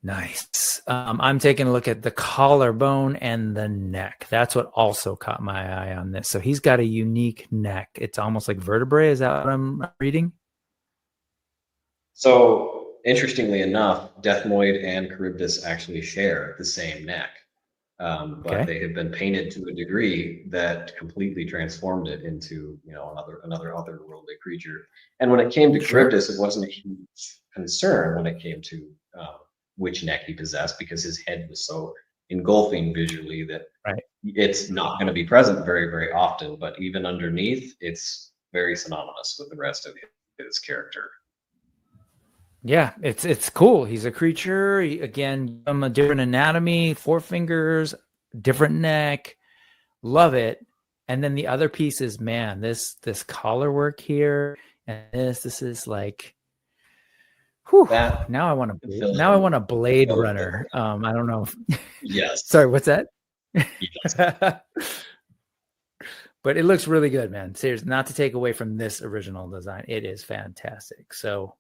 Nice. I'm taking a look at the collarbone and the neck. That's what also caught my eye on this. So he's got a unique neck. It's almost like vertebrae. Is that what I'm reading? So interestingly enough, Deathmoid and Karibdus actually share the same neck. But they have been painted to a degree that completely transformed it into, you know, another otherworldly creature. And when it came to Karibdus, it wasn't a huge concern when it came to which neck he possessed, because his head was so engulfing visually that it's not going to be present very, very often. But even underneath, it's very synonymous with the rest of his character. Yeah, it's cool. He's a creature. Again, a different anatomy, 4 fingers, different neck. Love it. And then the other piece is, man, this collar work here, and this is like, whew, now I want a Blade Runner. I don't know. Yes. Sorry, what's that? Yes. But it looks really good, man. Seriously, not to take away from this original design. It is fantastic. So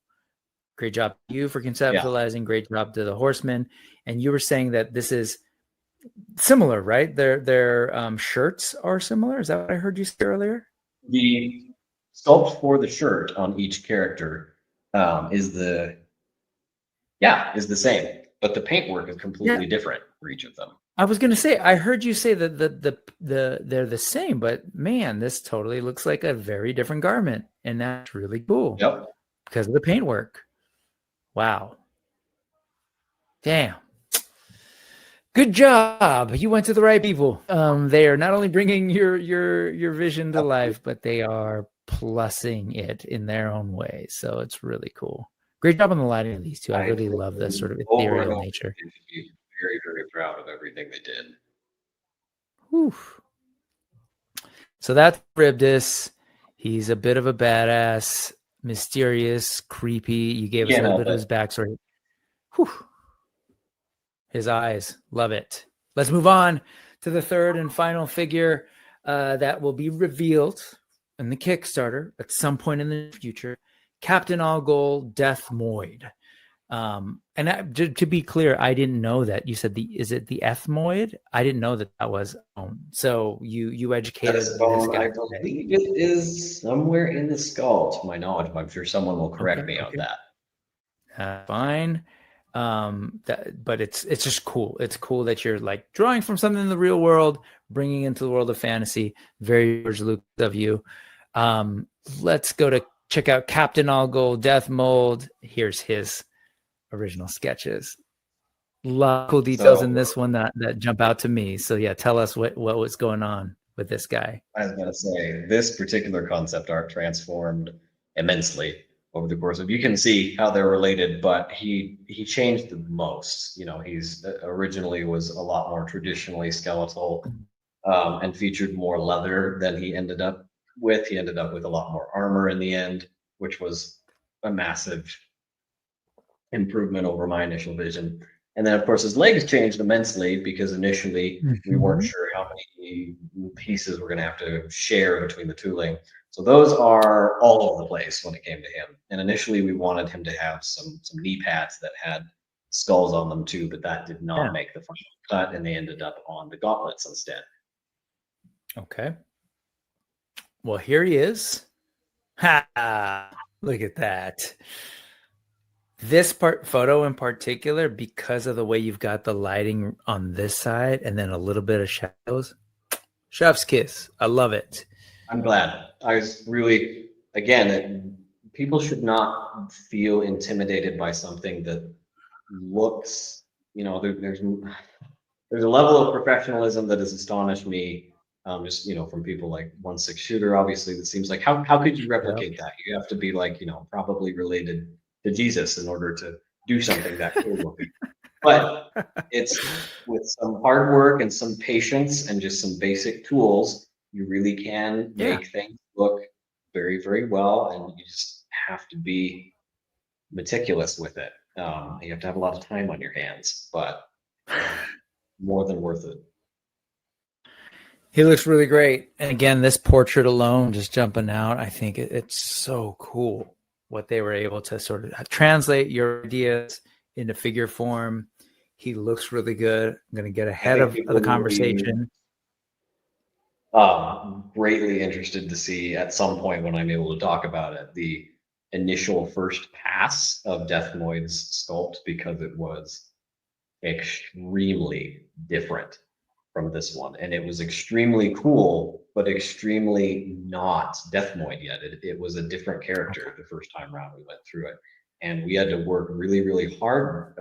great job to you for conceptualizing. Yeah. Great job to the Horsemen. And you were saying that this is similar, right? Their shirts are similar. Is that what I heard you say earlier? The sculpt for the shirt on each character is the same, but the paintwork is completely different for each of them. I was going to say, I heard you say that they're the same, but man, this totally looks like a very different garment, and that's really cool. Yep. Because of the paintwork. Wow. Damn. Good job. You went to the right people. They are not only bringing your vision to life, but they are plussing it in their own way. So it's really cool. Great job on the lighting of these two. I really love this sort of ethereal nature. Very, very proud of everything they did. Whew. So that's Karibdus. He's a bit of a badass, mysterious, creepy. You gave us a little bit of his backstory. Whew. His eyes, love it. Let's move on to the third and final figure that will be revealed in the Kickstarter at some point in the future. Captain All-Gold Deathmoid. And to be clear, I didn't know that. You said is it the Deathmoid? I didn't know that was bone. So you educated this guy. I believe it is somewhere in the skull, to my knowledge, but I'm sure someone will correct me on that. Fine. But it's just cool. It's cool that you're like drawing from something in the real world, bringing into the world of fantasy. Very George Lucas of you. Let's go to check out Captain All-Gold Deathmoid. Here's his original sketches. A lot of cool details in this one that jump out to me. So yeah, tell us what was going on with this guy. I was gonna say, this particular concept art transformed immensely over the course of, you can see how they're related, but he changed the most. You know, he's originally was a lot more traditionally skeletal and featured more leather than he ended up with. He ended up with a lot more armor in the end, which was a massive improvement over my initial vision. And then of course his legs changed immensely, because initially we weren't sure how many pieces we're going to have to share between the tooling. So those are all over the place when it came to him. And initially we wanted him to have some knee pads that had skulls on them too, but that did not make the final cut, and they ended up on the gauntlets instead. Okay. Well, here he is. Ha! Look at that. This photo in particular, because of the way you've got the lighting on this side and then a little bit of shadows, chef's kiss. I love it. I'm glad. I was really, again, people should not feel intimidated by something that looks, there's a level of professionalism that has astonished me. Just from people like 1/6 Shooter, obviously, that seems like how could you replicate that? You have to be like probably related to Jesus in order to do something that cool looking. But it's with some hard work and some patience and just some basic tools, you really can make things look very, very well, and you just have to be meticulous with it. You have to have a lot of time on your hands, but more than worth it. He looks really great. And again, this portrait alone, just jumping out, I think it's so cool what they were able to sort of translate your ideas into figure form. He looks really good. I'm going to get ahead of the conversation. Greatly interested to see at some point when I'm able to talk about it, the initial first pass of Deathmoid's sculpt, because it was extremely different from this one, and it was extremely cool, but extremely not Deathmoid yet. It was a different character the first time around we went through it, and we had to work really, really hard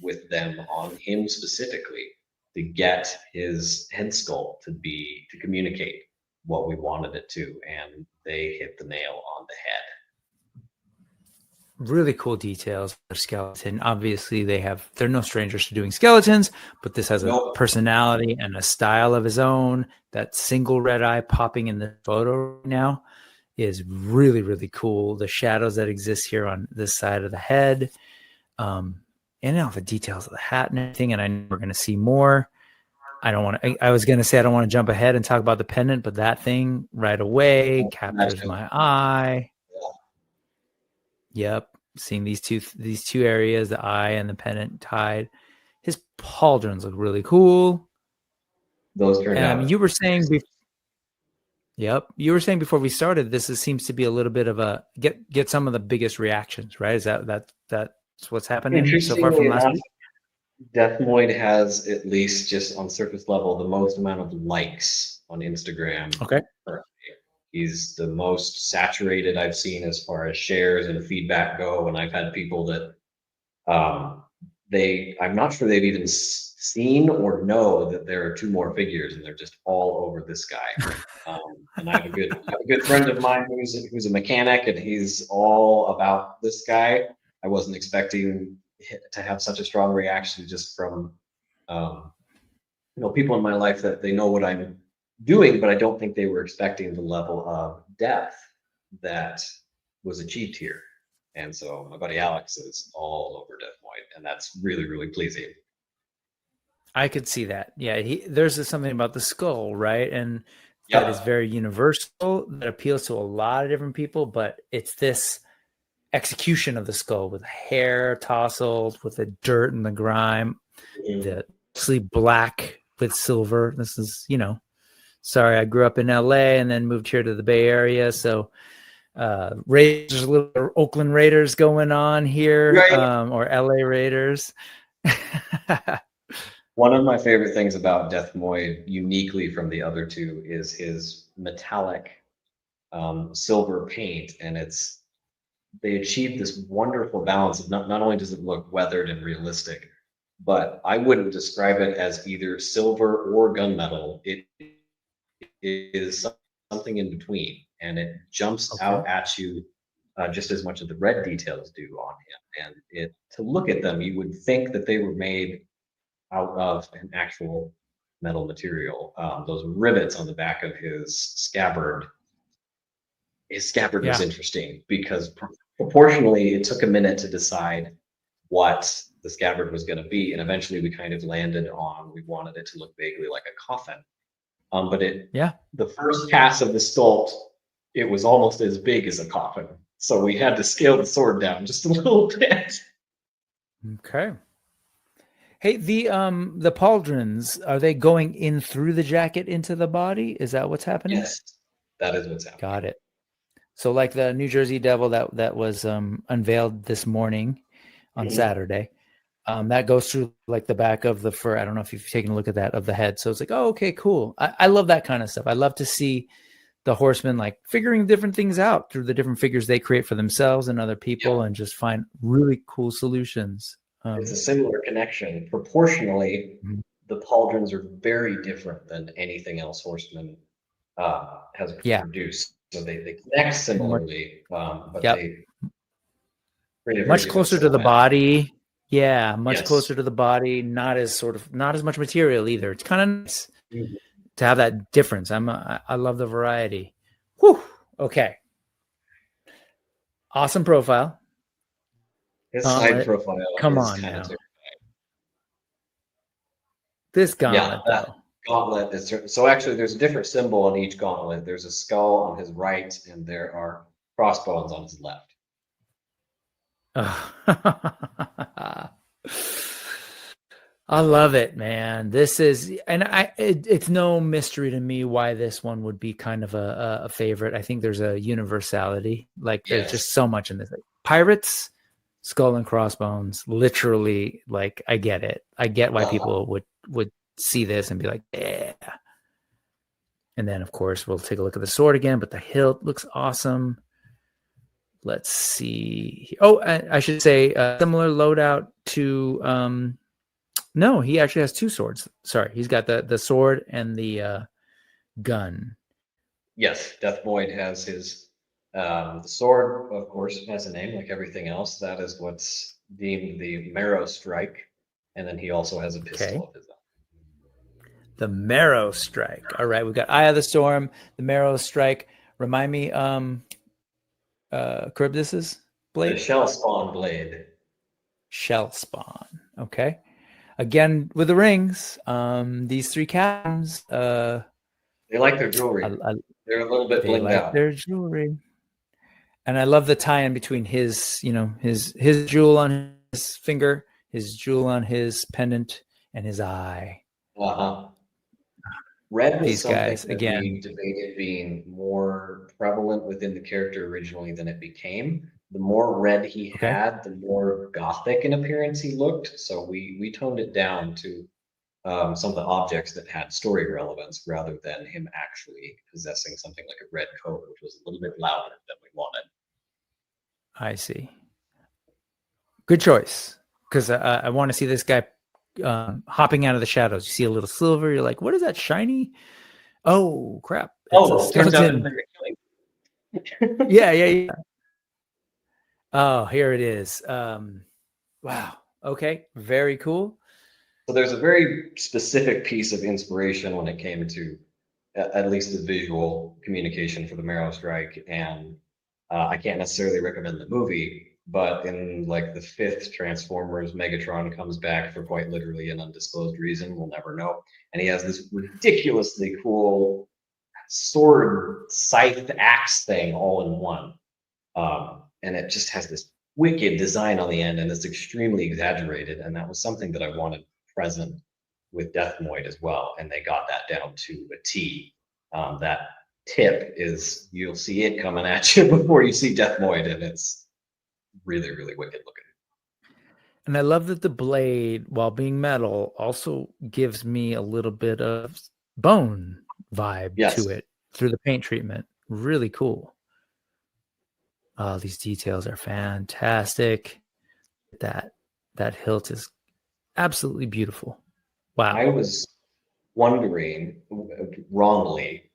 with them on him specifically to get his head sculpt to communicate what we wanted it to, and they hit the nail on the head. Really cool details for skeleton. Obviously, they're no strangers to doing skeletons, but this has a personality and a style of his own. That single red eye popping in the photo right now is really, really cool. The shadows that exist here on this side of the head, and all the details of the hat and everything. And I know we're going to see more. I was going to say I don't want to jump ahead and talk about the pendant, but that thing right away captures my eye. Yep. Seeing these two areas, the eye and the pendant tied. His pauldrons look really cool. Those turned out. You were saying you were saying before we started, seems to be a little bit of a get some of the biggest reactions, right? Is that's what's happening so far from last week? Deathmoid has, at least just on surface level, the most amount of likes on Instagram. Okay. He's the most saturated I've seen as far as shares and feedback go. And I've had people that I'm not sure they've even seen or know that there are two more figures, and they're just all over this guy. And I have a good friend of mine who's a mechanic, and he's all about this guy. I wasn't expecting to have such a strong reaction just from people in my life that they know what I'm doing, but I don't think they were expecting the level of depth that was achieved here. And so my buddy Alex is all over Deathmoid, and that's really, really pleasing. I could see that. Yeah, there's something about the skull, right? And that is very universal, that appeals to a lot of different people, but it's this execution of the skull with hair tousled, with the dirt and the grime, the mostly black with silver. This is, sorry, I grew up in LA and then moved here to the Bay Area. So Raiders, a little Oakland Raiders going on here, right. Or LA Raiders. One of my favorite things about Deathmoid, uniquely from the other two, is his metallic silver paint. And they achieved this wonderful balance of not only does it look weathered and realistic, but I wouldn't describe it as either silver or gunmetal. It is something in between, and it jumps out at you just as much as the red details do on him. And to look at them, you would think that they were made out of an actual metal material. Those rivets on the back of his scabbard was interesting, because proportionally it took a minute to decide what the scabbard was going to be, and eventually we kind of landed on, we wanted it to look vaguely like a coffin. But the first pass of the sculpt, it was almost as big as a coffin, so we had to scale the sword down just a little bit. Okay. Hey, the pauldrons, are they going in through the jacket into the body? Is that what's happening? Yes, that is what's happening. Got it. So like the New Jersey Devil that was unveiled this morning on Saturday, that goes through like the back of the fur. I don't know if you've taken a look at that, of the head. So it's like, oh, okay, cool. I love that kind of stuff. I love to see the horsemen like figuring different things out through the different figures they create for themselves and other people, and just find really cool solutions. It's a similar connection. Proportionally, Mhm. the pauldrons are very different than anything else Horseman has Yeah. produced. So they connect similarly, but Yep. they create a very Much different closer to the silhouette. body. Yeah, much Yes. closer to the body. Not as much material either. It's kind of nice Mhm. to have that difference. I love the variety. Whew. Okay. Awesome profile. His side Gauntlet. profile Come is on kind of now. terrifying. This Yeah, gauntlet that though. gauntlet is so actually there's a different symbol on each gauntlet. There's a skull on his right, and there are crossbones on his left. I love it, man. This is, and it's no mystery to me why this one would be kind of a favorite. I think there's a universality. Like there's Yes. just so much in this. Like, pirates, skull and crossbones, literally, like I get it. I get why people would see this and be like, yeah. And then of course we'll take a look at the sword again, but the hilt looks awesome. Let's see. Oh, I should say similar loadout to no, he actually has two swords. Sorry, he's got the sword and the gun. Yes, Deathmoid has his the sword, of course, has a name like everything else. That is what's deemed the marrow strike, and then he also has a pistol Okay. of his own. The marrow strike. All right, we've got Eye of the Storm, the marrow strike. Remind me, Karibdus's The blade? shell spawn blade. Shell spawn. Okay. Again with the rings. These three captains, They like their jewelry. They're a little bit they blinged like out. their jewelry. And I love the tie-in between his jewel on his finger, his jewel on his pendant, and his eye. Uh-huh. Red was These something guys, that again. we debated being more prevalent within the character originally than it became. The more red he Okay. had, the more gothic in appearance he looked. So we toned it down to some of the objects that had story relevance rather than him actually possessing something like a red coat, which was a little bit louder than we wanted. I see. Good choice. Because I want to see this guy hopping out of the shadows. You see a little silver. You're like, what is that shiny? Oh, crap. It's a Turns out skeleton. it's killing. Yeah. Oh, here it is. Wow. Okay. Very cool. So there's a very specific piece of inspiration when it came to at least the visual communication for the Marrow Strike, and I can't necessarily recommend the movie, but in like the fifth Transformers, Megatron comes back for quite literally an undisclosed reason. We'll never know, and he has this ridiculously cool sword scythe axe thing all in one, and it just has this wicked design on the end, and it's extremely exaggerated, and that was something that I wanted present with Deathmoid as well, and they got that down to a T. That tip is you'll see it coming at you before you see Deathmoid, and it's really, really wicked looking. And I love that the blade, while being metal, also gives me a little bit of bone vibe Yes. to it through the paint treatment. Really cool. Oh, these details are fantastic. That hilt is absolutely beautiful. Wow. I was wondering wrongly,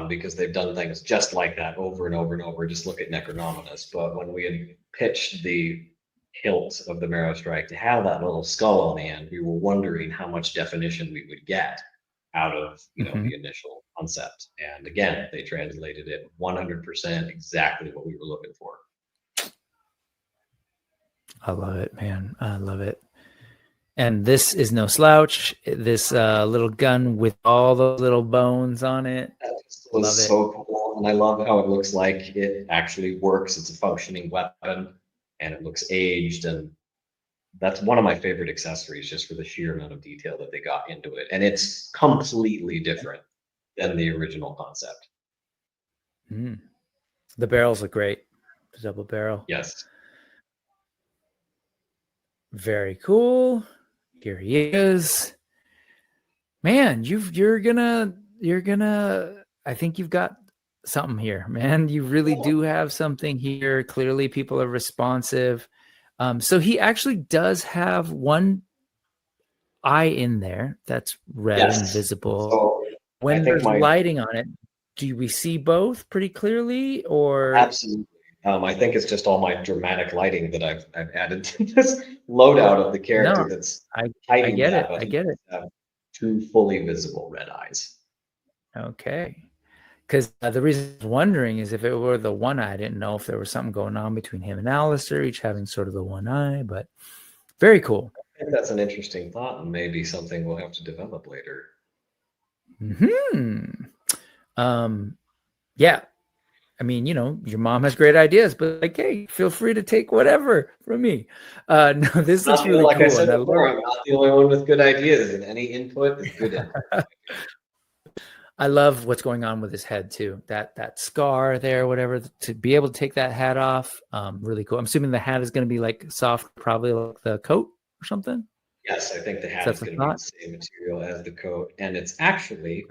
because they've done things just like that over and over and over. Just look at Necronominus. But when we had pitched the hilt of the Marrow Strike to have that little skull on the end, we were wondering how much definition we would get out of the initial concept. And again, they translated it 100% exactly what we were looking for. I love it, man. I love it. And this is no slouch. This little gun with all the little bones on it. That was so cool. And I love how it looks like it actually works. It's a functioning weapon and it looks aged. And that's one of my favorite accessories just for the sheer amount of detail that they got into it. And it's completely different than the original concept. The barrels look great. The double barrel. Yes. Very cool. Here he is. Man, you're gonna I think you've got something here, man. You really do have something here. Clearly, people are responsive. So he actually does have one eye in there that's red and Yes. visible. So I When think there's lighting on it, do we see both pretty clearly, or absolutely. I think it's just all my dramatic lighting that I've added to this loadout of the character no? that's I hiding get that, it. but I he get it. does have two fully visible red eyes. Okay. Because the reason I was wondering is if it were the one eye, I didn't know if there was something going on between him and Alistair, each having sort of the one eye, but very cool. I think that's an interesting thought and maybe something we'll have to develop later. Yeah. I mean, your mom has great ideas, but like, hey, feel free to take whatever from me. No, this looks really Like I cool. said And before, I'm not the only one with good ideas, and any input is good input. I love what's going on with his head too. That scar there, whatever, to be able to take that hat off. Really cool. I'm assuming the hat is going to be like soft, probably like the coat or something. Yes, I think the hat That's is the going to be thought. the same material as the coat, and it's actually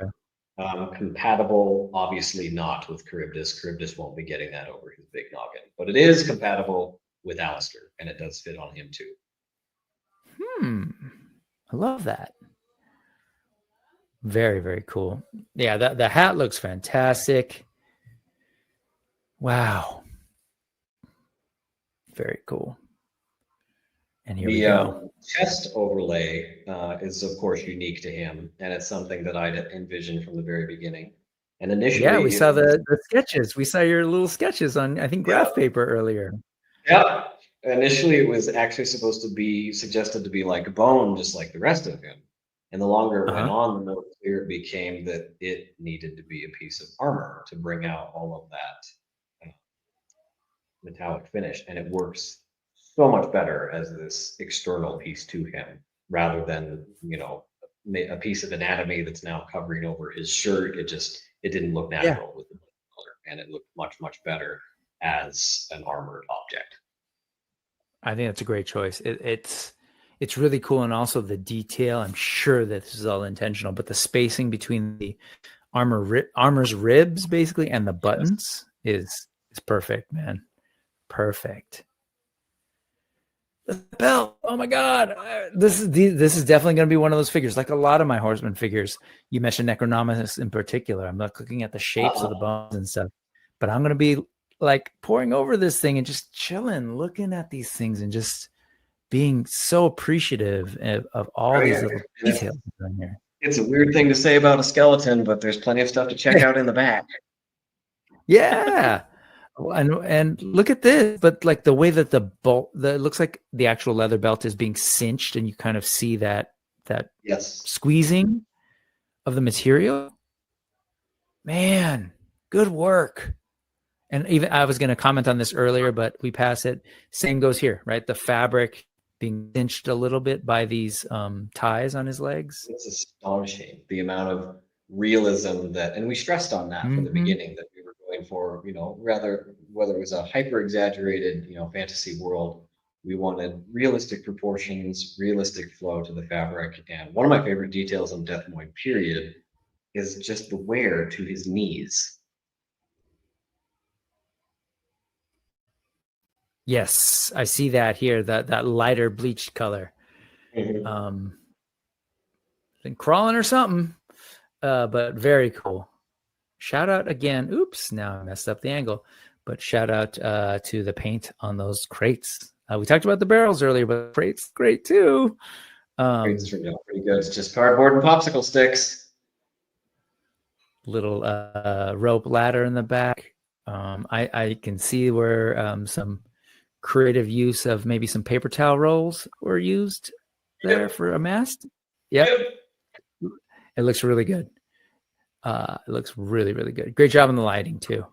Okay. compatible. Obviously, not with Karibdus. Karibdus won't be getting that over his big noggin, but it is compatible with Alistair, and it does fit on him too. I love that. Very, very cool. Yeah, the hat looks fantastic. Wow. Very cool. And here we go. Chest overlay is, of course, unique to him, and it's something that I'd envisioned from the very beginning. And initially, Yeah, we saw the sketches. We saw your little sketches on, I think, graph paper earlier. Yeah. Initially, it was actually supposed to be suggested to be like bone, just like the rest of him. And the longer it went on, the more clear it became that it needed to be a piece of armor to bring out all of that metallic finish. And it works so much better as this external piece to him rather than, a piece of anatomy that's now covering over his shirt. It didn't look natural with the color, and it looked much, much better as an armored object. I think that's a great choice. It's really cool, and also the detail. I'm sure that this is all intentional, but the spacing between the armor's ribs, basically, and the buttons is perfect, man. Perfect. The belt. Oh my god, this is definitely going to be one of those figures. Like a lot of my Horseman figures, you mentioned Necronominus in particular. I'm not looking at the shapes of the bones and stuff, but I'm going to be like poring over this thing and just chilling, looking at these things and just being so appreciative of all these little details in here. It's a weird thing to say about a skeleton, but there's plenty of stuff to check out in the back. Yeah. And look at this, but like the way that the it looks like the actual leather belt is being cinched, and you kind of see that squeezing of the material. Man, good work. And even I was going to comment on this earlier, but we pass it. Same goes here, right? The fabric being cinched a little bit by these ties on his legs. It's astonishing the amount of realism and we stressed on that from the beginning, that we were going for, rather, whether it was a hyper exaggerated, fantasy world, we wanted realistic proportions, realistic flow to the fabric. And one of my favorite details on Deathmoid period is just the wear to his knees. Yes, I see that here, that lighter bleached color. Been crawling or something, but very cool. Shout out again. Oops, now I messed up the angle. But shout out to the paint on those crates. We talked about the barrels earlier, but crates great too. Crates turned out pretty good. It's just cardboard and popsicle sticks. Little rope ladder in the back. I can see where some creative use of maybe some paper towel rolls were used there for a mast. Yep. It looks really good. It looks really, really good. Great job on the lighting too.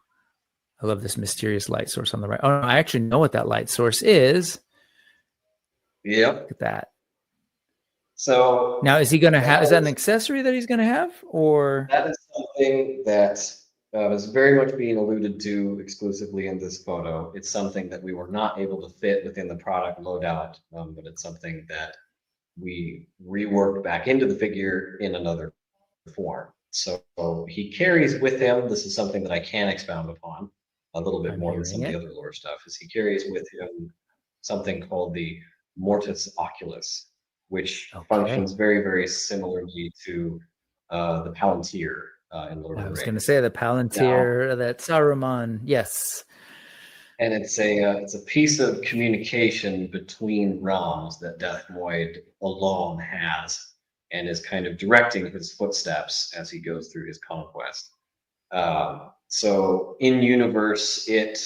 I love this mysterious light source on the right. Oh, no, I actually know what that light source is. Yep. Look at that. So now, is he going to have? Is that an accessory that he's going to have, or that is something that was very much being alluded to exclusively in this photo. It's something that we were not able to fit within the product loadout, but it's something that we reworked back into the figure in another form. So he carries with him, this is something that I can expound upon a little bit I'm more than some of hearing the it. other lore stuff, is he carries with him something called the mortis oculus, which Okay. functions very, very similarly to the Palantir in Lord of I the was going to Rings. say the Now, Palantir, that Saruman. Yes. and it's a piece of communication between realms that Deathmoid alone has, and is kind of directing his footsteps as he goes through his conquest. So in universe, it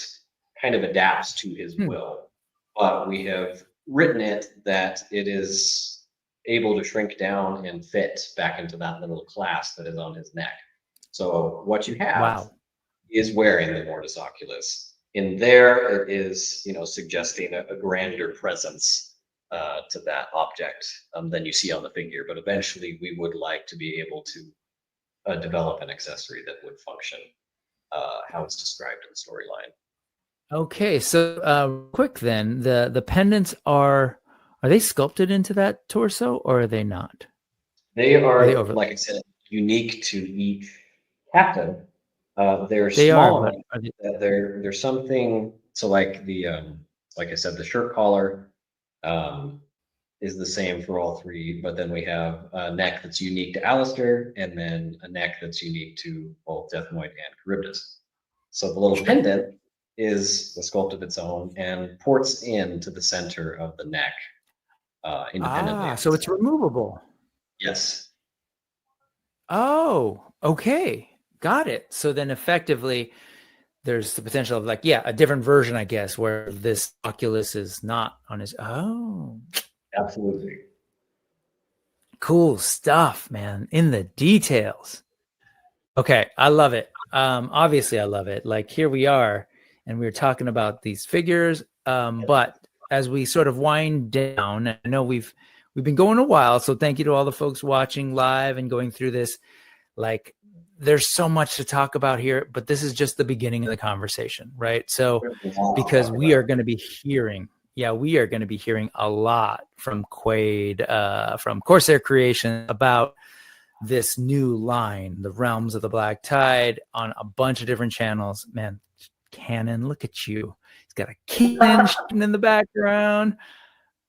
kind of adapts to his Hmm. will, but we have written it that it is able to shrink down and fit back into that little clasp that is on his neck. So what you have Wow. is wearing the Mortis Oculus. In there, it is, suggesting a grander presence to that object than you see on the figure. But eventually, we would like to be able to develop an accessory that would function how it's described in the storyline. Okay. So quick then, the pendants are they sculpted into that torso or are they not? They Are they are, over? like I said, unique to each captain. They're They are, small but enough are they, that they're something. So, like like I said, the shirt collar um, is the same for all three, but then we have a neck that's unique to Alistair, and then a neck that's unique to both Deathmoid and Karibdus. So the little pendant is a sculpt of its own and ports into the center of the neck independently of so it's itself. removable. Yes. Oh, okay. Got it. So then effectively there's the potential of a different version, I guess, where this Oculus is not on his. Oh, Absolutely. cool stuff, man. In the details. Okay, I love it. Obviously I love it. Like here we are, and we were talking about these figures. But as we sort of wind down, I know we've been going a while, so thank you to all the folks watching live and going through this. Like there's so much to talk about here, but this is just the beginning of the conversation, right? So because we are going to be hearing a lot from Quaid, from Corsair Creation about this new line, the Realms of the Black Tide, on a bunch of different channels. Man, Cannon, look at you. He's got a cannon in the background.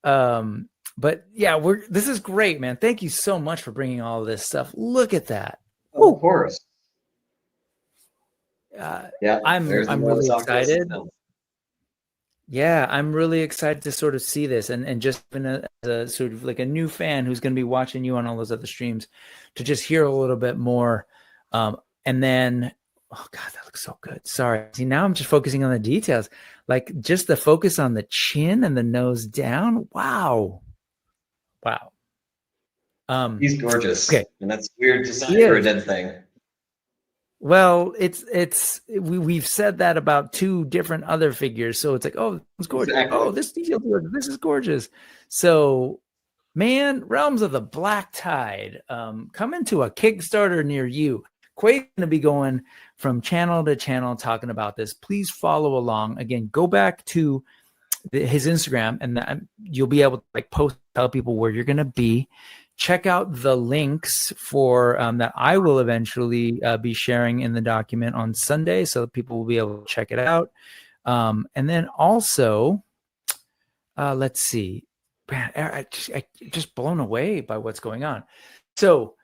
But yeah, this is great, man. Thank you so much for bringing all of this stuff. Look at that. Of course. Yeah, I'm there's the really Mortis Oculus excited. itself. Yeah, I'm really excited to sort of see this and just been as a sort of like a new fan who's going to be watching you on all those other streams to just hear a little bit more. And then, oh God, that looks so good. Sorry. See, now I'm just focusing on the details, like just the focus on the chin and the nose down. Wow. Wow. He's gorgeous. Okay. And that's weird to say for a dead thing. Well, we've said that about two different other figures, so it's like, oh, it's gorgeous. Exactly. Oh, this detail, this is gorgeous. So, man, Realms of the Black Tide, coming to a Kickstarter near you. Quaid's going to be going from channel to channel talking about this. Please follow along. Again, go back to his Instagram, and you'll be able to post, tell people where you're going to be. Check out the links for that I will eventually be sharing in the document on Sunday, so people will be able to check it out. And then also, let's see, man, I just blown away by what's going on. So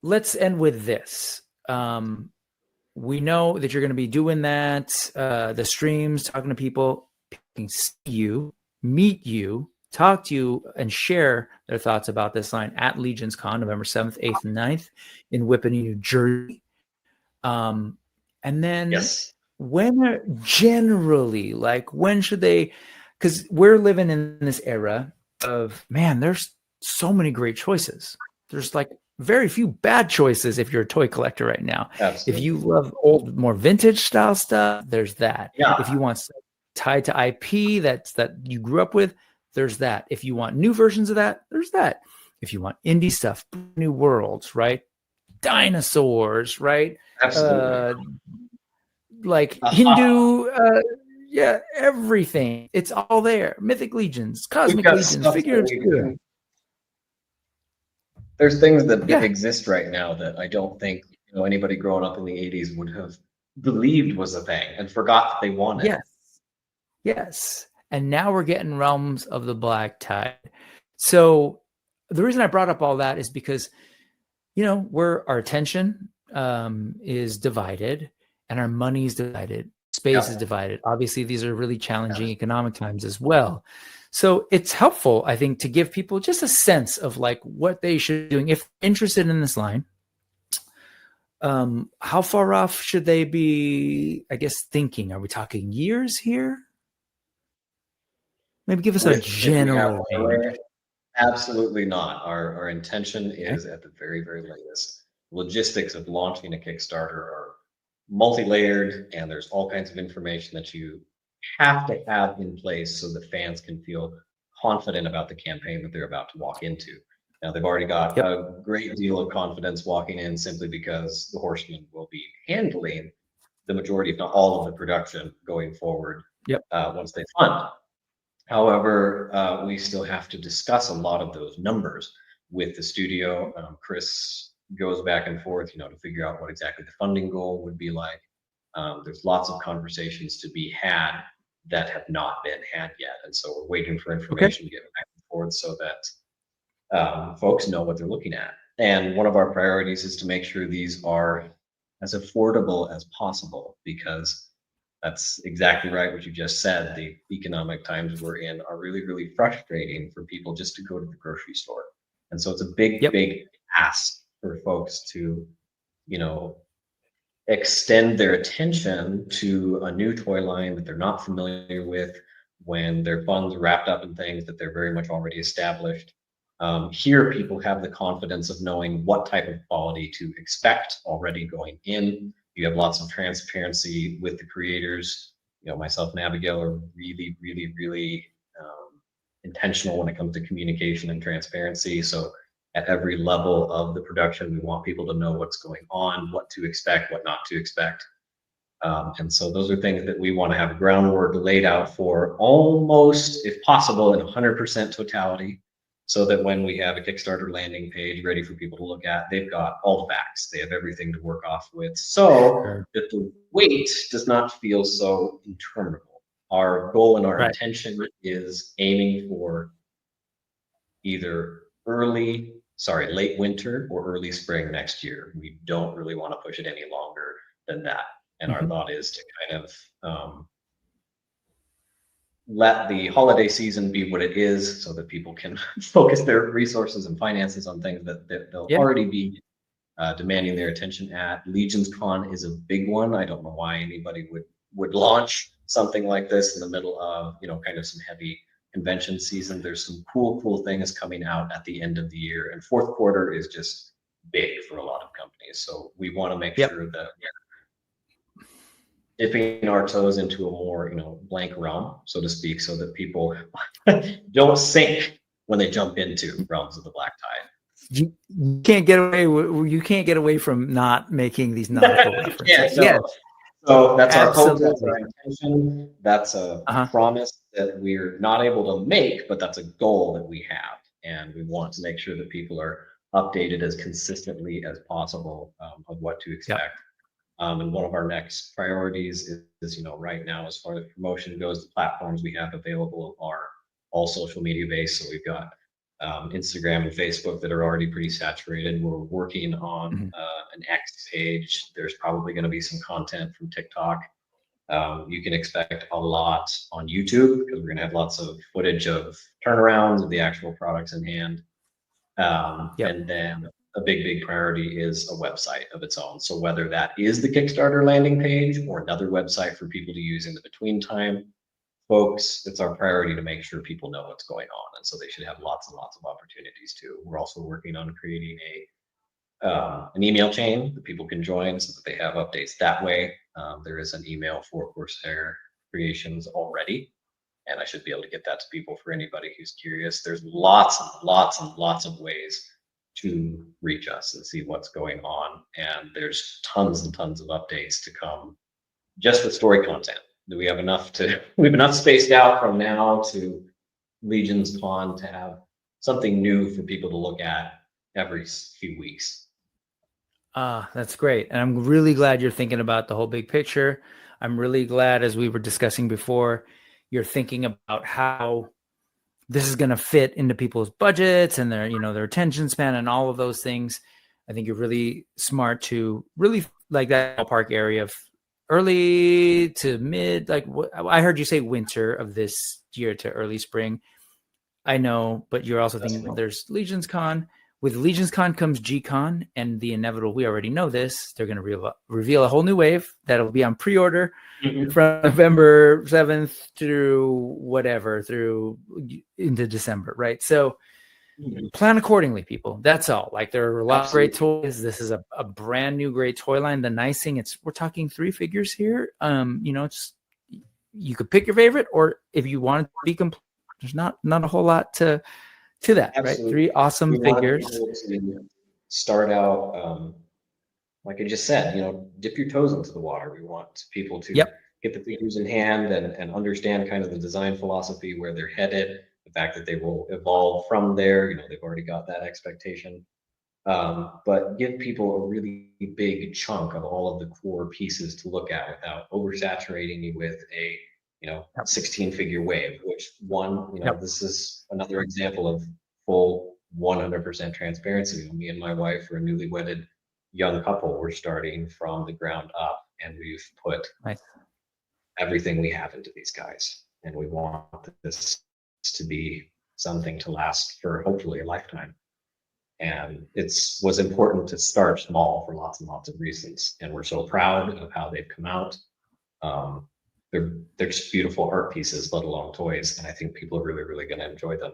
let's end with this. We know that you're going to be doing that, the streams, talking to people, can see you, meet you, talk to you, and share their thoughts about this line at Legions Con, November 7th, 8th, and 9th in Whippany, New Jersey. And then when should they, because we're living in this era of, man, there's so many great choices. There's very few bad choices if you're a toy collector right now. Absolutely. If you love old, more vintage style stuff, there's that. Yeah. If you want stuff tied to IP that you grew up with, there's that. If you want new versions of that, there's that. If you want indie stuff, new worlds, right? Dinosaurs, right? Absolutely. Hindu, everything. It's all there. Mythic Legions, Cosmic Legions, figures. There's things that Yeah. exist right now that I don't think anybody growing up in the 80s would have believed was a thing and forgot that they wanted. Yes. Yes. And now we're getting Realms of the Black Tide. So the reason I brought up all that is because, our attention is divided and our money is divided. Space is divided. Obviously, these are really challenging economic times as well. So it's helpful, I think, to give people just a sense of like what they should be doing if they're interested in this line. How far off should they be, I guess, thinking? Are we talking years here? Maybe give us a general range. Absolutely not. Our intention is at the very, very latest. Logistics of launching a Kickstarter are multi-layered, and there's all kinds of information that you have to have in place so that fans can feel confident about the campaign that they're about to walk into. Now, they've already got a great deal of confidence walking in simply because the Horsemen will be handling the majority, if not all, of the production going forward once they fund. However, we still have to discuss a lot of those numbers with the studio. Chris goes back and forth, to figure out what exactly the funding goal would be like. There's lots of conversations to be had that have not been had yet. And so we're waiting for information to get back and forth so that folks know what they're looking at. And one of our priorities is to make sure these are as affordable as possible, because that's exactly right what you just said. The economic times we're in are really, really frustrating for people just to go to the grocery store. And so it's a big, big ask for folks to, extend their attention to a new toy line that they're not familiar with when their funds are wrapped up in things that they're very much already established. Here, people have the confidence of knowing what type of quality to expect already going in. You have lots of transparency with the creators. Myself and Abigail are really, really, really intentional when it comes to communication and transparency. So at every level of the production, we want people to know what's going on, what to expect, what not to expect. And so those are things that we want to have groundwork laid out for almost, if possible, in 100% totality, so that when we have a Kickstarter landing page ready for people to look at, they've got all the facts. They have everything to work off with, so that the wait does not feel so interminable. Our goal and our intention is aiming for either late winter or early spring next year. We don't really want to push it any longer than that. And our thought is to kind of let the holiday season be what it is, so that people can focus their resources and finances on things that they'll already be demanding their attention at. Legions Con is a big one. I don't know why anybody would launch something like this in the middle of kind of some heavy convention season. There's some cool things coming out at the end of the year, and fourth quarter is just big for a lot of companies. So we want to make sure that we're dipping our toes into a more blank realm, so to speak, so that people don't sink when they jump into Realms of the Black Tide. You can't get away. You can't get away from not making these nautical references. So that's our hope. That's our intention. That's a promise that we're not able to make, but that's a goal that we have, and we want to make sure that people are updated as consistently as possible of what to expect. And one of our next priorities is right now, as far as promotion goes, the platforms we have available are all social media based. So we've got Instagram and Facebook that are already pretty saturated. We're working on an X page. There's probably going to be some content from TikTok. You can expect a lot on YouTube, because we're going to have lots of footage of turnarounds of the actual products in hand. And then a big priority is a website of its own. So whether that is the Kickstarter landing page or another website for people to use in the between time, folks, it's our priority to make sure people know what's going on. And so they should have lots and lots of opportunities too. We're also working on creating an email chain that people can join so that they have updates that way. There is an email for Corsair Creations already, and I should be able to get that to people for anybody who's curious. There's lots of ways to reach us and see what's going on, and there's tons and tons of updates to come just with story content. Do we have enough we've enough spaced out from now to Legions Con to have something new for people to look at every few weeks. That's great. And I'm really glad you're thinking about the whole big picture. I'm really glad, as we were discussing before, you're thinking about how this is going to fit into people's budgets and their, their attention span and all of those things. I think you're really smart to really like that ballpark area of early to mid. Like I heard you say winter of this year to early spring. I know, but you're also thinking there's Legions Con. With Legions Con comes G-Con and the inevitable. We already know this. They're going to reveal a whole new wave that'll be on pre-order from November 7th through into December, right? So plan accordingly, people. That's all. Like there are a lot of great toys. This is a brand new great toy line. The nice thing, we're talking 3 figures here. It's you could pick your favorite, or if you want to be complete, there's not a whole lot to that. Absolutely. Right? 3 awesome figures. Start out, like I just said, dip your toes into the water. We want people to get the figures in hand and understand kind of the design philosophy, where they're headed, the fact that they will evolve from there. They've already got that expectation. But give people a really big chunk of all of the core pieces to look at without oversaturating you with a 16 figure wave, which this is another example of full 100% transparency. Me and my wife are a newly wedded young couple. We're starting from the ground up, and we've put everything we have into these guys, and we want this to be something to last for hopefully a lifetime. And was important to start small for lots and lots of reasons, and we're so proud of how they've come out. They're just beautiful art pieces, let alone toys, and I think people are really, really going to enjoy them.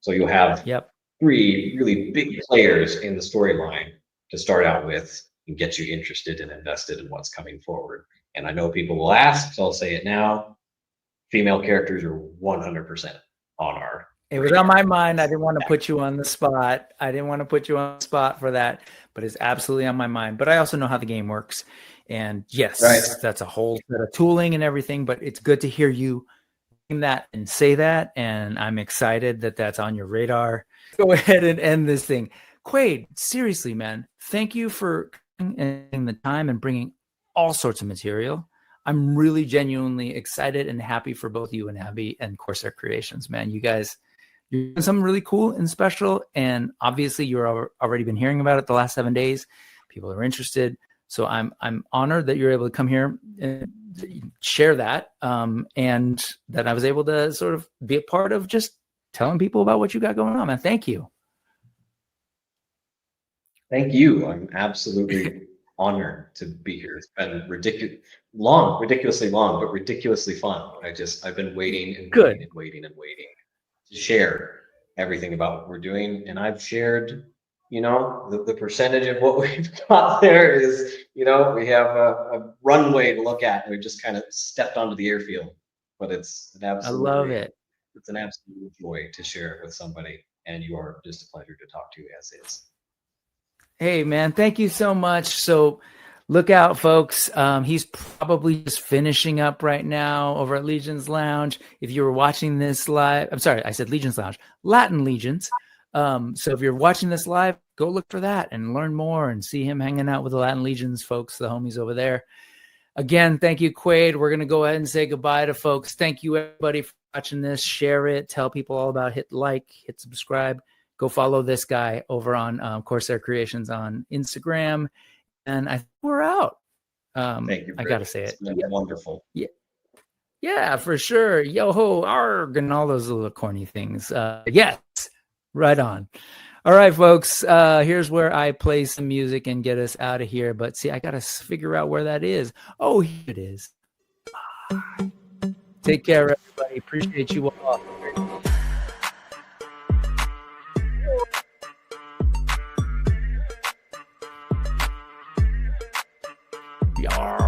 So you'll have 3 really big players in the storyline to start out with and get you interested and invested in what's coming forward. And I know people will ask, so I'll say it now. Female characters are 100% on our. It was on my mind. I didn't want to put you on the spot. For that, but it's absolutely on my mind. But I also know how the game works. And yes, that's a whole set of tooling and everything, but it's good to hear you that and say that. And I'm excited that that's on your radar. Go ahead and end this thing. Quaid, seriously, man, thank you for taking the time and bringing all sorts of material. I'm really genuinely excited and happy for both you and Abby and Corsair Creations, man. You guys, you're doing something really cool and special. And obviously you're already been hearing about it the last 7 days. People are interested. So I'm honored that you're able to come here and share that, and that I was able to sort of be a part of just telling people about what you got going on, man. Thank you. Thank you. I'm absolutely honored to be here. It's been ridiculously long, but ridiculously fun. I've been waiting and waiting to share everything about what we're doing, and I've shared. The percentage of what we've got there is, we have a runway to look at, and we've just kind of stepped onto the airfield. But it's an absolute. I love it. It's an absolute joy to share it with somebody, and you are just a pleasure to talk to, as is. Hey, man, thank you so much. So look out, folks. He's probably just finishing up right now over at Legions Lounge. If you were watching this live, I'm sorry, I said Legions Lounge, Latin Legions. So if you're watching this live, go look for that and learn more and see him hanging out with the Latin Legions folks, the homies over there. Again, thank you, Quaid. We're going to go ahead and say goodbye to folks. Thank you, everybody, for watching this. Share it. Tell people all about it. Hit like, hit subscribe. Go follow this guy over on Corsair Creations on Instagram. And I think we're out. Thank you. I got to say it. It's been wonderful. Yeah, for sure. Yo-ho, arg, and all those little corny things. Yes. Right on. All right, folks. Here's where I play some music and get us out of here. But see, I got to figure out where that is. Oh, here it is. Take care, everybody. Appreciate you all. Yarr.